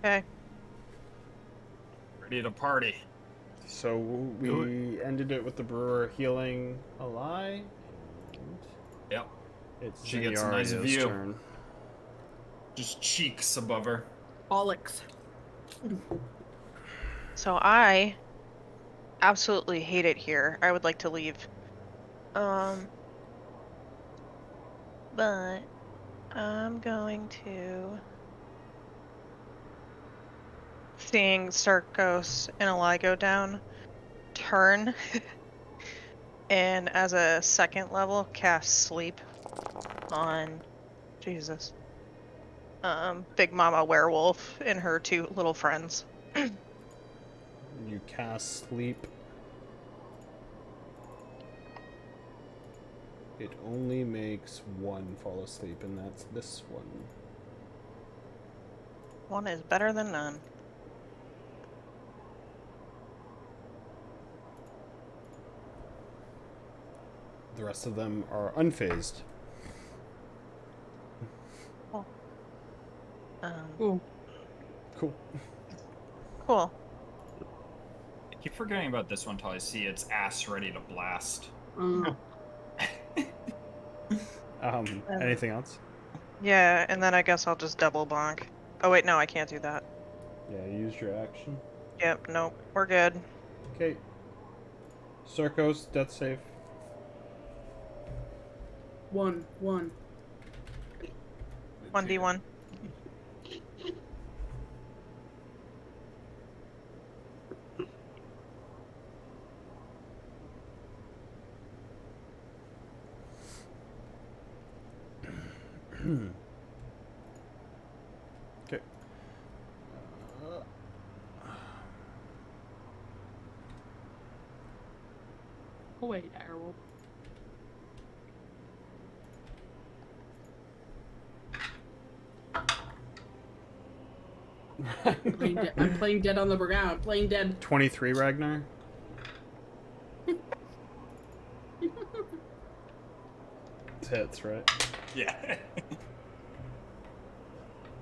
Okay. Ready to party. So we ended it with the brewer healing Ally. Yep. It's She gets a nice Zenyareo's view. turn. Just cheeks above her. Bollocks. So I absolutely hate it here. I would like to leave. But I'm going to, seeing Sarkos and Ally go down, turn and as a second level cast sleep on Jesus. Big Mama Werewolf and her 2 little friends. You cast sleep. It only makes one fall asleep, and that's this one. One is better than none. The rest of them are unfazed. Ooh. Cool. Cool. I keep forgetting about this one until I see its ass ready to blast. Anything else? Yeah, and then I guess I'll just double bonk. Oh wait, no, I can't do that. Yeah, use your action. Yep, nope, we're good. Okay. Sarkos, death save. 1. 1d1. Okay. Oh wait, direwolf. I'm playing dead on the ground. I'm playing dead. 23, Ragnar. It hits, right? Yeah. I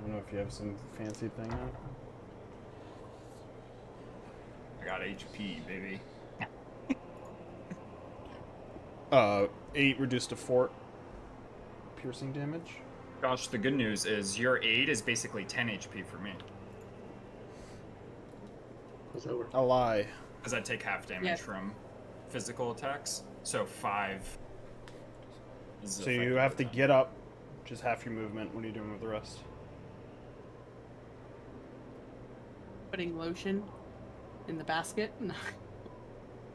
don't know if you have some fancy thing out. I got HP, baby. 8 reduced to 4 piercing damage. Gosh, the good news is your 8 is basically 10 HP for me. How's that work? A lie. Because I take half damage Yes. from physical attacks. So 5. Is So you effective have to then. get up, just half your movement. What are you doing with the rest? Putting lotion in the basket.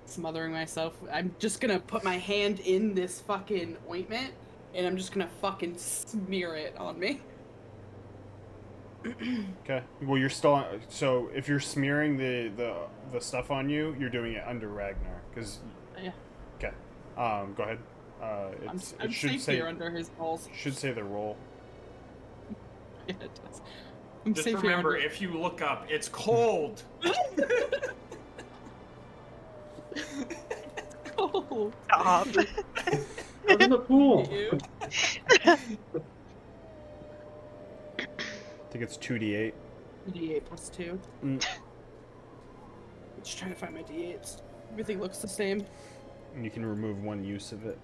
Smothering myself. I'm just gonna put my hand in this fucking ointment and I'm just gonna fucking smear it on me. Okay. Well, you're still. So if you're smearing the stuff on you, you're doing it under Ragnar. Cause. Yeah. Okay. Go ahead. I'm It should safe say. here under his balls. Should say the roll. Yeah, it does. I'm Just safe here remember, under... if you look up, it's cold. cold. Stop. Go to the pool. Ew. I think it's 2d8. D8 plus 2. Mm. I'm just trying to find my D8s. Everything looks the same. And you can remove one use of it.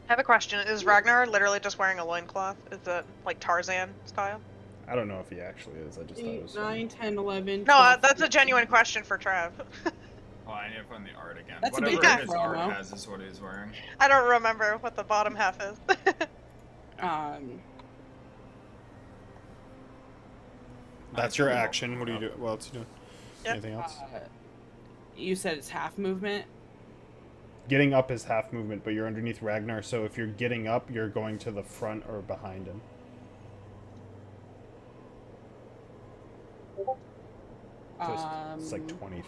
I have a question. Is Ragnar literally just wearing a loincloth? Is it like Tarzan style? I don't know if he actually is. I just thought it 8, was 9, 10, 11. No, 12, that's a 13. genuine question for Trav. Oh, I need to find the art again. That's a Whatever big his promo. art has is what he's wearing. I don't remember what the bottom half is. That's your action. What do you do? What else are you doing? Yep. Anything else? You said it's half movement. Getting up is half movement, but you're underneath Ragnar, so if you're getting up, you're going to the front or behind him. So it's like 20.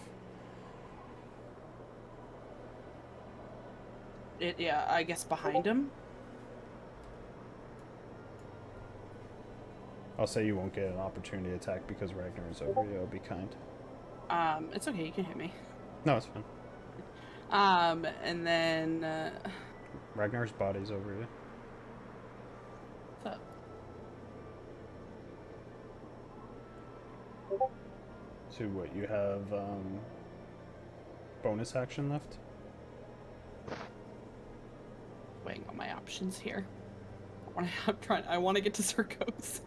Yeah, I guess behind him. I'll say you won't get an opportunity attack because Ragnar is over you. I'll be kind. It's okay, you can hit me. No, it's fine. And then, Ragnar's body's over you. what's up? So what, you have bonus action left? Weighing on my options here. I want to get to Circos.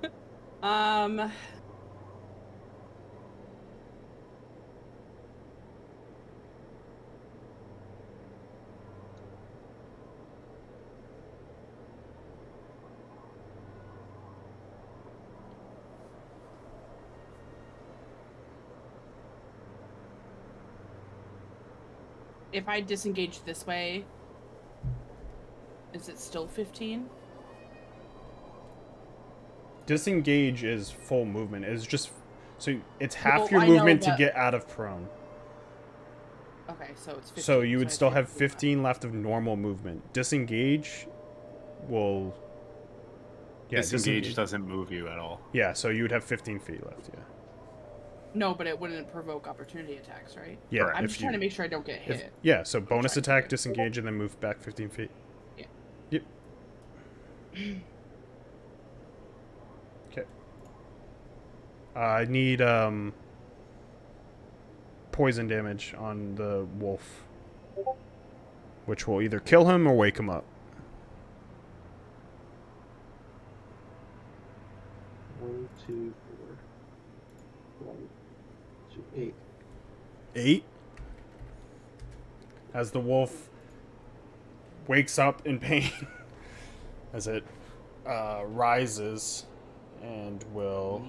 If I disengage this way, is it still 15? Disengage is full movement. It's just so it's half Well, your I know movement to that- get out of prone. Okay, so it's 15. So you would I still have take 15 left of normal movement. Disengage will. Yeah, Disengage doesn't move you at all. Yeah, so you would have 15 feet left. Yeah. No, but it wouldn't provoke opportunity attacks, right? Yeah. I'm if just you- trying to make sure I don't get hit. Yeah. So bonus trying to attack, get- disengage, and then move back 15 feet. Yeah. Yep. Okay. I need poison damage on the wolf, which will either kill him or wake him up. 1, 2, 4. 1, 2, 8. 8. As the wolf wakes up in pain, as it rises, and will.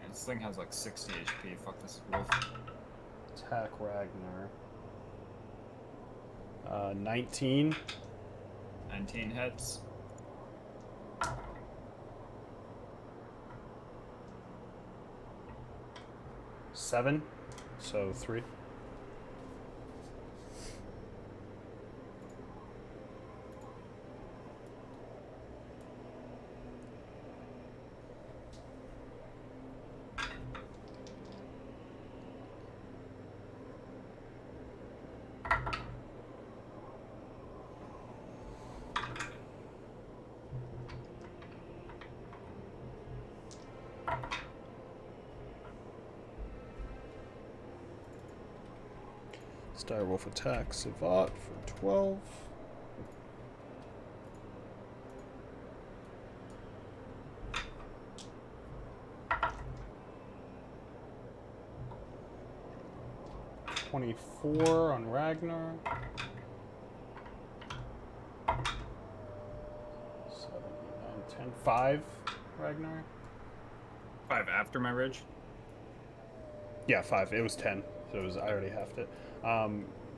This thing has like 60 HP. Fuck this wolf. Attack Ragnar. 19. 19 hits. Seven, so 3. Direwolf attacks Savat for 12. $24 on Ragnar. 7, 8, 9, 10. 5 Ragnar. 5 after my ridge. Yeah, 5. It was 10, so it was, I already halved it.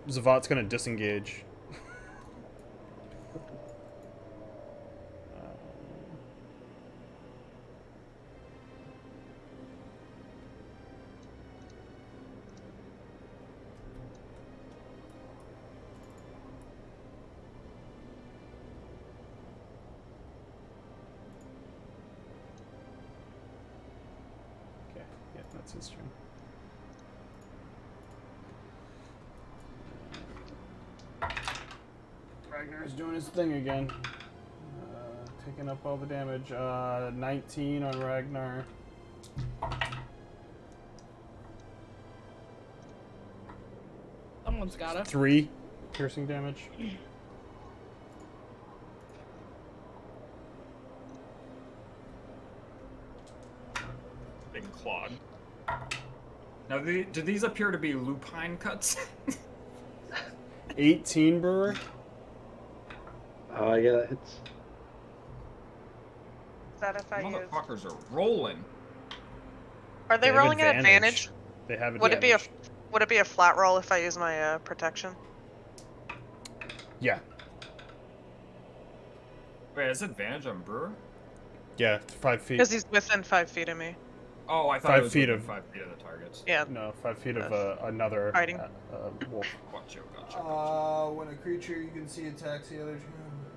Zavat's gonna disengage. Okay, yeah, that's his turn. Ragnar's doing his thing again. Taking up all the damage. 19 on Ragnar. Someone's gotta. 3 piercing damage. Big clog. Now, do these appear to be lupine cuts? 18 Brewer. Oh, yeah, that hits. Is that if I use? Motherfuckers are rolling. Are they have rolling at advantage? They have Would advantage. Would it be a flat roll if I use my protection? Yeah. Wait, is advantage on Brewer? Yeah, 5 feet. Because he's within 5 feet of me. Oh, I thought 5 it was feet within of- 5 feet of the targets. Yeah. No, 5 feet of another Fighting. wolf. Gotcha. When a creature you can see attacks the other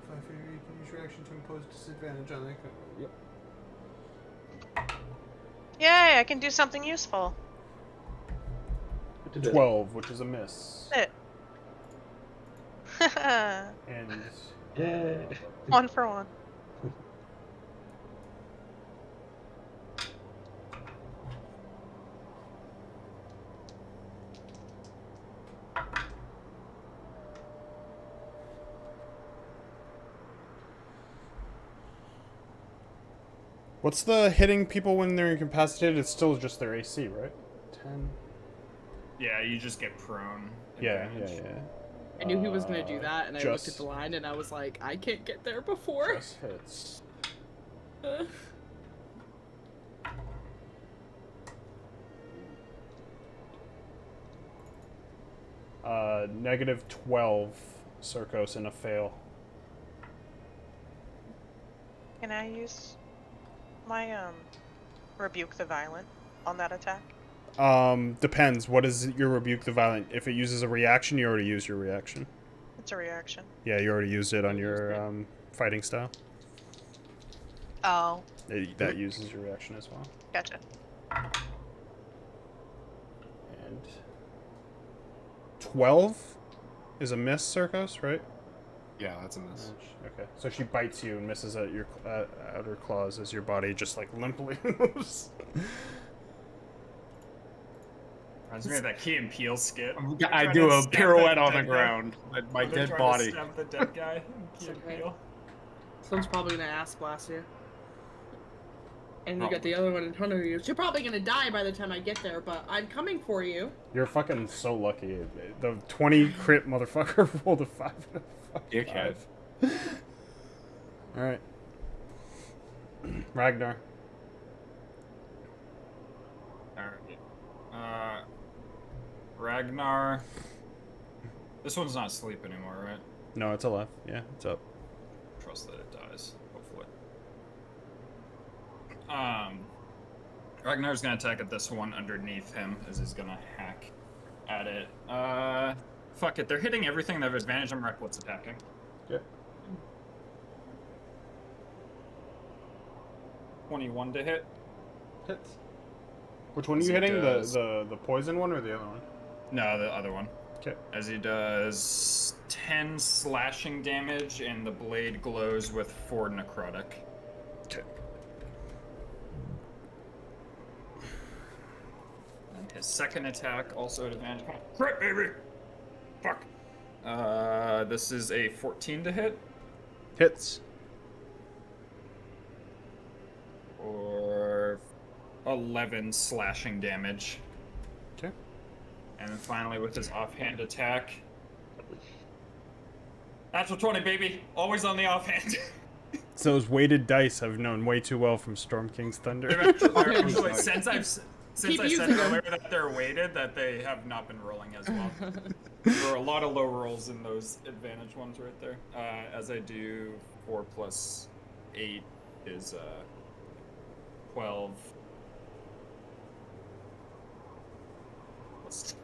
5 feet, you can use your action to impose disadvantage on that. Yep. Yay! I can do something useful. What did it? 12, which is a miss. It. And Yeah. 1 for 1. What's the hitting people when they're incapacitated? It's still just their AC, right? 10. Yeah, you just get prone. Yeah. advantage. I knew he was gonna do that, and I looked at just- the line, and I was like, I can't get there before. Just hits. Negative 12 Circos and a fail. Can I use my rebuke the violent on that attack? Depends. What is your rebuke the violent? If it uses a reaction, you already used your reaction. It's a reaction. Yeah, you already used it on your fighting style. Oh, That uses your reaction as well. gotcha. And 12 is a miss, Circos, right? Yeah, that's a miss. Okay, so she bites you and misses at your outer claws as your body just like limply moves. Reminds me of that Key and Peele skit. I Trying do to a stab pirouette that on the dead guy. ground. My They're dead trying body. To stab the dead guy in Key and Okay. Peele. Someone's probably gonna ass blast you. And you got the other one in front of you. You're probably gonna die by the time I get there, but I'm coming for you. You're fucking so lucky. The 20 crit motherfucker rolled a 5 and a Dickhead. 5. Alright. Ragnar. Alright. Ragnar. This one's not asleep anymore, right? No, it's alive. Yeah, it's up. Trust that it dies, hopefully. Ragnar's gonna attack at this one underneath him as he's gonna hack at it. Fuck it, they're hitting everything. They have advantage on what's attacking. Yeah. 21 to hit. Hits. Which one are you As he hitting? does- The poison one or the other one? No, the other one. Okay. As he does 10 slashing damage, and the blade glows with 4 necrotic. Okay. And his second attack, also at advantage. Crit, baby! Fuck. This is a 14 to hit, Hits. or 11 slashing damage. Okay. And then finally with his offhand attack. Natural 20, baby! Always on the offhand. So those weighted dice I've known way too well from Storm King's Thunder. Actually, since I Keep said using them. earlier that they're weighted, that they have not been rolling as well. There are a lot of low rolls in those advantage ones right there. As I do 4 plus 8 is 12.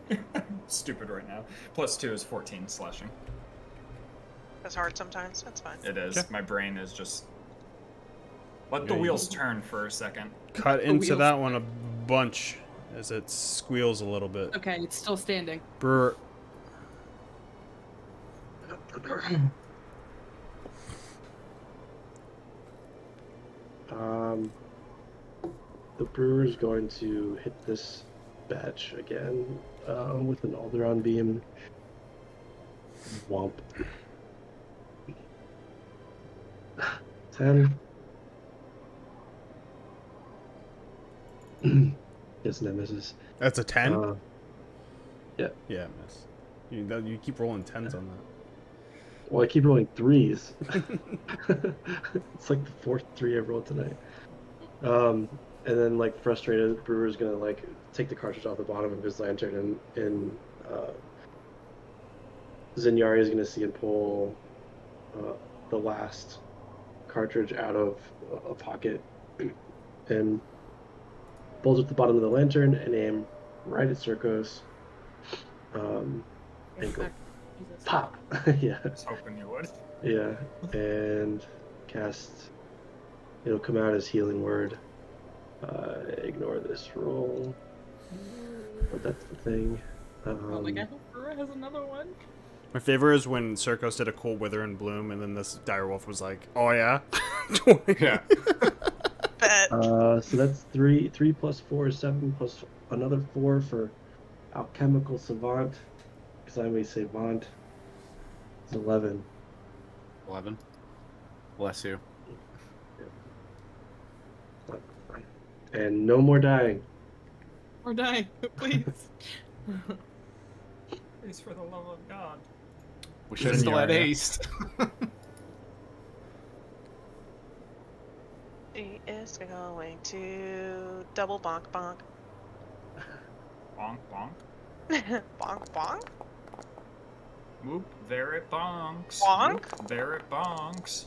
I'm stupid right now. Plus 2 is 14 slashing. That's hard sometimes. That's fine. It is. Okay. My brain is just. Let the Yeah, you- wheels turn for a second. Cut into wheels- that one a bunch as it squeals a little bit. Okay, it's still standing. Brewer. The brewer's going to hit this batch again with an Alderon beam. Womp. 10. Yes, and that misses. That's a 10? Yeah. Yeah, miss. You keep rolling 10s on that. Well, I keep rolling 3s. It's like the fourth 3 I've rolled tonight. And then, like, frustrated, Brewer's gonna, like, take the cartridge off the bottom of his lantern, and Zinyari is gonna see and pull the last cartridge out of a pocket and pulls at the bottom of the lantern and aim right at Circos. And go Jesus. pop. Yeah. I was hoping you would. Yeah, and cast. It'll come out as healing word. Ignore this roll, but that's the thing. Oh, like, I hope Brewer has another one. My favorite is when Circos did a cool Wither and Bloom, and then this direwolf was like, "Oh yeah, Yeah. Bet. So that's 3 plus 4 is 7 plus another 4 for alchemical savant, because I may say vant. It's 11. 11. Bless you. And no more dying. We're dying, please. Please, for the love of God. Wish I Is in still had Yarya. haste. She is going to double bonk bonk. Bonk, bonk. Bonk bonk. Whoop, there it bonks. Bonk? Whoop, there it bonks.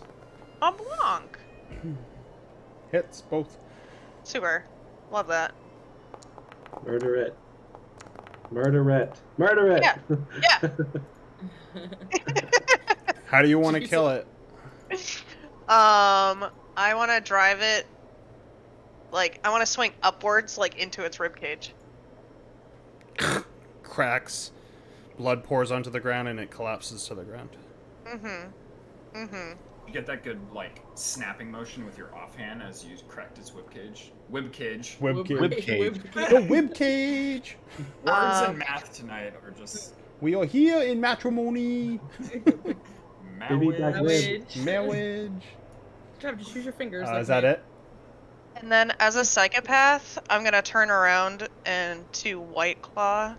A bonk. Hits both. Super. Love that. Murder it. Murder it. Murder it. Yeah. How do you want to Jesus. kill it? I want to drive it. Like, I want to swing upwards, like into its ribcage. Cracks. Blood pours onto the ground and it collapses to the ground. You get that good, like, snapping motion with your offhand as you cracked its whip cage. Whip cage. Web cage. Whip cage. The web cage. Words Um, and math tonight are just We are here in matrimony. Baby back marriage. rib. Marriage. Trav, just use your fingers. Is that it? And then, as a psychopath, I'm gonna turn around and to Whiteclaw.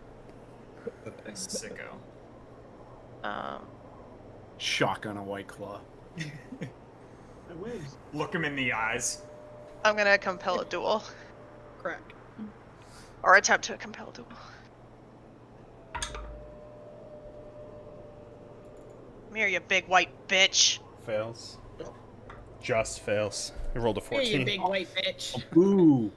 Sicko. Shotgun a Whiteclaw. My wings. Look him in the eyes. I'm gonna compel a duel, Crack. or attempt to compel a duel. Come here, you big white bitch. Fails. Just fails. I rolled a Hey, you 14. big white bitch. Ooh.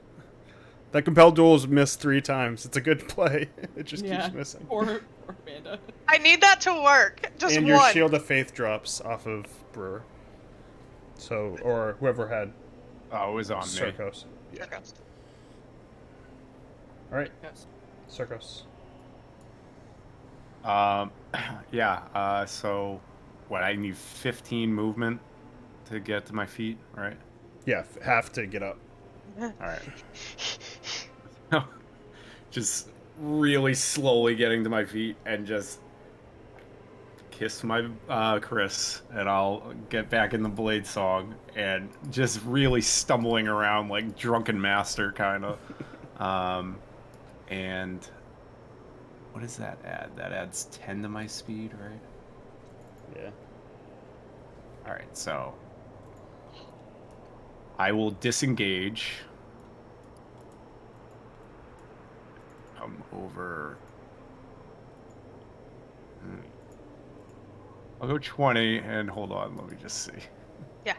That compelled duel's missed 3 times. It's a good play. It just Yeah. keeps missing. Or Amanda. I need that to work. Just And your one. shield of faith drops off of Brewer. So, or whoever had Oh, it was on me. Circos. There goes. All right, Yes. Circos. Yeah, so what, I need 15 movement to get to my feet, right? Yeah, have to get up. Alright. Just really slowly getting to my feet and just kiss my Chris, and I'll get back in the blade song and just really stumbling around like drunken master kind of. And what does that add? That adds 10 to my speed, right? Yeah. All right, so I will disengage. Come over. I'll go 20 and hold on, let me just see. Yeah.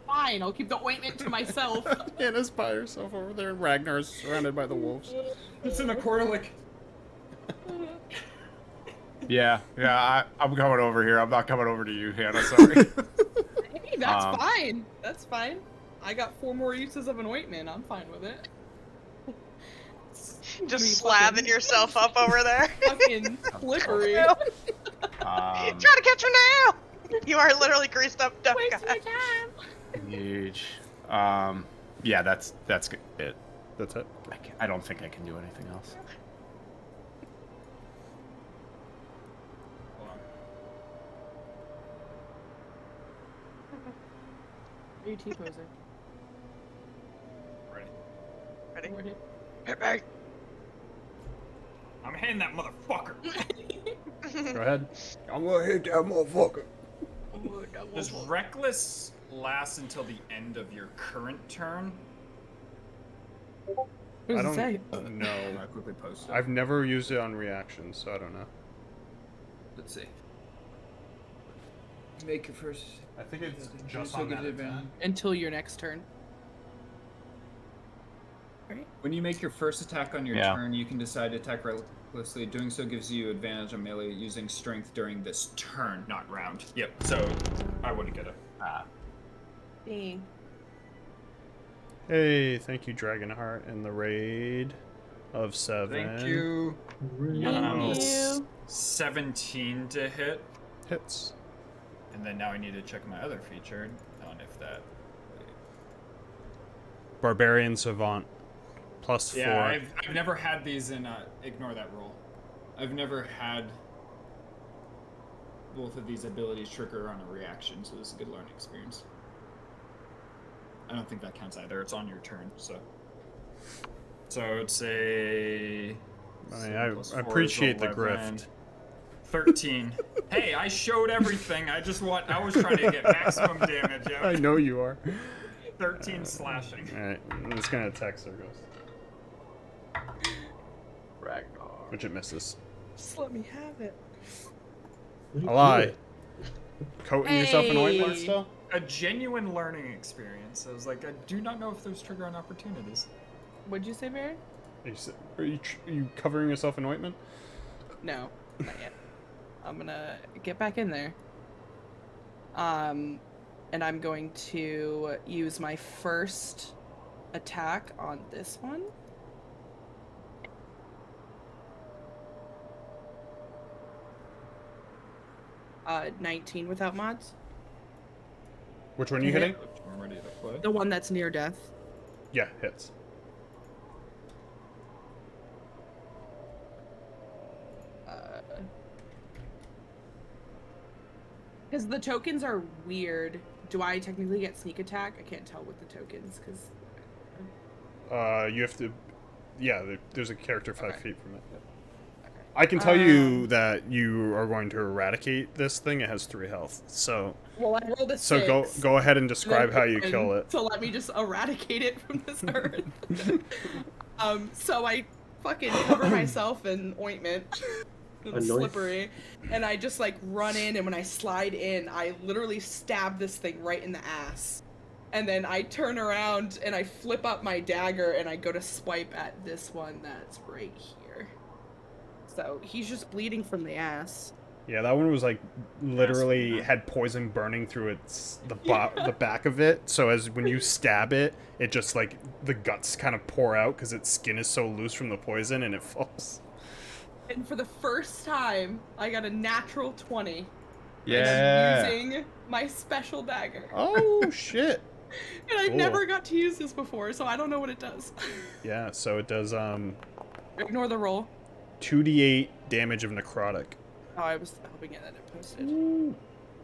Fine, I'll keep the ointment to myself. Anna's by herself over there, and Ragnar's surrounded by the wolves. It's in a corner like. Yeah, I'm coming over here. I'm not coming over to you, Hannah, sorry. Hey, that's Um, fine. That's fine. I got 4 more uses of an ointment. I'm fine with it. Just slapping yourself up over there. Fucking slippery. Trying to catch me now. You are literally greased up duck Wasting guy. your time. Engage. Yeah, that's good. It. That's it. I don't think I can do anything else. Hold on. Are you T-posing? Ready? Ready? Hit me! I'm hitting that motherfucker! Go ahead. I'm gonna hit that motherfucker. Does Reckless last until the end of your current turn? What I does it don't say? know. I quickly post it. I've never used it on reactions, so I don't know. Let's see. Make your first. I think it's just So on good that advantage. attack. Until your next turn. Right? When you make your first attack on your Yeah. turn, you can decide to attack recklessly. Doing so gives you advantage on melee using strength during this turn, not round. Yep, so I wouldn't get it. Dang. Hey, thank you, Dragonheart, and the raid of 7. Thank you. Thank you. 17 to hit. Hits. And then now I need to check my other feature on if that. Barbarian Savant. +4. Yeah, I've never had these in. Ignore that roll. I've never had both of these abilities trigger on a reaction, so this is a good learning experience. I don't think that counts either. It's on your turn, so. So it's a. I appreciate the grift. 13. Hey, I showed everything. I was trying to get maximum damage out. I know you are. 13 slashing. Alright, I'm just gonna attack Sirgos. Ragnar. Which it misses. Just let me have it. What are you A lie. doing? Coating yourself in ointment Hey. still? A genuine learning experience. I was like, I do not know if those trigger on opportunities. What'd you say, Barry? Are you covering yourself in ointment? No, not yet. I'm gonna get back in there. And I'm going to use my first attack on this one. Uh, 19 without mods. Which one are you Hit. hitting? I'm ready to play. The one that's near death. Yeah, hits. Because the tokens are weird. Do I technically get sneak attack? I can't tell with the tokens, because... You have to... Yeah, there's a character 5 Okay. feet from it. Okay. I can tell you that you are going to eradicate this thing. It has 3 health. So Well, I rolled a so 6. go ahead and describe how you And kill it. So let me just eradicate it from this earth. So I fucking cover myself in ointment. Anoint. Slippery. And I just like run in, and when I slide in, I literally stab this thing right in the ass. And then I turn around and I flip up my dagger and I go to swipe at this one that's right here. So he's just bleeding from the ass. Yeah, that one was like literally had poison burning through the back of it. So as when you stab it, it just like the guts kind of pour out because its skin is so loose from the poison and it falls. And for the first time, I got a natural 20. Yeah. And I'm using my special dagger. Oh shit! And I've Cool. never got to use this before, so I don't know what it does. Yeah, so it does Ignore the roll. 2d8 damage of necrotic. Oh, I was hoping that it posted.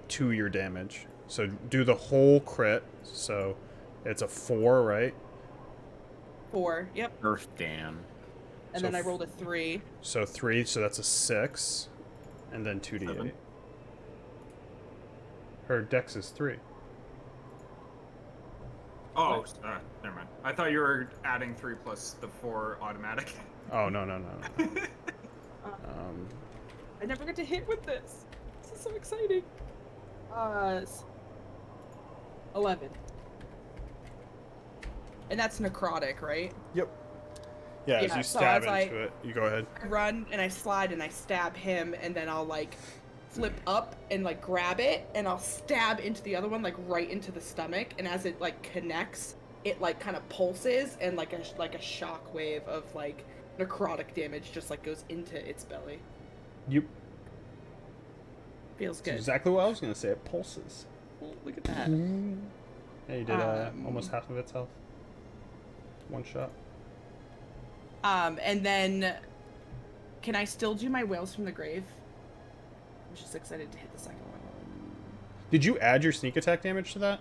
2 your damage. So do the whole crit. So it's a 4, right? 4. Yep. Earth damn. And So then I rolled a 3. So 3, so that's a 6. And then 2d8. 7. Her dex is 3. Oh, never mind. I thought you were adding 3 plus the 4 automatic. Oh, no. I never get to hit with this. This is so exciting. 11. And that's necrotic, right? Yep. Yeah, as Yeah, you so stab as I- into it, you go ahead. I run and I slide and I stab him, and then I'll like flip up and like grab it, and I'll stab into the other one like right into the stomach, and as it like connects, it like kind of pulses, and like a shock wave of like necrotic damage just like goes into its belly. Yep. Feels That's good. exactly what I was going to say. It pulses. Oh, look at that. Yeah, you did almost half of its health. 1 shot. And then can I still do my Wails from the Grave? I'm just excited to hit the second one. Did you add your sneak attack damage to that?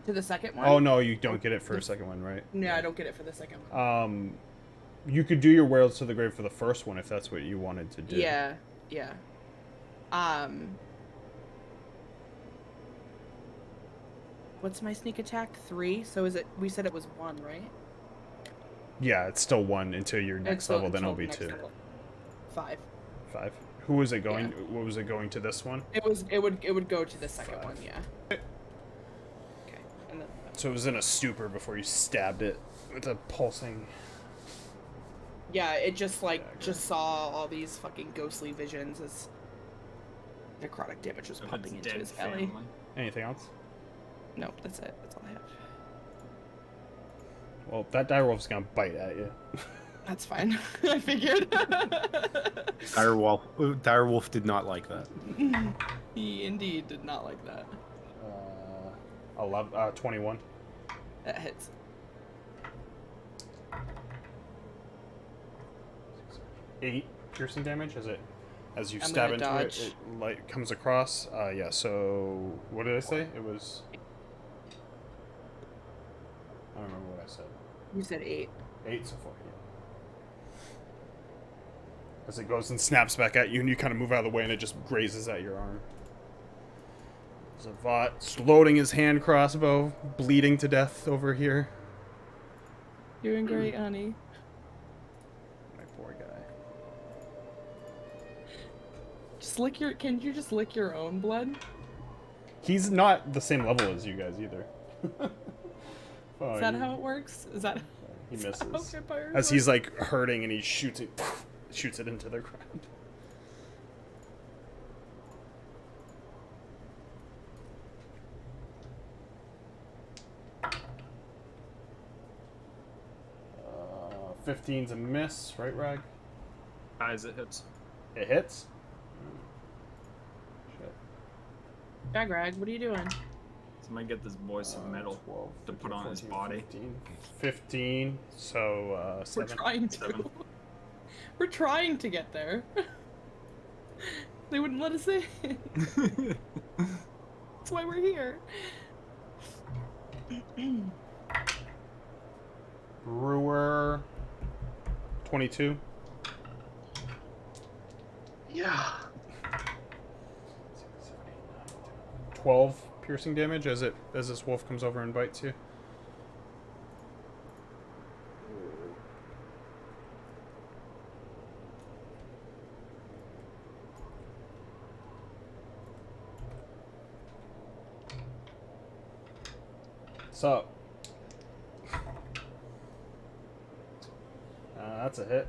To the second one? Oh, no, you don't get it for a second one, right? No, I don't get it for the second one. You could do your Wails to the Grave for the first one if that's what you wanted to do. Yeah. What's my sneak attack? 3? So is it? We said it was 1, right? Yeah, it's still 1 until your next Until- level, then it'll until be next 2. level. 5. 5. Who was it going? What was it going to this one? It would go to the second 5. one, yeah. Okay. And then So it was in a stupor before you stabbed it with a pulsing. yeah, it just saw all these fucking ghostly visions as necrotic damage was Of pumping its into dead his belly. family. Anything else? Nope, that's it. That's all I have. Well, that direwolf's gonna bite at you. That's fine. I figured. Direwolf did not like that. He indeed did not like that. 21. That hits. Eight piercing damage as you I'm stab gonna into dodge. it, it like comes across. Yeah. So what did I say? It was I don't remember what I said. You said 8. 8 so far, yeah. As it goes and snaps back at you, and you kind of move out of the way, and it just grazes at your arm. Zavat loading his hand crossbow, bleeding to death over here. Doing great, honey. My poor guy. Can you just lick your own blood? He's not the same level as you guys either. Oh, Is that how it works? Is that he is that how misses. vampires As work? he's like hurting and he shoots it into the ground. Uh, 15's a miss, right, Rag? As it hits. It hits? Shit. Jagrag, what are you doing? Somebody get this boy some metal 12, to put on his 14, body. 15, so We're 7. trying to. 7. We're trying to get there. They wouldn't let us in. That's why we're here. Brewer 22. Yeah. 12 piercing damage as this wolf comes over and bites you. So that's a hit.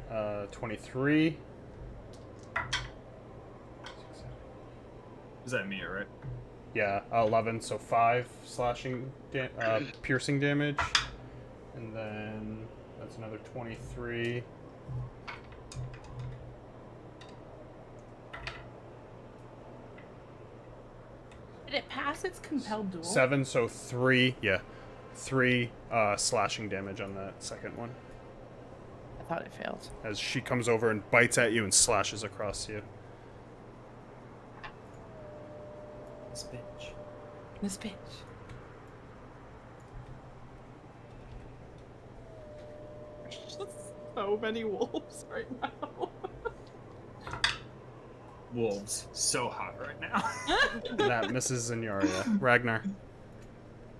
23. Is that me, right? Yeah, 11. So 5 piercing damage, and then that's another 23. Did it pass its compelled duel? 7. So 3. Yeah, 3 slashing damage on that second one. I thought it failed. As she comes over and bites at you and slashes across you. This bitch. This bitch. There's just so many wolves right now. Wolves. So hot right now. And that misses Zinyaria. Ragnar.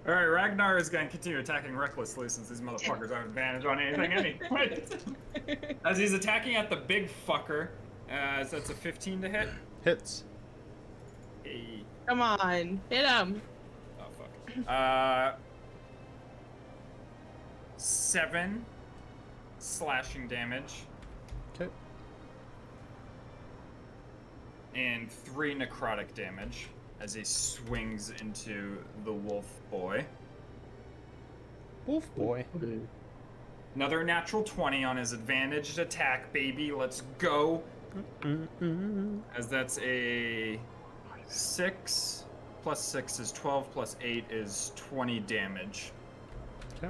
Alright, Ragnar is going to continue attacking recklessly since these motherfuckers have advantage on anything anyway. As he's attacking at the big fucker, so that's a 15 to hit. Hits. Hey. Come on, hit him. Oh, fuck. 7 slashing damage. Okay. And 3 necrotic damage as he swings into the wolf boy. Wolf boy. Okay. Another natural 20 on his advantaged attack, baby. Let's go. As that's a 6 plus 6 is 12 plus 8 is 20 damage.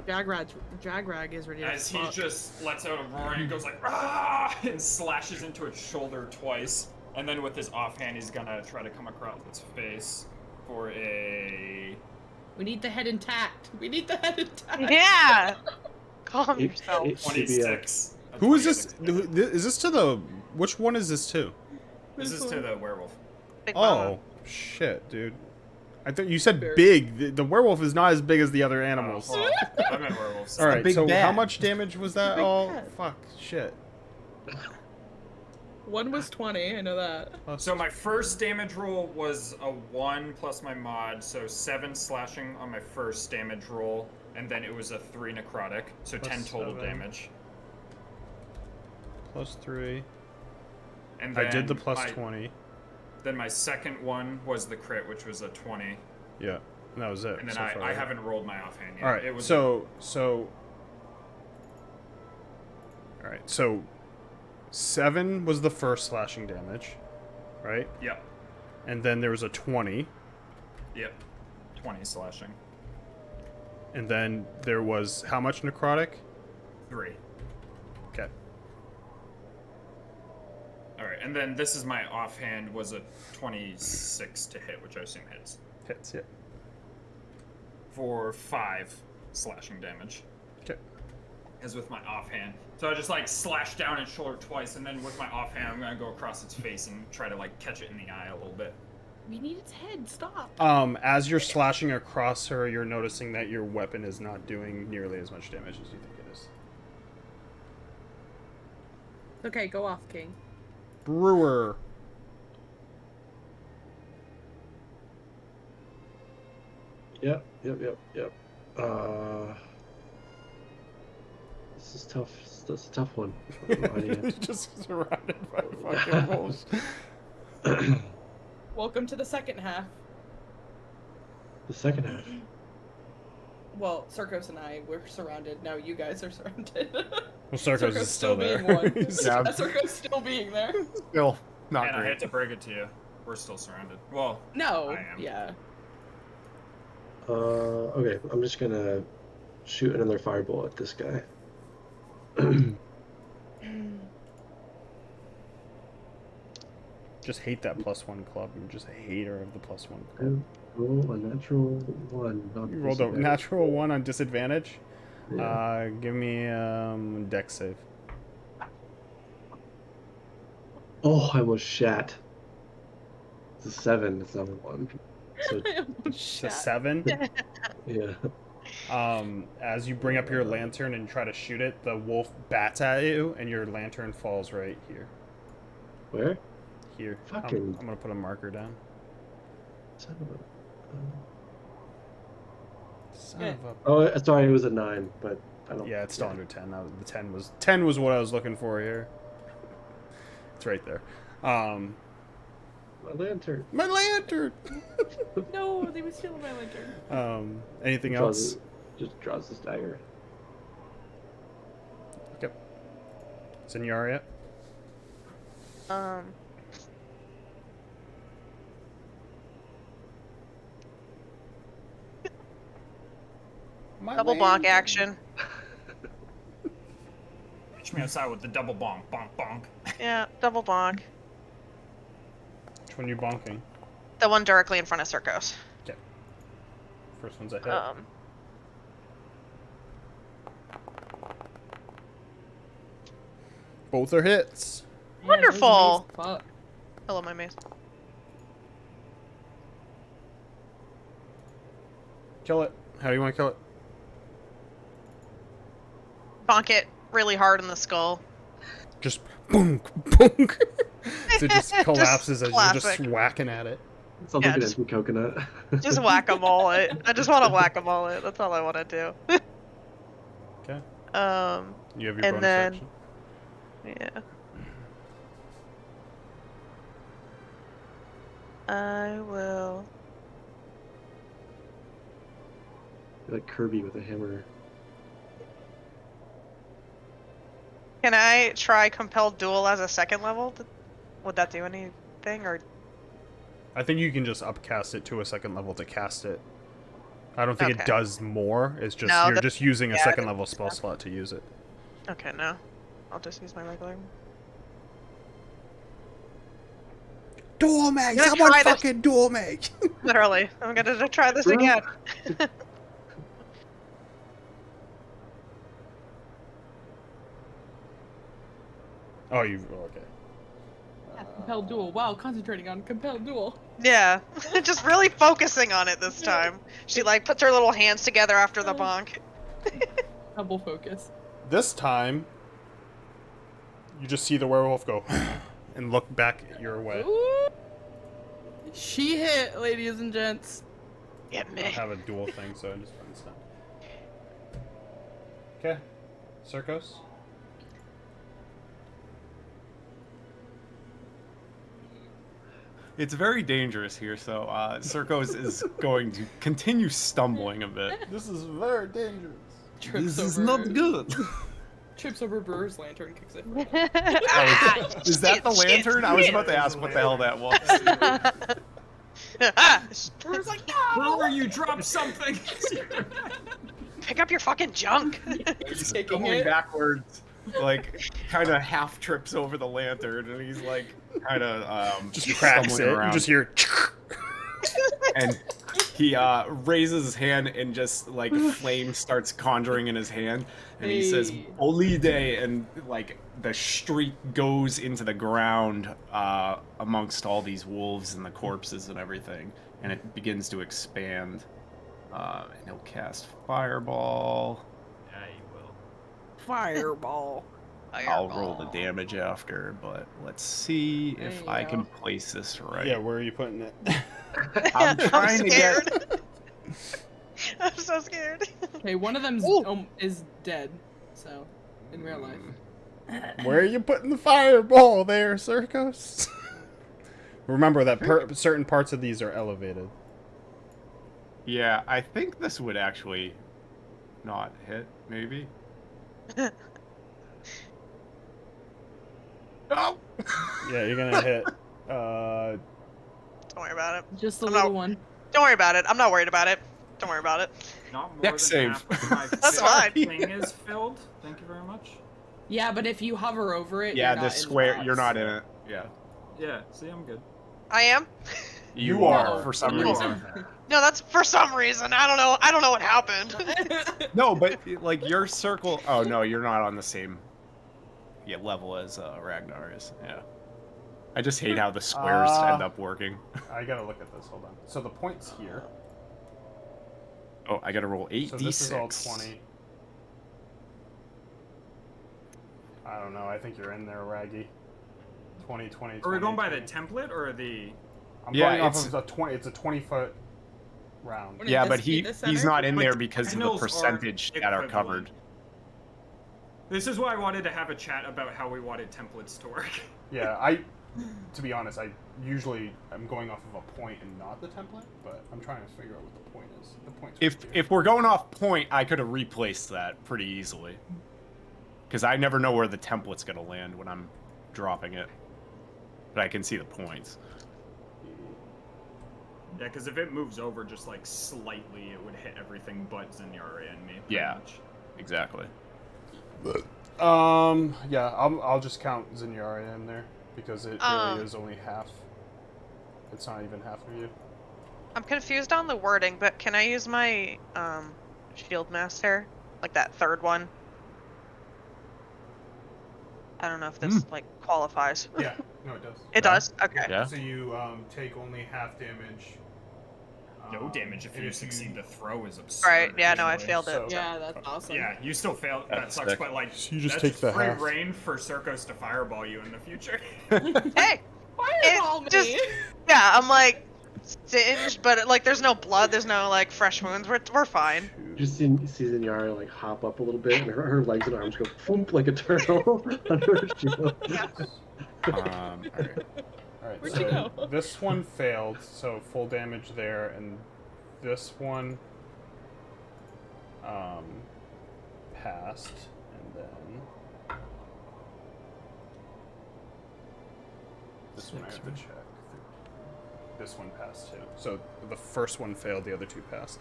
Jagrag is ready to As he fuck. just lets out a roar and he goes like, ah, and slashes into its shoulder twice. And then with his offhand, he's gonna try to come across its face for a... We need the head intact. We need the head intact. Yeah! Calm It- yourself. it should be a- 26. A Who is this? 26. Is this to the? Which one is this to? This is to the werewolf. Big Mama. Oh shit, dude! I thought you said Very- big. The werewolf is not as big as the other animals. Oh, well, I meant werewolves. All right, big so bad. how much damage was that? Big Oh bad. fuck, shit. One was 20, I know that. So my first damage roll was a 1 plus my mod, so 7 slashing on my first damage roll, and then it was a 3 necrotic, so Plus 10 total 7. damage. Plus 3. And I did the then plus my- 20. Then my second one was the crit, which was a 20, Yeah, and that was it. and then so I, far, I right? haven't rolled my offhand yet. All right, It was so. All right, so 7 was the first slashing damage, right? Yep, And then there was a 20, yep. 20 slashing. and then there was how much necrotic? 3. Okay. Alright, and then this is my offhand was a 26 to hit, which I assume hits. Hits, yeah. For 5 slashing damage. Okay. As with my offhand. So I just like slash down its shoulder twice, and then with my offhand, I'm gonna go across its face and try to like catch it in the eye a little bit. We need its head. Stop. As you're slashing across her, you're noticing that your weapon is not doing nearly as much damage as you think it is. Okay, go off, King. Brewer. Yep. This is tough. That's a tough one. You're just surrounded by fucking wolves. Welcome to the second half. The second half. Well, Circos and I, we're surrounded. Now you guys are surrounded. Well, Circos is still there. being one. Yeah. Circos still being there. Still not And I great. hate to break it to you, we're still surrounded. Well, No. I am. Yeah. Okay, I'm just gonna shoot another fireball at this guy. Just hate that +1 club. You're just a hater of the +1 club. Roll a natural one. Not You rolled a disadvantage. natural 1 on disadvantage. Yeah. Give me dex save. Oh, I almost shat. It's a 7. It's not a 1. So It's a 7. yeah. As you bring up your lantern and try to shoot it, the wolf bats at you, and your lantern falls right here. Where? Here. Fucking- I'm gonna put a marker down. Son of a- Son Yeah. of a... Oh, sorry, it was a 9, but I don't. Yeah, it's still under 10. Now the 10 was what I was looking for here. It's right there. My lantern. My lantern. No, they were stealing my lantern. Anything Draws else? Just draws this dagger. Yep. Senora yet? My Double bonk lantern. action. catch me outside with the double bonk, bonk, bonk. Yeah, double bonk. Which one are you bonking? The one directly in front of Circos. First one's a hit. Both are hits. Man, Wonderful. those maze- Fuck. Hello, my mace. Kill it. How do you want to kill it? Bonk it really hard in the skull. Just boom, boom. So it just Just collapses as you're just classic. whacking at it. Sounds Yeah, like an just- empty coconut. Just whack-a-mole it. I just want to whack-a-mole it. That's all I want to do. Okay. You have your And bonus then- action. Yeah. I will. Like Kirby with a hammer. Can I try Compelled Duel as a second level? Would that do anything, or I think you can just upcast it to a second level to cast it. I don't think it Okay. does more. It's just No, you're that- just using a yeah, second that level makes spell sense. slot to use it. okay? No, I'll just use my regular. Dual mag! Gonna Someone try this- fucking dual mag! Literally, I'm gonna try this Bro. again. Oh, you okay? Compelled duel. Wow, concentrating on compelled duel. Yeah, just really focusing on it this time. She like puts her little hands together after the bonk. Double focus. This time, you just see the werewolf go and look back your way. Ooh. She hit, ladies and gents. Get I me. don't have a dual thing, so I just find stuff. Okay, Circos. It's very dangerous here, so Circos is going to continue stumbling a bit. This is very dangerous. Trips This is over, not good. Trips over Brewer's lantern, kicks it. Is that the lantern? I was about to ask what the hell that was. Brewer's like, Brewer, you dropped something! Pick up your fucking junk. He's Kicking stumbling it. backwards, like kind of half trips over the lantern, and he's like kind of Just cracks stumbling it. around. You just hear. And he raises his hand and just like flame starts conjuring in his hand, and he says Hey. "Olide," and like the streak goes into the ground amongst all these wolves and the corpses and everything, and it begins to expand. And he'll cast Fireball. Yeah, you will. Fireball. I'll roll the damage after, but let's see if I can Hey-o. place this right. Yeah, where are you putting it? I'm trying to get. scared. I'm so scared. Okay, one of them Ooh. is dead. So, in real life. Where are you putting the fireball there, Circus? Remember that certain parts of these are elevated. Yeah, I think this would actually not hit, maybe. Oh! Yeah, you're gonna hit. Don't worry about it. Just a I'm little not- one. Don't worry about it. I'm not worried about it. Don't worry about it. Not more Dex than save. half of my That's fine. thing is filled. Thank you very much. Yeah, but if you hover over it, Yeah, you're the not square. in the You're box. not in it. Yeah. Yeah, see, I'm good. I am. You are for some You reason. are. No, that's for some reason. I don't know. I don't know what happened. No, but like your circle. Oh no, you're not on the same level as Ragnar is. Yeah. I just hate how the squares end up working. I gotta look at this. Hold on. So the point's here. Oh, I gotta roll 8d6. So this is all 20. I don't know. I think you're in there, Raggy. 20, 20, 20. Are we going by the 20. template or the? I'm Yeah, going off it's- of the 20. It's a 20-foot round. Wouldn't Yeah, this but be he the he's center? not in But there the because of the panels are percentage that are equivalent. covered. This is why I wanted to have a chat about how we wanted templates to work. Yeah, to be honest, I'm going off of a point and not the template, but I'm trying to figure out what the point is. The point's right here. If we're going off point, I could have replaced that pretty easily. Because I never know where the template's gonna land when I'm dropping it. But I can see the points. Yeah, because if it moves over just like slightly, it would hit everything but Zenyaria and me. pretty Yeah. much. Exactly. Yeah, I'll just count Zenyaria in there because it really is only half. It's not even half of you. I'm confused on the wording, but can I use my shield master, like that third one? I don't know if this like qualifies. Yeah, no, it does. It does. Okay. Yeah. So you take only half damage. No damage if and you succeed. The throw is absurd. Right. Yeah. No, I usually. failed it. So- Yeah, that's awesome. Yeah, you still failed. That That's sucks, sick. but like, So you just that's take the free half. reign for Circos to fireball you in the future. Hey. Fireball me! just- Yeah. I'm like singed, but like there's no blood. There's no like fresh wounds. We're fine. You just see Zenyaria like hop up a little bit, and her legs and arms go thump like a turtle under her shield. Alright. Alright, Where'd so you go? this one failed, so full damage there, and this one passed, and then this one I have to check. This one passed too. So the first one failed, the other two passed.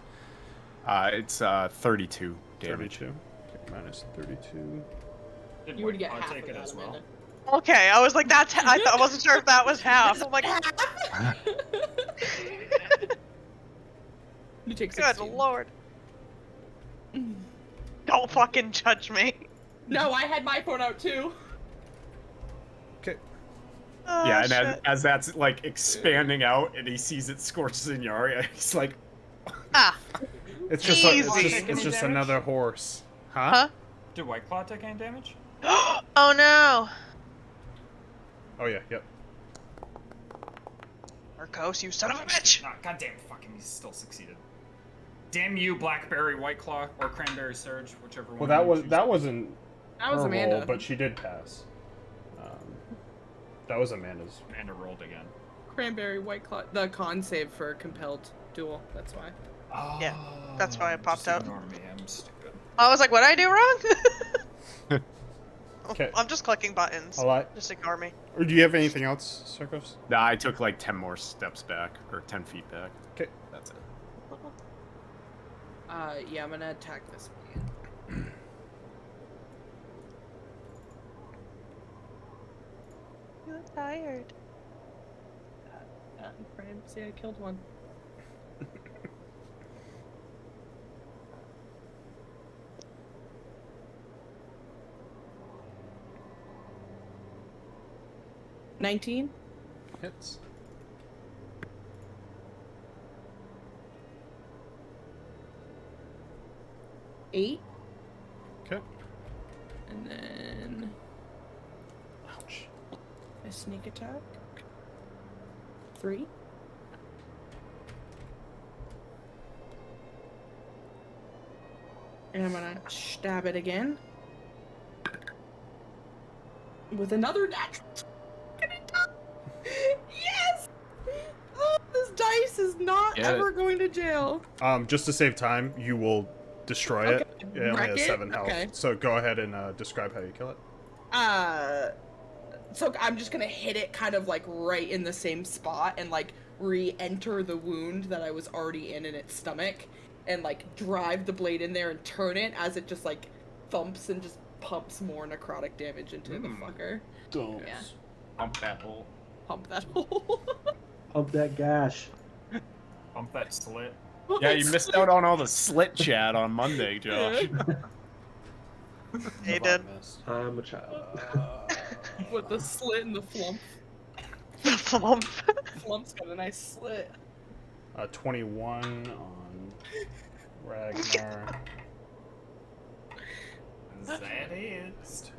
It's 32 damage. 32. Okay, minus 32. You would get I'll half take of it that, as well. Amanda. Okay. I was like that's. I wasn't sure if that was half. I'm like, You take good 16. lord. Don't fucking judge me. No, I had my phone out too. Okay. Oh, Yeah, and shit. as that's like expanding out and he sees it scorches in Yaria, he's like, Ah. It's just Easy. it's just another horse. Huh? Huh? Did Whiteclaw take any damage? Oh no. Oh yeah, yep. Marcos, you son of a bitch. Ah, goddamn, fucking, he still succeeded. Damn you, Blackberry Whiteclaw or Cranberry Surge, whichever one. Well, you choose. that wasn't That was her Amanda. roll, but she did pass. That was Amanda's. Amanda rolled again. Cranberry, Whiteclaw. The con save for compelled duel. That's why. Oh, Yeah, that's why it popped just out. Ignore me, I'm stupid. I was like, what did I do wrong? Okay. I'm just clicking buttons. A lot. Just ignore me. Or do you have anything else, Circos? nah, I took like 10 more steps back, or 10 feet back. Okay. That's it. Yeah, I'm gonna attack this one. You look tired. Frame. See, I killed one. 19. Hits. Eight. Okay. And then Ouch. a sneak attack. 3. And I'm gonna stab it again. With another natural. Yes! Oh, this dice is not Get ever going to jail. Just to save time, you will destroy it. Okay, It only wreck has it? 7 health. Okay. So go ahead and describe how you kill it. So I'm just gonna hit it kind of like right in the same spot and like re-enter the wound that I was already in its stomach and like drive the blade in there and turn it as it just like thumps and just pumps more necrotic damage into the fucker. Don't. Yeah. Pump that hole. Pump that hole. Pump that gash. Bump that slit. Yeah, you missed out on all the slit chat on Monday, Josh. He did. I'm a child. With the slit and the flump. Flump. Flump's got a nice slit. 21 on Ragnar. That is.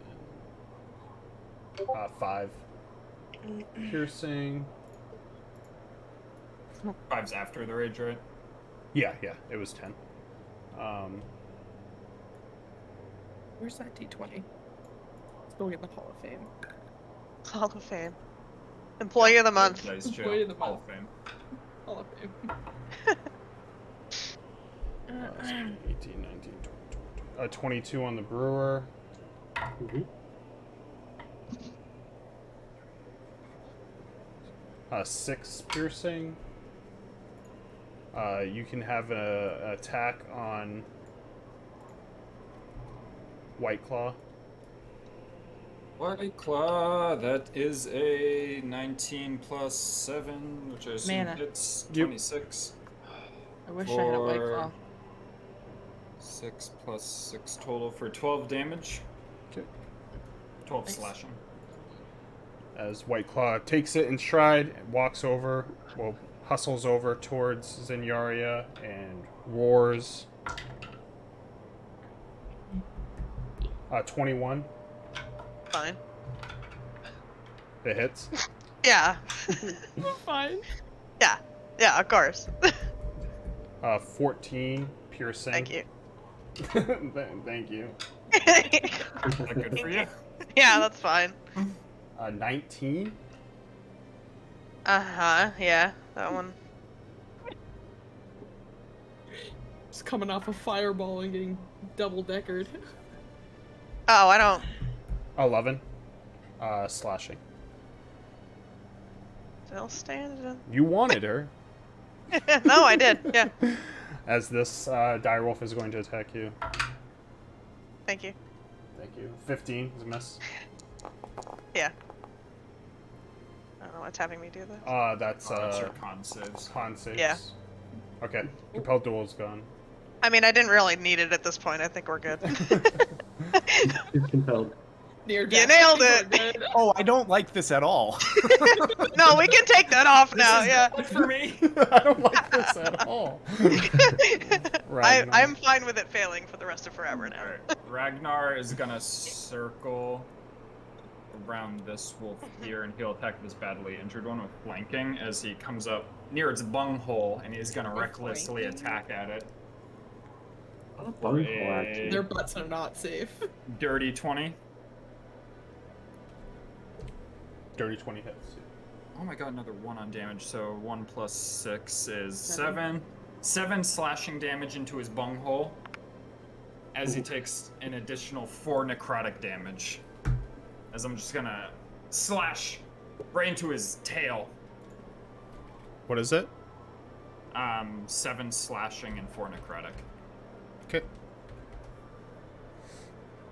5 piercing. 5's after the rage, right? Yeah, it was 10. Where's that D20? It's going in the Hall of Fame. Hall of Fame. Employee of the month. Dice Employee of the jail. Hall month. of Fame. Hall of Fame. 18, 19, 20. 22 on the brewer. Mhm. 6 piercing. You can have an attack on Whiteclaw. Whiteclaw, that is a 19 plus 7, which I assume Mana. hits Yep. 26. I wish I had a White Claw. 6 plus 6 total for 12 damage. Okay. 12 Nice. slashing. As Whiteclaw takes it in stride, walks over, hustles over towards Zenyaria and roars. 21. Fine. It hits. Yeah. Fine. Yeah, of course. 14 piercing. Thank you. Thank you. Is that good for you? Yeah, that's fine. 19. Yeah, that one. Just coming off a fireball and getting double-deckered. Oh, I don't. 11. Slashing. Still standing. You wanted her. No, I did. Yeah. As this direwolf is going to attack you. Thank you. Thank you. 15 is a miss. Yeah. I don't know what's having me do this. That's That's your con saves. con saves. Yeah. Okay. Compelled duel is gone. I mean, I didn't really need it at this point. I think we're good. He's compelled. Near You death. nailed I it. think we're good. Oh, I don't like this at all. No, we can take that off now. This is Yeah. good for me. I don't like this at all. Ragnar. I'm fine with it failing for the rest of forever now. Alright, Ragnar is gonna circle around this wolf here, and he'll attack this badly injured one with flanking as he comes up near its bunghole, and he's gonna recklessly attack at it. Bunghole, a actually. Their butts are not safe. dirty 20. Dirty 20 hits. Oh my god, another 1 on damage, so 1 plus 6 is 7. 7 slashing damage into his bunghole as he takes an additional 4 necrotic damage. As I'm just gonna slash right into his tail. What is it? 7 slashing and 4 necrotic. Okay.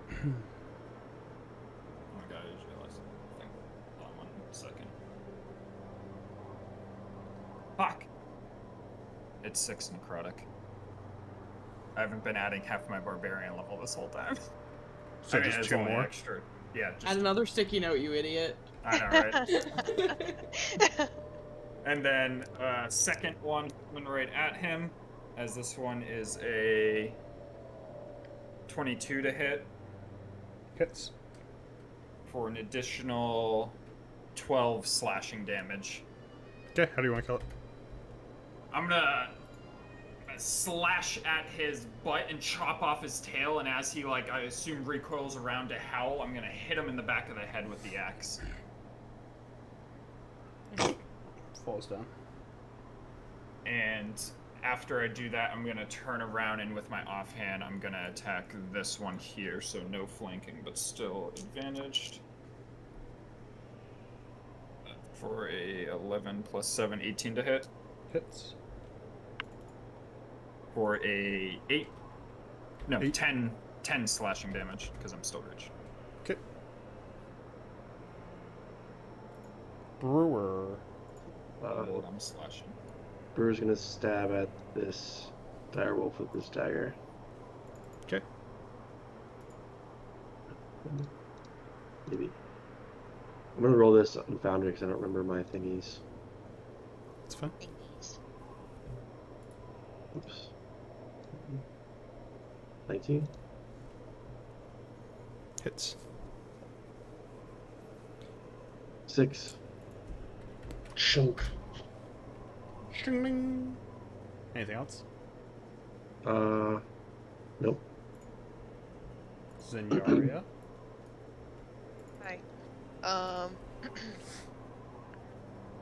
Oh my god, I just realized something. Hold on 1 second. Fuck! It's 6 necrotic. I haven't been adding half my barbarian level this whole time. So I mean, just it's 2 only more? extra. Yeah, just Add another sticky note, you idiot. I know, right? And then second one coming right at him, as this one is a 22 to hit Hits. for an additional 12 slashing damage. Okay, how do you want to kill it? I'm gonna slash at his butt and chop off his tail, and as he, like, I assume recoils around to howl, I'm gonna hit him in the back of the head with the axe. Falls down. And after I do that, I'm gonna turn around, and with my offhand, I'm gonna attack this one here, so no flanking, but still advantaged. For a 11 plus 7, 18 to hit. Hits. For a 8. No, 8. 10 slashing damage, because I'm still rich. Okay. Brewer. I'm slashing. Brewer's gonna stab at this direwolf with this dagger. Okay. Maybe. I'm gonna roll this on Foundry because I don't remember my thingies. It's fine. Oops. 19? Hits. 6. Chunk. Shing. Anything else? Nope. Zenyaria. Hi.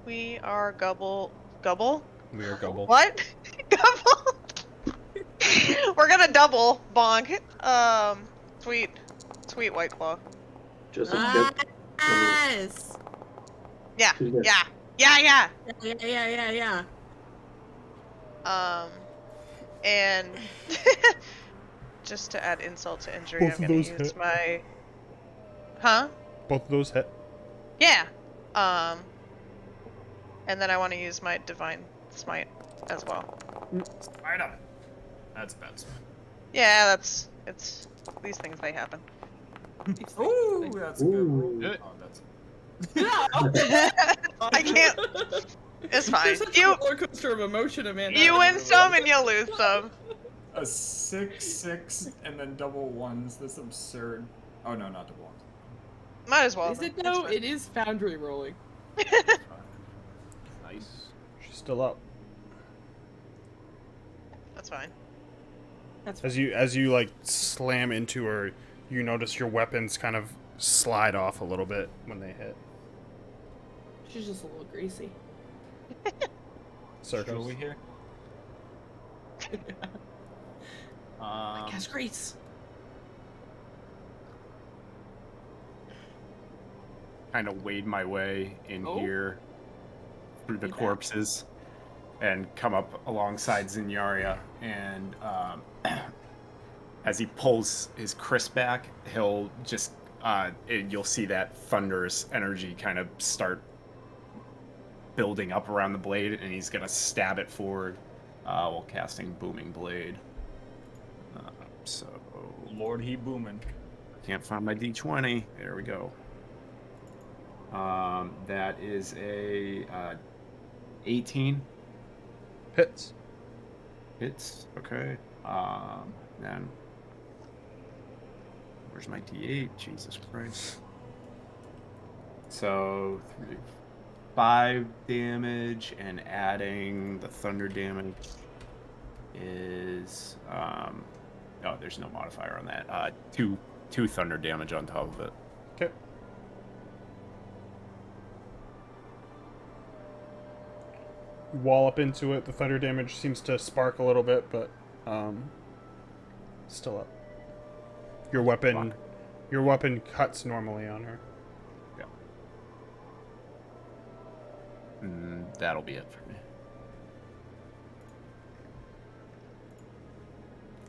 We are gobble. We are Gobble. What? Gobble. We're gonna double bonk. Sweet Whiteclaw. Joseph, Ah. get. Yes. Yeah. Who's next? Yeah. Yeah. And just to add insult to injury, Both I'm of gonna those use hit. my. Huh? Both of those hit. Yeah. And then I want to use my divine smite as well. Smite him! That's a bad smite. Yeah, it's these things, they happen. Ooh, that's a good roll. Ooh. Oh, that's I can't. It's fine. There's such a roller coaster of emotion, Amanda. You win some and you lose some. a 6, and then double ones. That's absurd. Oh no, not double ones. Might as well. Is it It's though? fine. It is Foundry rolling. Nice. She's still up. That's fine. That's As you like slam into her, you notice your weapons kind of slide off a little bit when they hit. She's just a little greasy. Circles. Julie here. I guess grease. Kind of wade my way in Oh. here through the Be back. corpses and come up alongside Zenyaria, and as he pulls his Chris back, he'll just you'll see that thunderous energy kind of start building up around the blade, and he's gonna stab it forward while casting Booming Blade. So Lord, he booming. can't find my D20. There we go. That is a 18. Hits. Hits. Okay. Then where's my D8? Jesus Christ. So 5 damage, and adding the thunder damage is oh, there's no modifier on that. Two thunder damage on top of it. Okay. You wall up into it. The thunder damage seems to spark a little bit, but still up. Your weapon cuts normally on her. Yeah. That'll be it for me.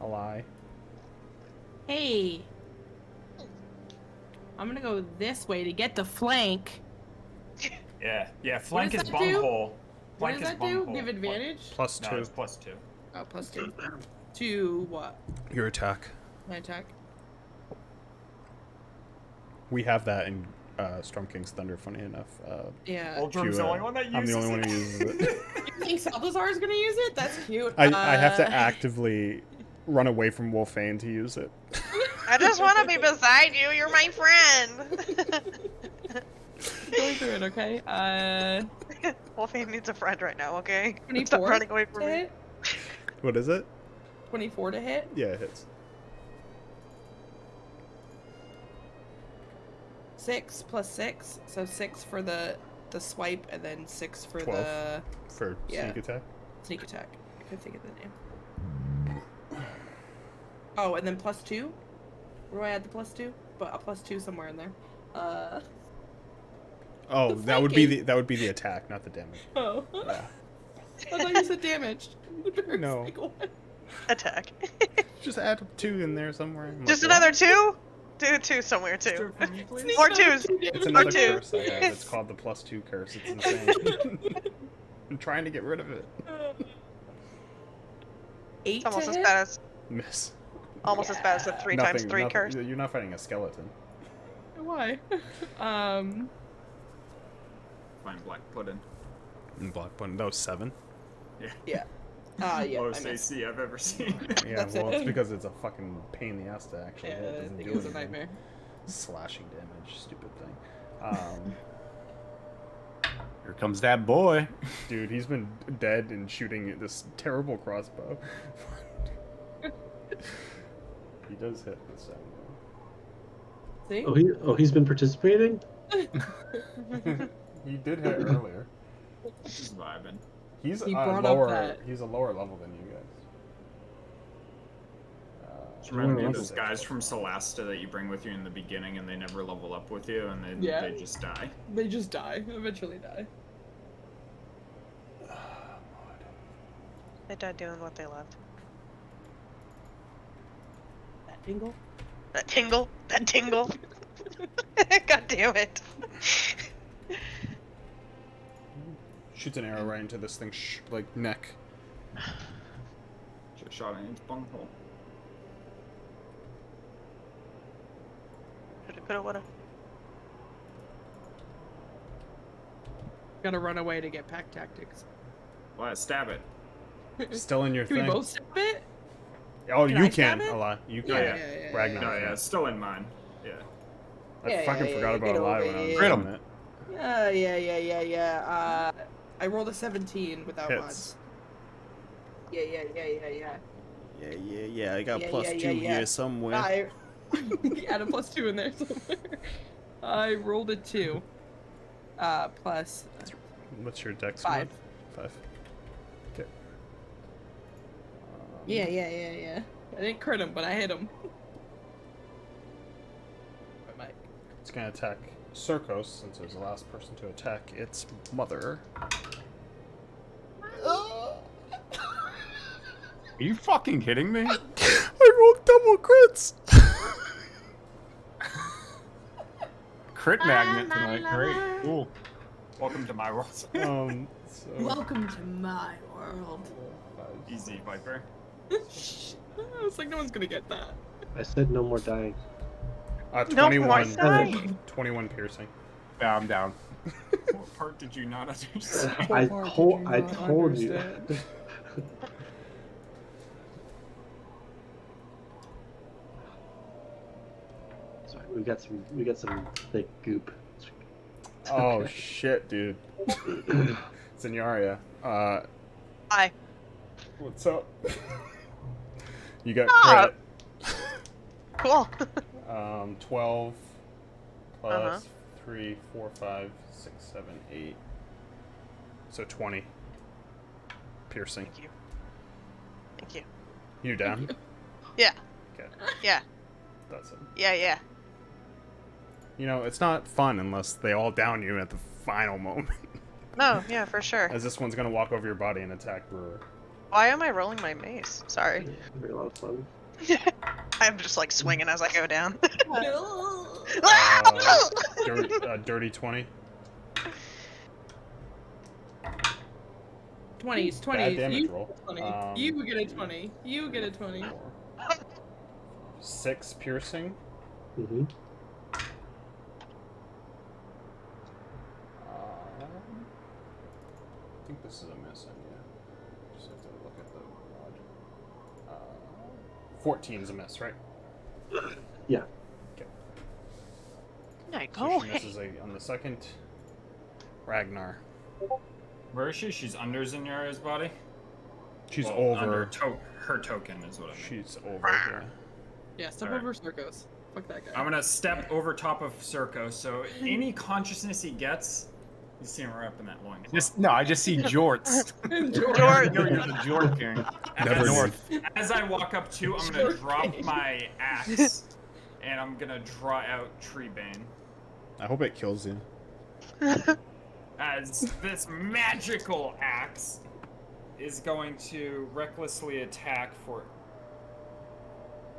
A lie. Hey. I'm gonna go this way to get the flank. Yeah. Flank does is that do? bunghole. What Flank does is that do? bunghole. Give advantage? Plus No, 2. it's +2. Oh, +2. To what? Your attack. My attack? We have that in Storm King's Thunder, funny enough. Yeah. Uldrum's the only one that uses I'm the only one who uses it. You think Salazar's gonna use it? That's cute. I have to actively run away from Wolfane to use it. I just want to be beside you. You're my friend. Going through it, okay? Wolfie needs a friend right now, okay? 24 Stop running away from to me. hit? What is it? 24 to hit? Yeah, it hits. 6 plus 6, so 6 for the swipe, and then 6 for 12. the For Yeah. sneak attack. sneak attack. I couldn't think of the name. Oh, and then plus 2? Where do I add the plus 2? But a plus 2 somewhere in there. Oh, The that would be flanking. the attack, not the damage. Oh. Yeah. I thought you said damaged. No. Like, what? Attack. Just add 2 in there somewhere. I'm Just like, what? another 2? Do 2 somewhere Do too. it for me, please. Sneak More another 2s. 2 damage. It's another 2. curse I have. It's called the +2 curse. It's insane. I'm trying to get rid of it. 8 It's almost to as hit? bad as Miss. almost as bad as the 3 times 3 nothing- curse. You're not fighting a skeleton. Why? Fine, black pudding. In Black Button, that was 7. Yeah. Yeah, Lowest I missed. AC I've ever seen. Yeah, That's well, it. it's because it's a fucking pain in the ass to actually Yeah, hit. It I doesn't think do it was a anything. nightmare. Slashing damage, stupid thing. Here comes that boy. Dude, he's been dead and shooting this terrible crossbow. He does hit this time, See? He's been participating. though. He did hit earlier. Just vibing. He's He a brought up lower. that- He's a lower level than you guys. Just remember Yeah. those guys from Celasta that you bring with you in the beginning and they never level up with you and then Yeah. they just die. They just die. Eventually die. They died doing what they loved. That tingle? That tingle. That tingle. God damn it. Shoots an arrow right into this thing's neck. Just shot it in its bunghole. Coulda, woulda. Gotta run away to get pack tactics. Well, stab it. Still in your Can we thing. both stab it? Oh, Can you I can. stab it? Ally. You can. Yeah, Ragnar. No, yeah, it's still in mine. Yeah. I Yeah, fucking yeah, forgot yeah, about get Ally over when I was it. Crit doing 'em. it. Yeah. I rolled a 17 without Hits. mods. Yeah. Yeah. I got Yeah, plus yeah, 2 yeah, yeah. here somewhere. I add a plus 2 in there somewhere. I rolled a 2. Plus What's your dex? 5. mod? 5. Okay. Yeah. I didn't crit him, but I hit him. Mike. It's gonna attack Circos since it was the last person to attack its mother. Are you fucking kidding me? I rolled double crits. Crit magnet tonight. Great. Cool. Welcome to my world. So Welcome to my world. Easy, Viper. I was like, no one's gonna get that. I said no more dying. No, 21. more dying. 21 piercing. Yeah, I'm down. What part did you not understand? I told you. Sorry, we got some thick goop. It's Oh okay. shit, dude. Zenyaria. Hi. What's up? You got Ah. crit. Cool. 12 plus Uh-huh. 3, 4, 5, 6, 7, 8. So 20. Piercing. Thank you. Thank you. You down? Yeah. Okay. Yeah. That's it. Yeah. You know, it's not fun unless they all down you at the final moment. No, yeah, for sure. As this one's gonna walk over your body and attack Brewer. Why am I rolling my mace? Sorry. Yeah, very a lot of fun. I'm just like swinging as I go down. Dirty 20. 20s. Bad damage You roll. 20. You get a 20. You get a 20. 6 piercing. Mm-hmm. think this is a miss, yeah. Just have to look at the rod. 14 is a miss, right? Yeah. Okay. No, So go she away. misses on the second. Ragnar. Where is she? She's under Zenyare's body? She's Well, over. Under her token is what I mean. She's over here. Yeah, step Alright. over Circos. Fuck that guy. I'm gonna step over top of Circo, so any consciousness he gets, you see him right up in that loincloth. I just see jorts. Jort. No, you're the jort king. Never north. As I walk up to, I'm gonna drop my axe, and I'm gonna draw out Treebane. I hope it kills you. As this magical axe is going to recklessly attack for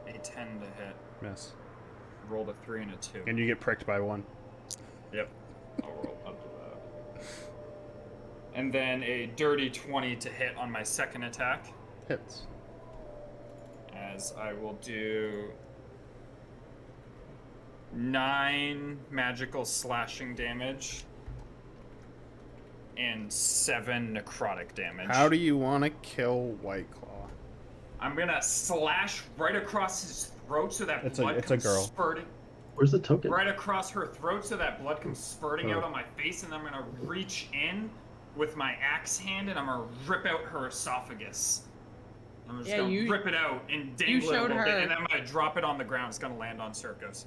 a 10 to hit. Miss. Rolled a 3 and a 2. And you get pricked by 1. Yep. I'll roll up to that. And then a dirty 20 to hit on my second attack. Hits. As I will do 9 magical slashing damage and 7 necrotic damage. How do you want to kill Whiteclaw? I'm gonna slash right across his throat so that blood it's a comes girl. spurting Where's the token? right across her throat so that blood comes spurting Oh. out on my face, and I'm gonna reach in with my axe hand and I'm gonna rip out her esophagus. I'm just Yeah, gonna you- rip it out and dangle it a showed little bit, her. and then I'm gonna drop it on the ground. It's gonna land on Circos.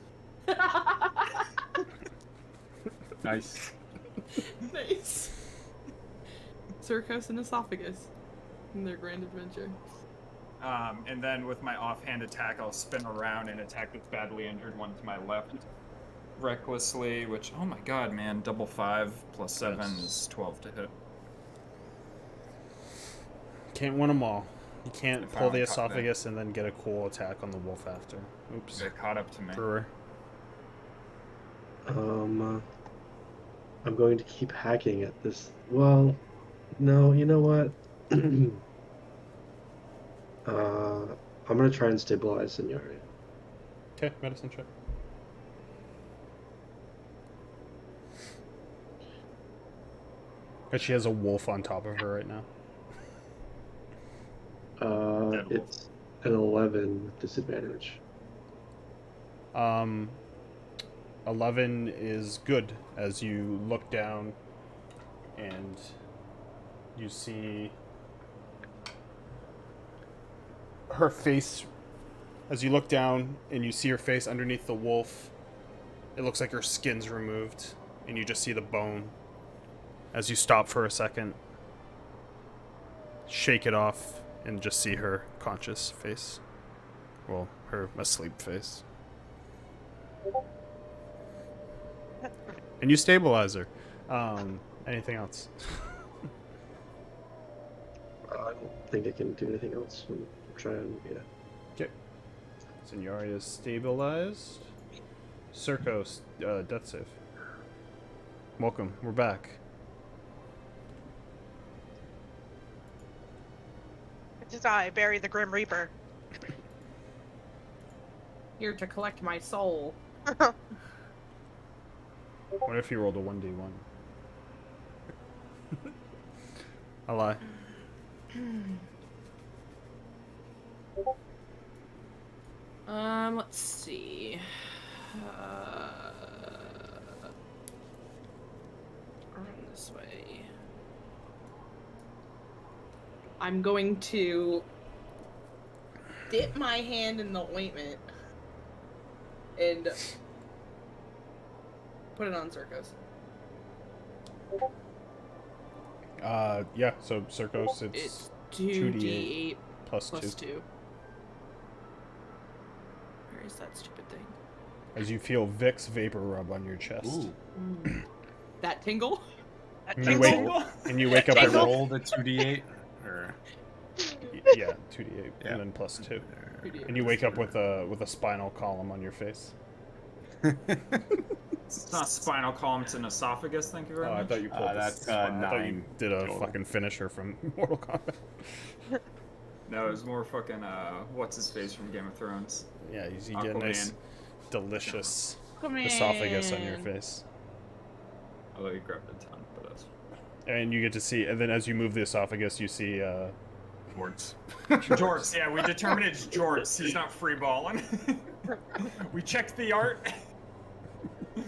Nice. Nice. Circos and esophagus in their grand adventure. And then with my offhand attack, I'll spin around and attack this badly injured one to my left. Recklessly, which, oh my god, man, double 5 plus 7 Yes. is 12 to hit. Can't win them all. You can't If I pull the don't cut that. esophagus and then get a cool attack on the wolf after. Oops. They caught up to me. Brewer. I'm going to keep hacking at this. Well, no, you know what? I'm gonna try and stabilize Senyari. Okay, medicine check. But she has a wolf on top of her right now. Dead wolf. It's an 11 with disadvantage. 11 is good as you look down and you see her face. As you look down and you see her face underneath the wolf, it looks like her skin's removed and you just see the bone. As you stop for a second, shake it off and just see her conscious face. Well, her asleep face. And you stabilize her. Anything else? I don't think I can do anything else. I'm trying, yeah. Okay. Senyari is stabilized. Circos, death save. Welcome, we're back. It is I, Barry the Grim Reaper. Here to collect my soul. What if you rolled a 1d1? I lie. Let's see. Run this way. I'm going to dip my hand in the ointment and put it on Circos. Yeah, so Circos, it's It's 2d8 plus plus 2. 2. Where is that stupid thing? As you feel Vicks vapor rub on your chest. Ooh. That tingle? And you wake, and you wake up I and roll. roll the 2d8? Or... Yeah, 2d8, Yeah. and then plus 2. 2d8 And you plus wake up 2. with a spinal column on your face. It's not spinal column, it's an esophagus, thank you very Oh, I much. thought you pulled that's this. I thought you 9 did a total. fucking finisher from Mortal Kombat. No, it was more fucking, what's his face from Game of Thrones? Yeah, you get a nice, Aquaman. delicious Come esophagus on your in. face. Although he grabbed a ton, but that's... And you get to see, and then as you move the esophagus, you see Jorts. Jorts, yeah, we determined it's Jorts. He's not free balling. We checked the art. all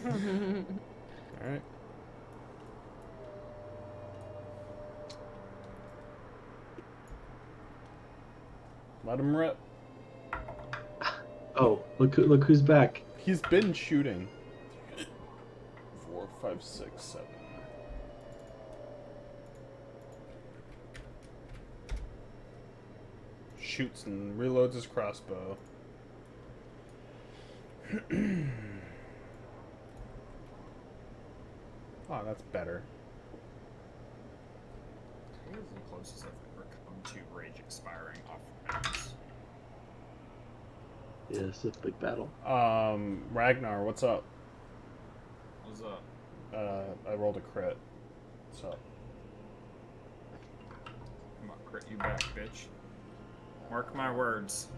right. Let him rip. Oh, look who's back. He's been shooting. 4, 5, 6, 7. Shoots and reloads his crossbow. Oh, that's better. What is the closest I've ever come to rage expiring off rounds? Yeah, this is a big battle. Ragnar, what's up? What's up? I rolled a crit. What's up? I'm gonna crit you back, bitch. Mark my words.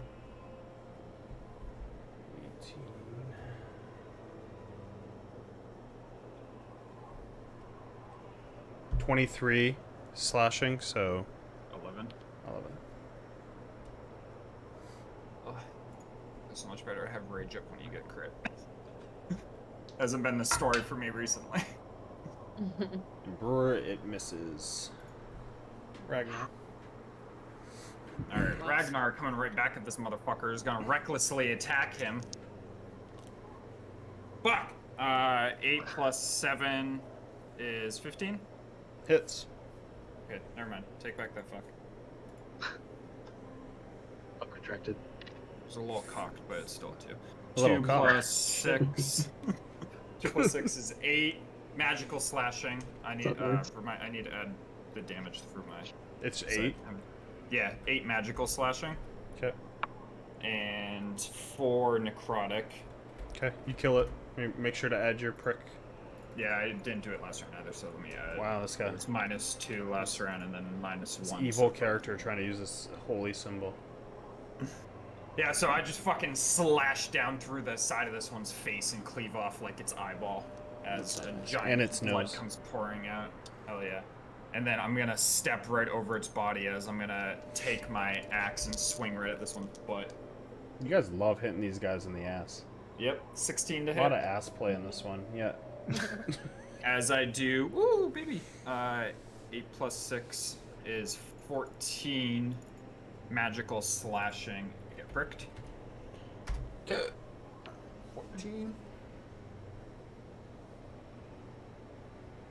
18. $23 slashing, so 11. 11. Oh, it's so much better to have rage up when you get crit. Hasn't been the story for me recently. Brewer, it misses. Ragnar. Alright, Ragnar coming right back at this motherfucker is gonna recklessly attack him. Fuck! 8 plus 7 is 15? Hits. Good, never mind. Take back that fuck. I'm retracted. It's a little cocked, but it's still a 2. A little 2 cocked. plus 6. 2 plus 6 is 8. Magical slashing. I need I need to add the damage through my. It's so 8. Yeah, 8 magical slashing. Okay. And 4 necrotic. Okay, you kill it. Make sure to add your prick. Yeah, I didn't do it last round either, so let me add. Wow, this guy. It's -2 last round and then This -1. evil character trying to use this holy symbol. Yeah, so I just fucking slash down through the side of this one's face and cleave off like its eyeball as a giant And its blood nose. comes pouring out. Hell yeah. And then I'm gonna step right over its body as I'm gonna take my axe and swing right at this one's butt. You guys love hitting these guys in the ass. Yep, 16 to A hit. lot of ass play in this one. Yeah. As I do, ooh, baby. 8 plus 6 is 14 magical slashing. I get pricked. 14.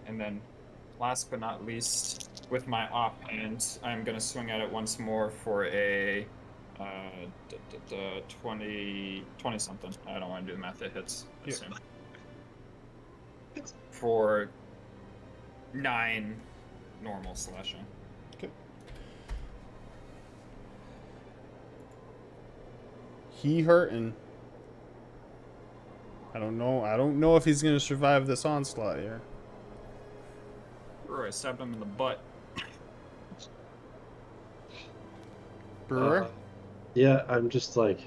And then, last but not least, with my offhand, I'm gonna swing at it once more for a 20 something. I don't want to do the math. It hits. I Yeah. assume. For 9 normal slashing. Okay. He hurting. I don't know if he's gonna survive this onslaught here. Brewer, I stabbed him in the butt. Brewer? Yeah, I'm just like,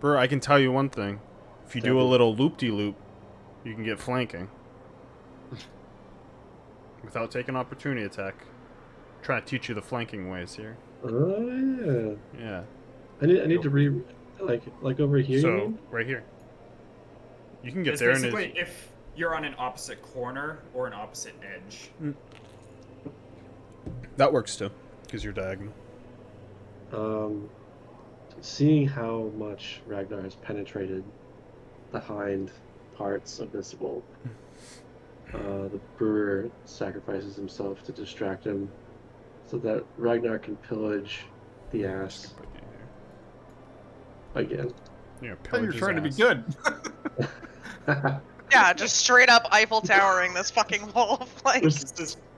Brewer, I can tell you one thing. If you do a Tell me. little loop-de-loop, you can get flanking. Without taking opportunity attack. Trying to teach you the flanking ways here. oh yeah. Yeah. I need to like over here. you So, mean? right here. You can get It's there and basically if you're on an opposite corner or an opposite edge. that works too, because you're diagonal. Seeing how much Ragnar has penetrated the hind parts of this wolf, the brewer sacrifices himself to distract him so that Ragnar can pillage the ass again. Yeah, I thought you were pillage his trying to be ass. good. Yeah, just straight up Eiffel Towering this fucking wolf. Like,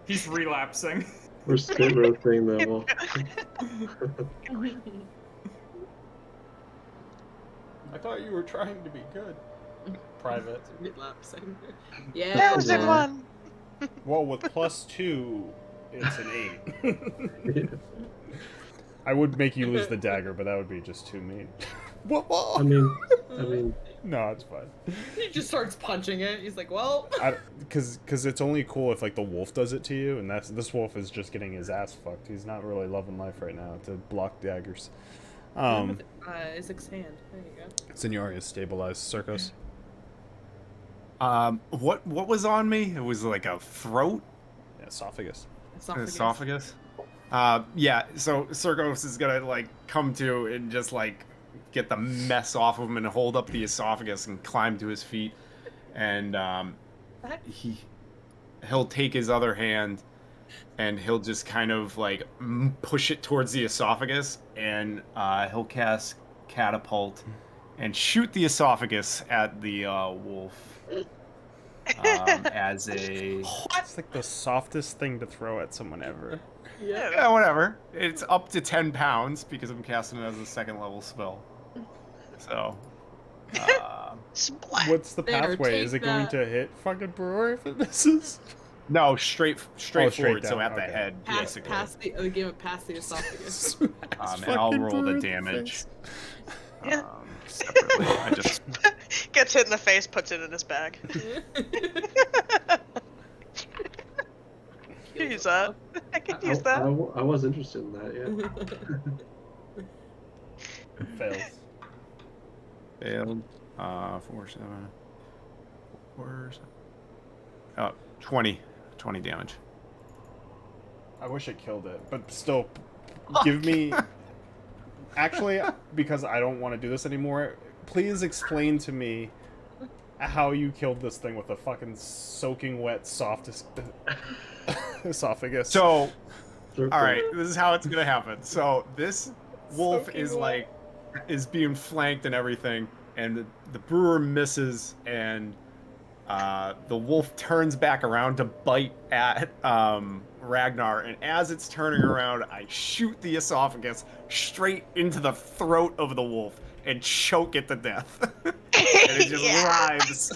He's relapsing. We're spit roasting the wolf. I thought you were trying to be good. Private. Relapsing. Yeah. chosen no. one. Well, with +2, it's an 8. I would make you lose the dagger, but that would be just too mean. Whoa, whoa. I mean, No, it's fine. He just starts punching it. He's like, well. Because it's only cool if like the wolf does it to you, and this wolf is just getting his ass fucked. He's not really loving life right now to block daggers. Isaac's hand. There you go. Signori is stabilized. Circos. What was on me? It was like a throat, Yeah, esophagus. esophagus. Yeah. So Circos is gonna like come to and just like get the mess off of him and hold up the esophagus and climb to his feet, and he'll take his other hand and he'll just kind of like push it towards the esophagus, and he'll cast catapult and shoot the esophagus at the wolf. As a It's like the softest thing to throw at someone ever. yeah, whatever. It's up to 10 pounds because I'm casting it as a second level spell. So, Splat. What's the There, pathway? Is it take going that. to hit fucking Brewer if it misses? no, straight straight forward. So down, at the okay. head, basically. Past the game of past the esophagus. And I'll Fucking roll Brewer the in damage. Yeah. Separately. I just Gets hit in the face, puts it in his bag. Use that. I can use that. I was interested in that, yeah. Fails. failed. 4, 7, 4, 7. 20 damage. I wish it killed it, but still, give me. Actually, because I don't want to do this anymore, please explain to me how you killed this thing with a fucking soaking wet, soft esophagus. So, all right, this is how it's gonna happen. So this wolf Soaking is wet. like is being flanked and everything, and the brewer misses, and the wolf turns back around to bite at Ragnar, and as it's turning around, I shoot the esophagus straight into the throat of the wolf and choke it to death. And it just writhes.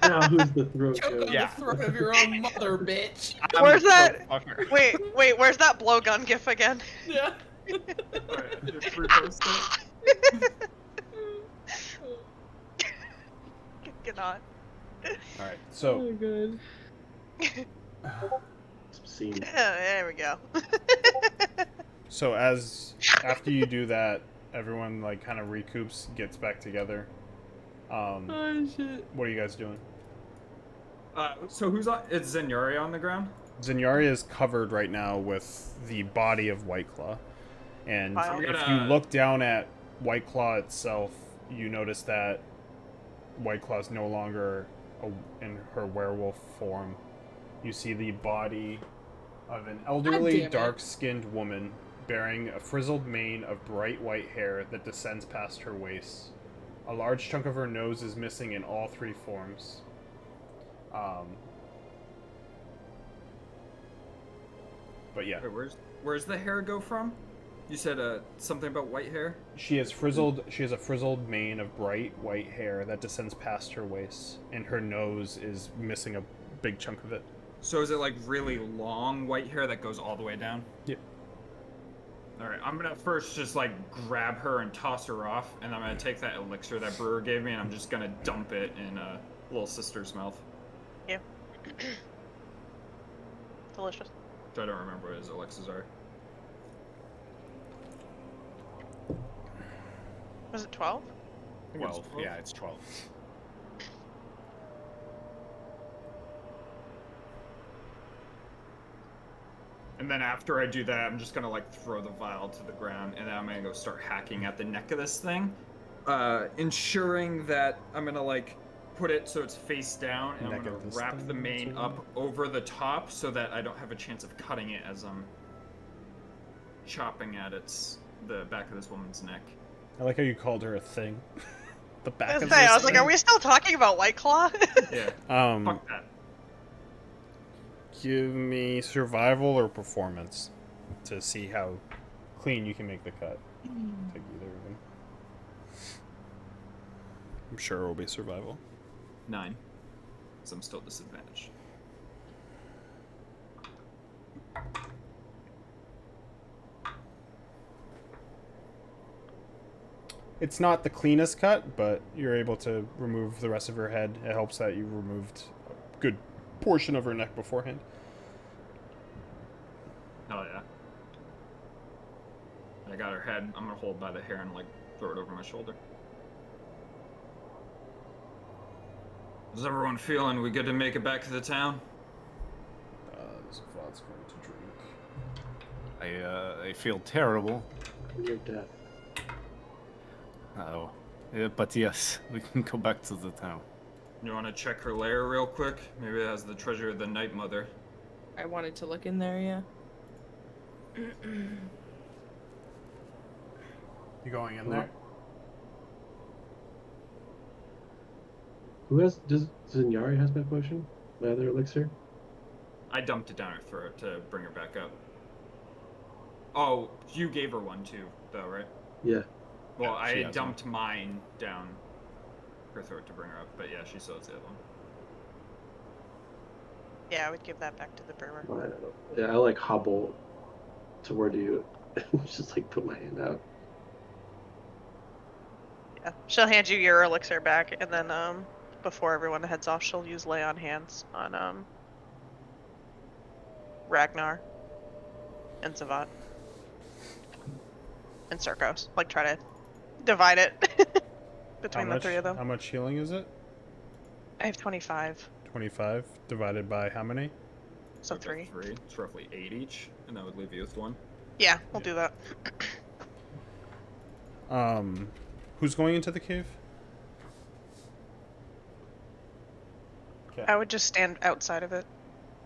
Now who's the throat Choke goat? on Yeah. the throat of your own mother, bitch. Where's that? Fucker. Wait, where's that blowgun gif again? Yeah. Just repost it. Cannot. All right, so good. Scene. There we go. so after you do that, everyone like kind of recoups, gets back together. Oh shit. What are you guys doing? So who's on? Is Zenyaria on the ground? Zenyaria is covered right now with the body of Whiteclaw, and Wow. if you look down at Whiteclaw itself, you notice that Whiteclaw's no longer in her werewolf form. You see the body of an elderly, damn it. dark-skinned woman bearing a frizzled mane of bright white hair that descends past her waist. A large chunk of her nose is missing in all three forms. But yeah, Wait, where's the hair go from? You said something about white hair. she has a frizzled mane of bright white hair that descends past her waist, and her nose is missing a big chunk of it. So is it like really long white hair that goes all the way down? Yep. All right, I'm gonna first just like grab her and toss her off, and I'm gonna take that elixir that Brewer gave me, and I'm just gonna dump it in little sister's mouth. Yeah. Delicious. Which I don't remember what his elixirs are. Was it 12? 12. Yeah, it's 12. And then after I do that, I'm just gonna like throw the vial to the ground, and then I'm gonna go start hacking at the neck of this thing, ensuring that I'm gonna like put it so it's face down, and I'm Neck gonna of this wrap thing, the mane that's up over the top so that I don't have a chance of cutting it as I'm chopping at the back of this woman's neck. I like how you called her a thing. The back I of was, this saying, I was like, thing. are we still talking about Whiteclaw? Yeah. Fuck that. Give me survival or performance to see how clean you can make the cut. Take either of them. I'm sure it will be survival. 9. So I'm still disadvantaged. It's not the cleanest cut, but you're able to remove the rest of her head. It helps that you removed a good portion of her neck beforehand. Oh yeah. I got her head. I'm gonna hold by the hair and like throw it over my shoulder. How's everyone feeling? We good to make it back to the town? Zavad's going to drink. I feel terrible. Your death. Oh, yeah, but yes, we can go back to the town. You want to check her lair real quick? Maybe it has the treasure of the Night Mother. I wanted to look in there, yeah. You going in there? Who has does Zinyari has my potion? My other elixir? I dumped it down her throat to bring her back up. Oh, you gave her one too, though, right? Yeah. Well, Yeah, she I has dumped mine down her throat to bring her up, but yeah, she still has the other one. Yeah, I would give that back to the brewer. I don't know. Yeah, I like hobble toward you and just like put my hand out. Yeah, she'll hand you your elixir back, and then before everyone heads off, she'll use lay on hands on Ragnar and Zavat and Circos. Like try to divide it between the three of them. How much healing is it? I have 25, 25 divided by how many? so Okay, 3. 3. It's roughly 8 each, and that would leave you with 1. Yeah, we'll do that. Who's going into the cave? Okay. I would just stand outside of it.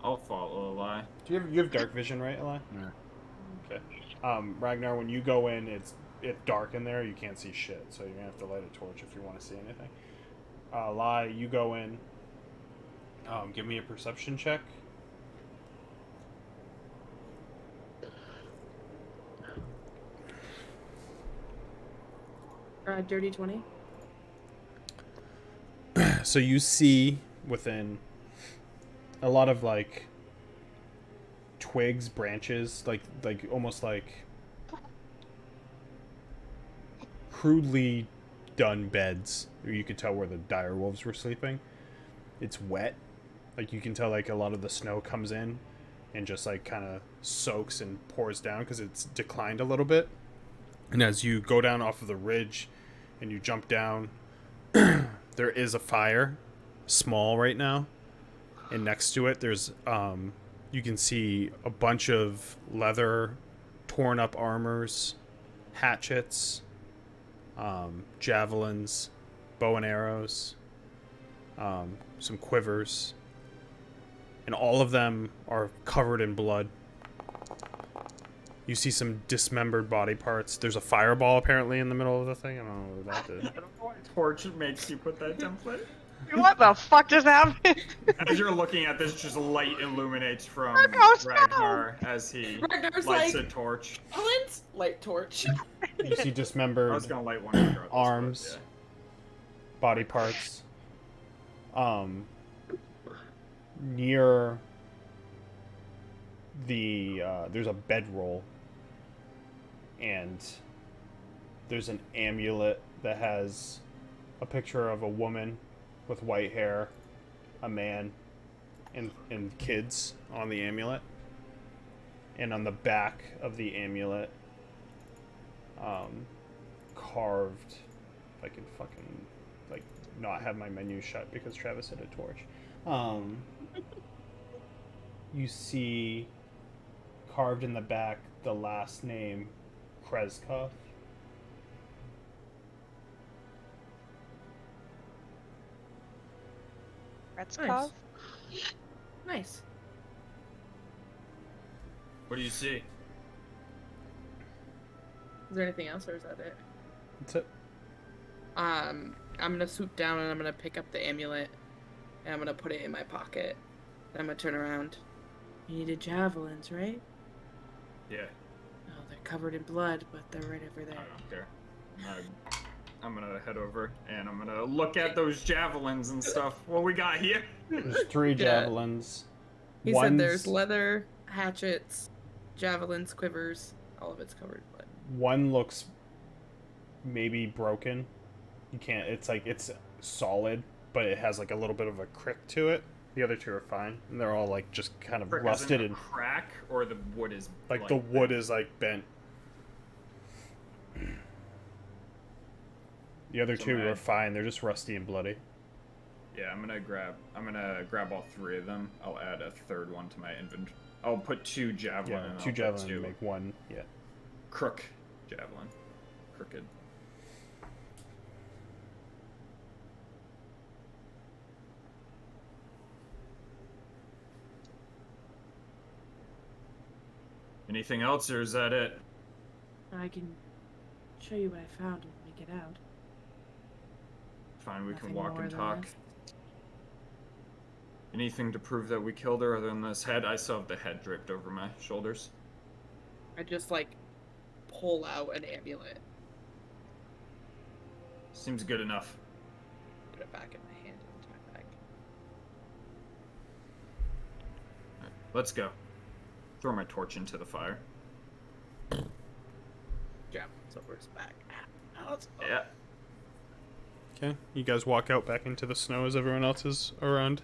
I'll follow Eli. Do you have dark vision, right, Eli? Yeah. Okay. Ragnar, when you go in, it's dark in there. You can't see shit, so you're gonna have to light a torch if you want to see anything. Eli, you go in. Give me a perception check. Dirty 20. So you see within a lot of like twigs, branches, like almost like crudely done beds. You could tell where the dire wolves were sleeping. It's wet. Like you can tell like a lot of the snow comes in and just like kind of soaks and pours down because it's declined a little bit. And as you go down off of the ridge and you jump down, there is a fire, small right now, and next to it there's you can see a bunch of leather, torn up armors, hatchets, javelins, bow and arrows, some quivers, and all of them are covered in blood. You see some dismembered body parts. There's a fireball apparently in the middle of the thing. I don't know what that did. I don't know why torch makes you put that template. What the fuck just happened? As you're looking at this, just light illuminates from Marcos, no! Ragnar as he Ragnar's lights like, a torch. Talent? Light torch. You see I dismembered was gonna light one regardless, but arms, yeah. body parts. Near the there's a bedroll, and there's an amulet that has a picture of a woman with white hair, a man, and kids on the amulet. And on the back of the amulet, carved, if I could fucking like not have my menu shut because Travis hit a torch. You see carved in the back the last name Krezkov. Retskov? Nice. What do you see? Is there anything else, or is that it? That's it. I'm gonna swoop down and I'm gonna pick up the amulet and I'm gonna put it in my pocket. And I'm gonna turn around. You needed javelins, right? Yeah, Oh, they're covered in blood, but they're right over I there. don't care. I'm gonna head over and I'm gonna look at those javelins and stuff. What we got here? There's 3 Yeah. javelins. He One's- said there's leather, hatchets, javelins, quivers. All of it's covered in blood. One looks maybe broken. You can't. It's like it's solid, but it has like a little bit of a crick to it. The other two are fine, and they're all like just kind of Frick, as in rusted a and crack, or the wood is like the wood is like bent. The other So two mad. are fine. They're just rusty and bloody. Yeah, I'm gonna grab all three of them. I'll add a third one to my inventory. I'll put 2 javelin. Yeah, and 2 I'll put javelin 2 make 1. Yeah. crook javelin. Crooked. Anything else, or is that it? I can show you what I found and make it out. Fine, we can Nothing walk more and than talk. this. Anything to prove that we killed her other than this head? I still have the head draped over my shoulders. I just like pull out an amulet, Seems good enough. put it back in my hand into my bag. Let's go. Throw my torch into the fire. Jab over his back. Out. Yeah. Okay. You guys walk out back into the snow as everyone else is around.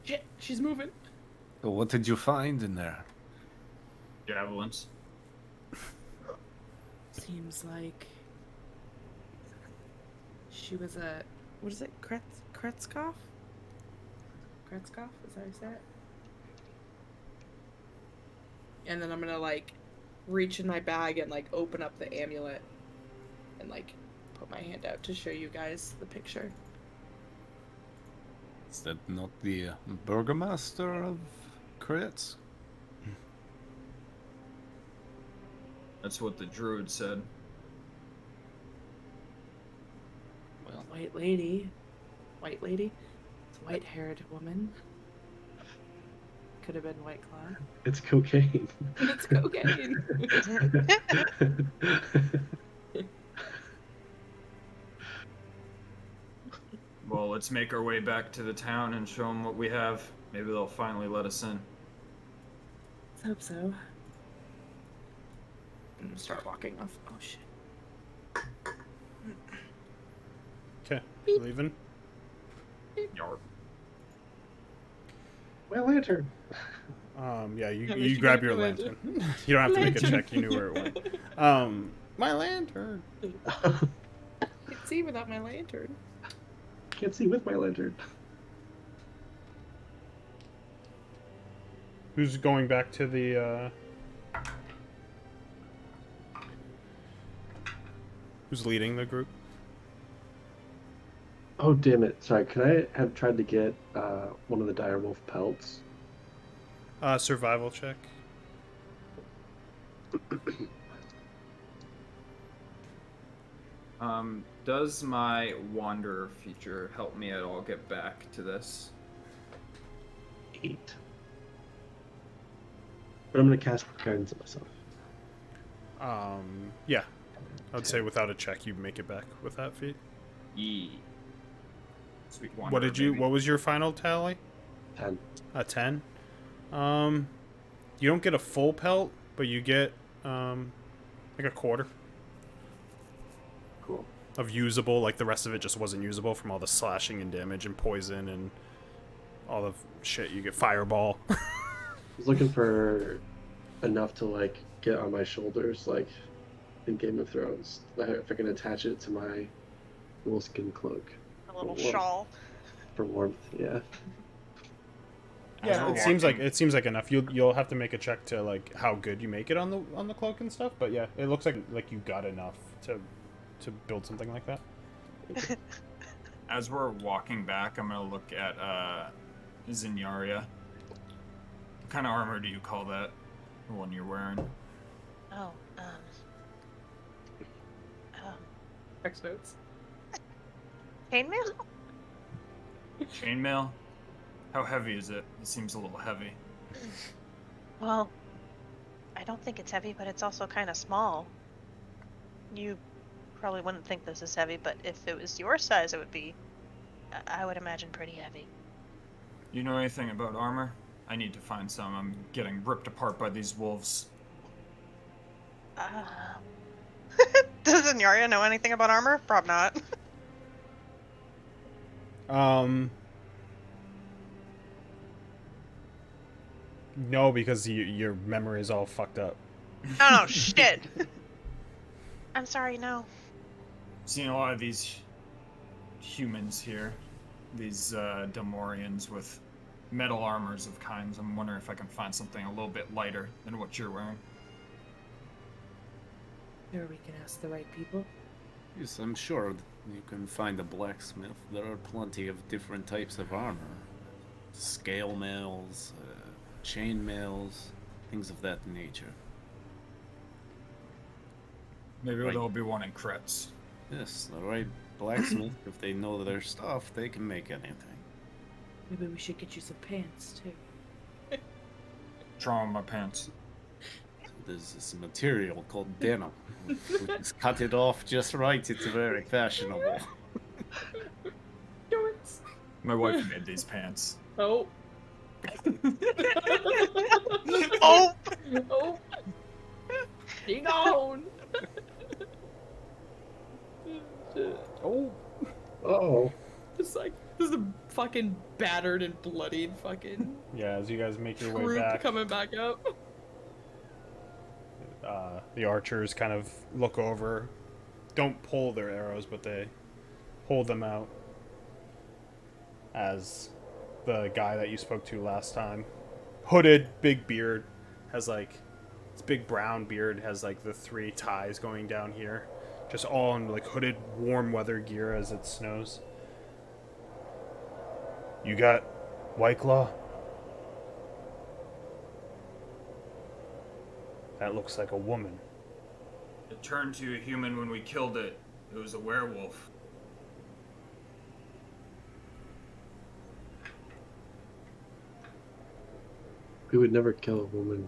Shit, she's moving. So what did you find in there? Javelins. Seems like she was a what is it? Kretzkoff? Kretzkoff? Is that how you say it? And then I'm gonna like reach in my bag and like open up the amulet and like put my hand out to show you guys the picture. Is that not the burgomaster of Kretz? That's what the druid said. Well, white lady. White lady? It's a white-haired woman. Could have been Whiteclaw. It's cocaine. It's cocaine. Well, let's make our way back to the town and show them what we have. Maybe they'll finally let us in. Let's hope so. And start walking off. Oh shit. Okay. Beep. Leaving. Yarp. My lantern. Yeah, you, At least you you grab got your the lantern. lantern. You don't have to make a Lantern. check. You knew where it went. My lantern. Can't see without my lantern. Can't see with my lantern. Who's going back to the, Who's leading the group? Oh, damn it. Sorry, can I have tried to get one of the direwolf pelts? Survival check. Does my wanderer feature help me at all get back to this? 8. But I'm going to cast guidance on myself. Yeah. I would say without a check, you make it back with that feat. Yee. Sweet wanderer. What did you? baby. What was your final tally? 10. A 10. You don't get a full pelt, but you get like a quarter Cool. of usable. Like the rest of it just wasn't usable from all the slashing and damage and poison and all the shit. You get fireball. I was looking for enough to, like, get on my shoulders, like in Game of Thrones. Like, if I can attach it to my wolfskin cloak. A little Warmth. shawl. For warmth, yeah. Yeah, we're it seems like walking- enough. You'll have to make a check to like how good you make it on the cloak and stuff. But yeah, it looks like you got enough to build something like that. As we're walking back, I'm gonna look at Zinyaria. What kind of armor do you call that? The one you're wearing? Oh, X notes. chainmail? Chainmail? How heavy is it? It seems a little heavy. Well, I don't think it's heavy, but it's also kind of small. You probably wouldn't think this is heavy, but if it was your size, it would be, I would imagine, pretty heavy. You know anything about armor? I need to find some. I'm getting ripped apart by these wolves. Does Zanyaria know anything about armor? Prob not. No, because your memory is all fucked up. Oh, shit. I'm sorry, no. Seen a lot of these humans here, these Demorians with metal armors of kinds. I'm wondering if I can find something a little bit lighter than what you're wearing. Sure, we can ask the right people. Yes, I'm sure you can find a blacksmith. There are plenty of different types of armor. Scale mails, chain mails, things of that nature. Maybe Right. there'll be one in Kretz. Yes, the right blacksmith, if they know their stuff, they can make anything. Maybe we should get you some pants too. Draw on my pants. So there's this material called denim. We just cut it off just right. It's very fashionable. Shorts. My wife made these pants. Oh. Oh! Oh. Ding on. Oh. Oh. Just like this is a fucking battered and bloodied fucking Yeah, as you guys make your way troop back, coming back up. the archers kind of look over. Don't pull their arrows, but they hold them out. As the guy that you spoke to last time, hooded, big beard, has like this big brown beard, has like the 3 ties going down here, just all in like hooded, warm weather gear as it snows. You got Whiteclaw? That looks like a woman. It turned to a human when we killed it. It was a werewolf. We would never kill a woman.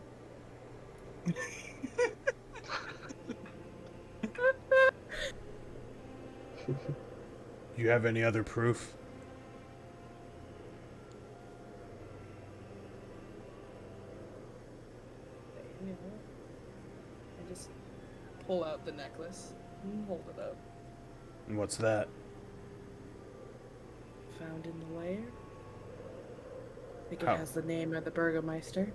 You have any other proof? I just pull out the necklace and hold it up. And what's that? Found in the lair. I think it How? has the name of the Burgomeister.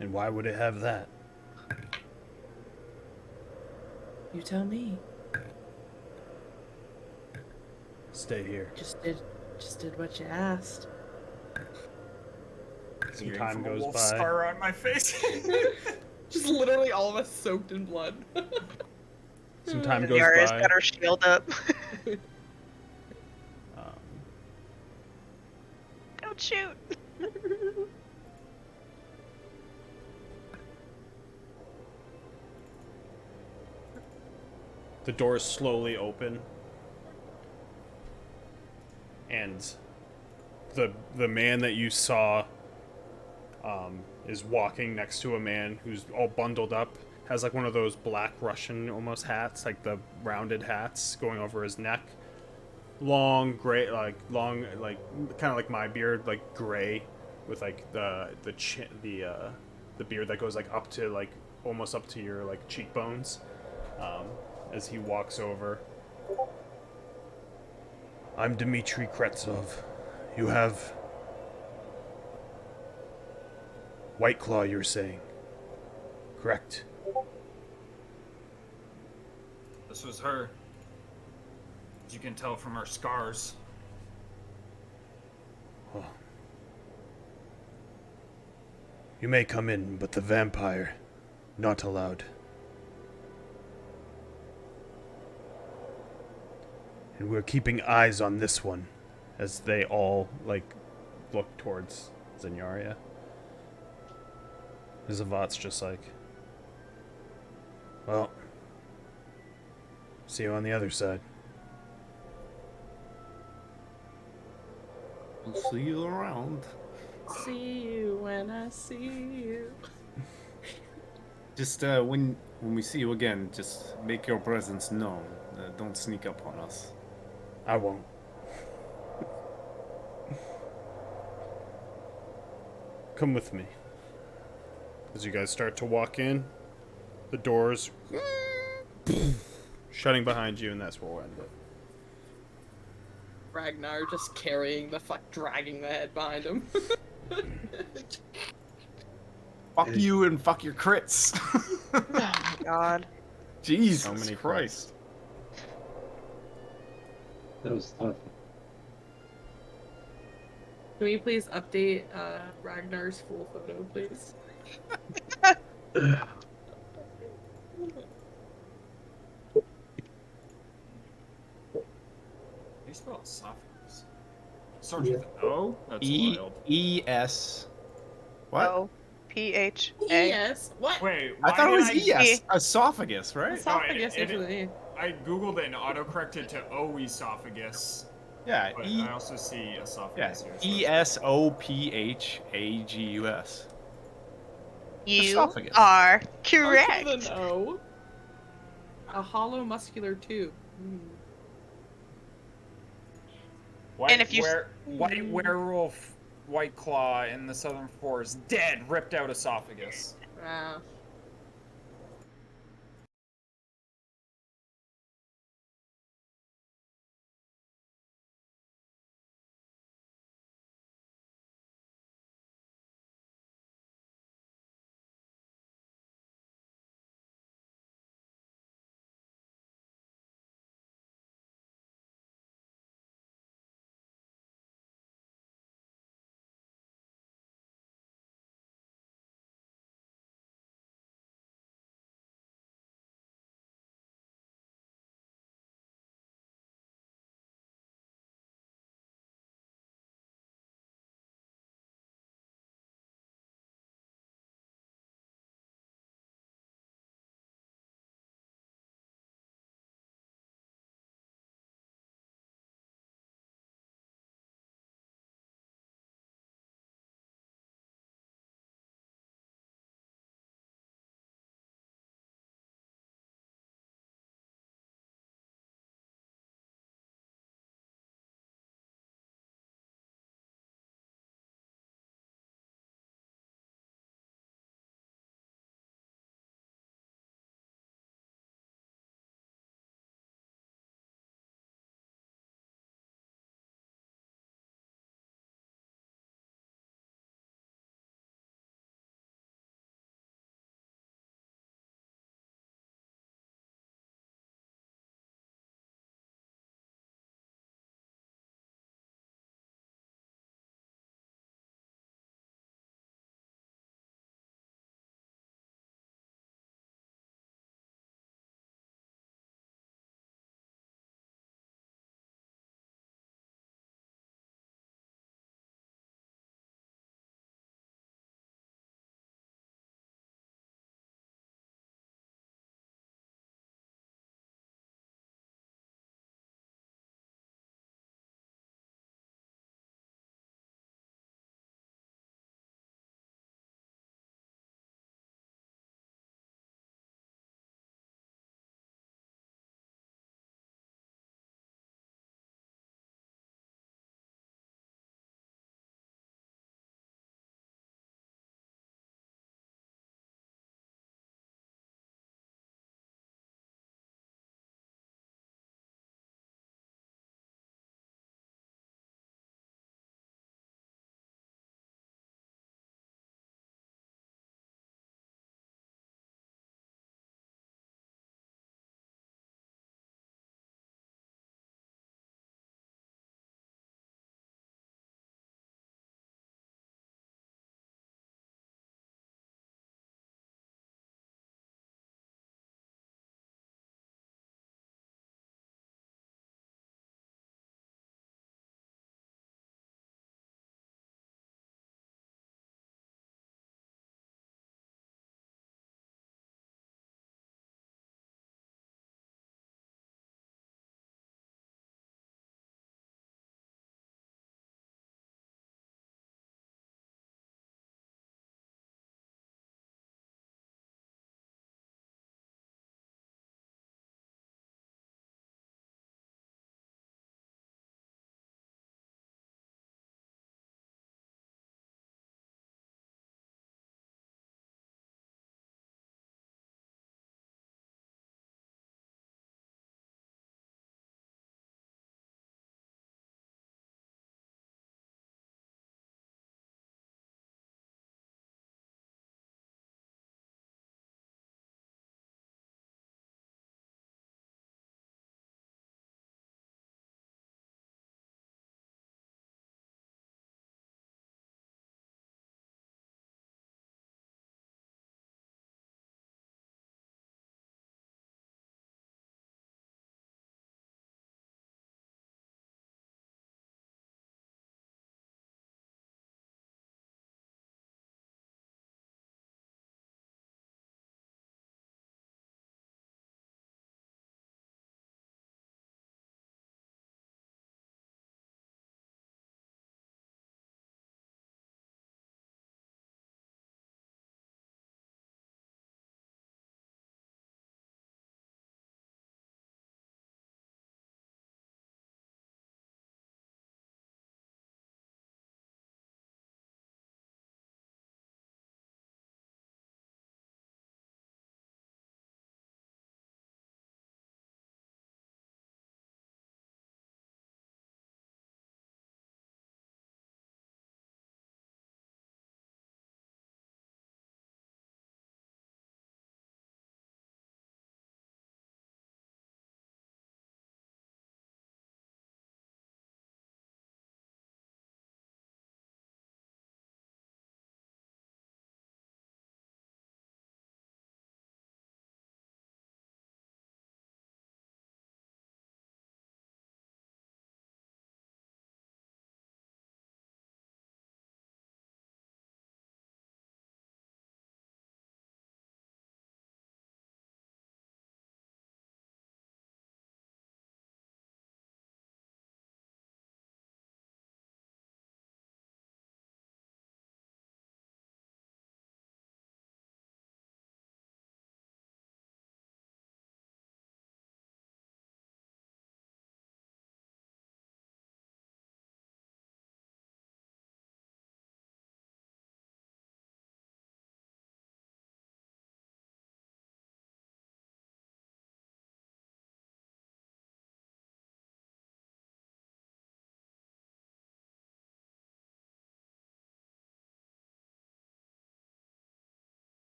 And why would it have that? You tell me. Stay here. Just did what you asked. Some time goes wolf by. scar on my face. Just literally all of us soaked in blood. Some time goes Zanyaria's by. got her shield up. Um, Don't shoot. the doors slowly open, and the man that you saw is walking next to a man who's all bundled up, has like one of those black Russian almost hats, like the rounded hats going over his neck. Long gray, like long, like kind of like my beard, like gray, with like the beard that goes like up to like almost up to your like cheekbones. As he walks over. I'm Dmitry Kretsov. You have Whiteclaw, you're saying? Correct. This was her. As you can tell from her scars. Oh. You may come in, but the vampire, not allowed. And we're keeping eyes on this one, as they all, like, look towards Zanyaria. Zavat's just like, well, see you on the other side. We'll see you around. See you when I see you. Just when we see you again, just make your presence known. Don't sneak up on us. I won't. Come with me. As you guys start to walk in, The doors shutting behind you, and that's where we'll end it. Ragnar just carrying dragging the head behind him. Fuck you and fuck your crits. Oh my god. Jesus So many Christ. That was tough. Can we please update Ragnar's full photo, please? You spell esophagus. Starts with an O? That's wild. E-S. What? O P H A. Yes. What? Wait, I thought it was did E-S. Esophagus, right? Esophagus it- usually. I googled it and autocorrected to O esophagus, Yeah, but E. I also see Yeah, esophagus here. so- E-S-O-P-H-A-G-U-S. You Esophagus. are Starts correct. with an O. A hollow muscular tube. And if you- White werewolf, Whiteclaw in the southern forest, dead, ripped out esophagus. Wow.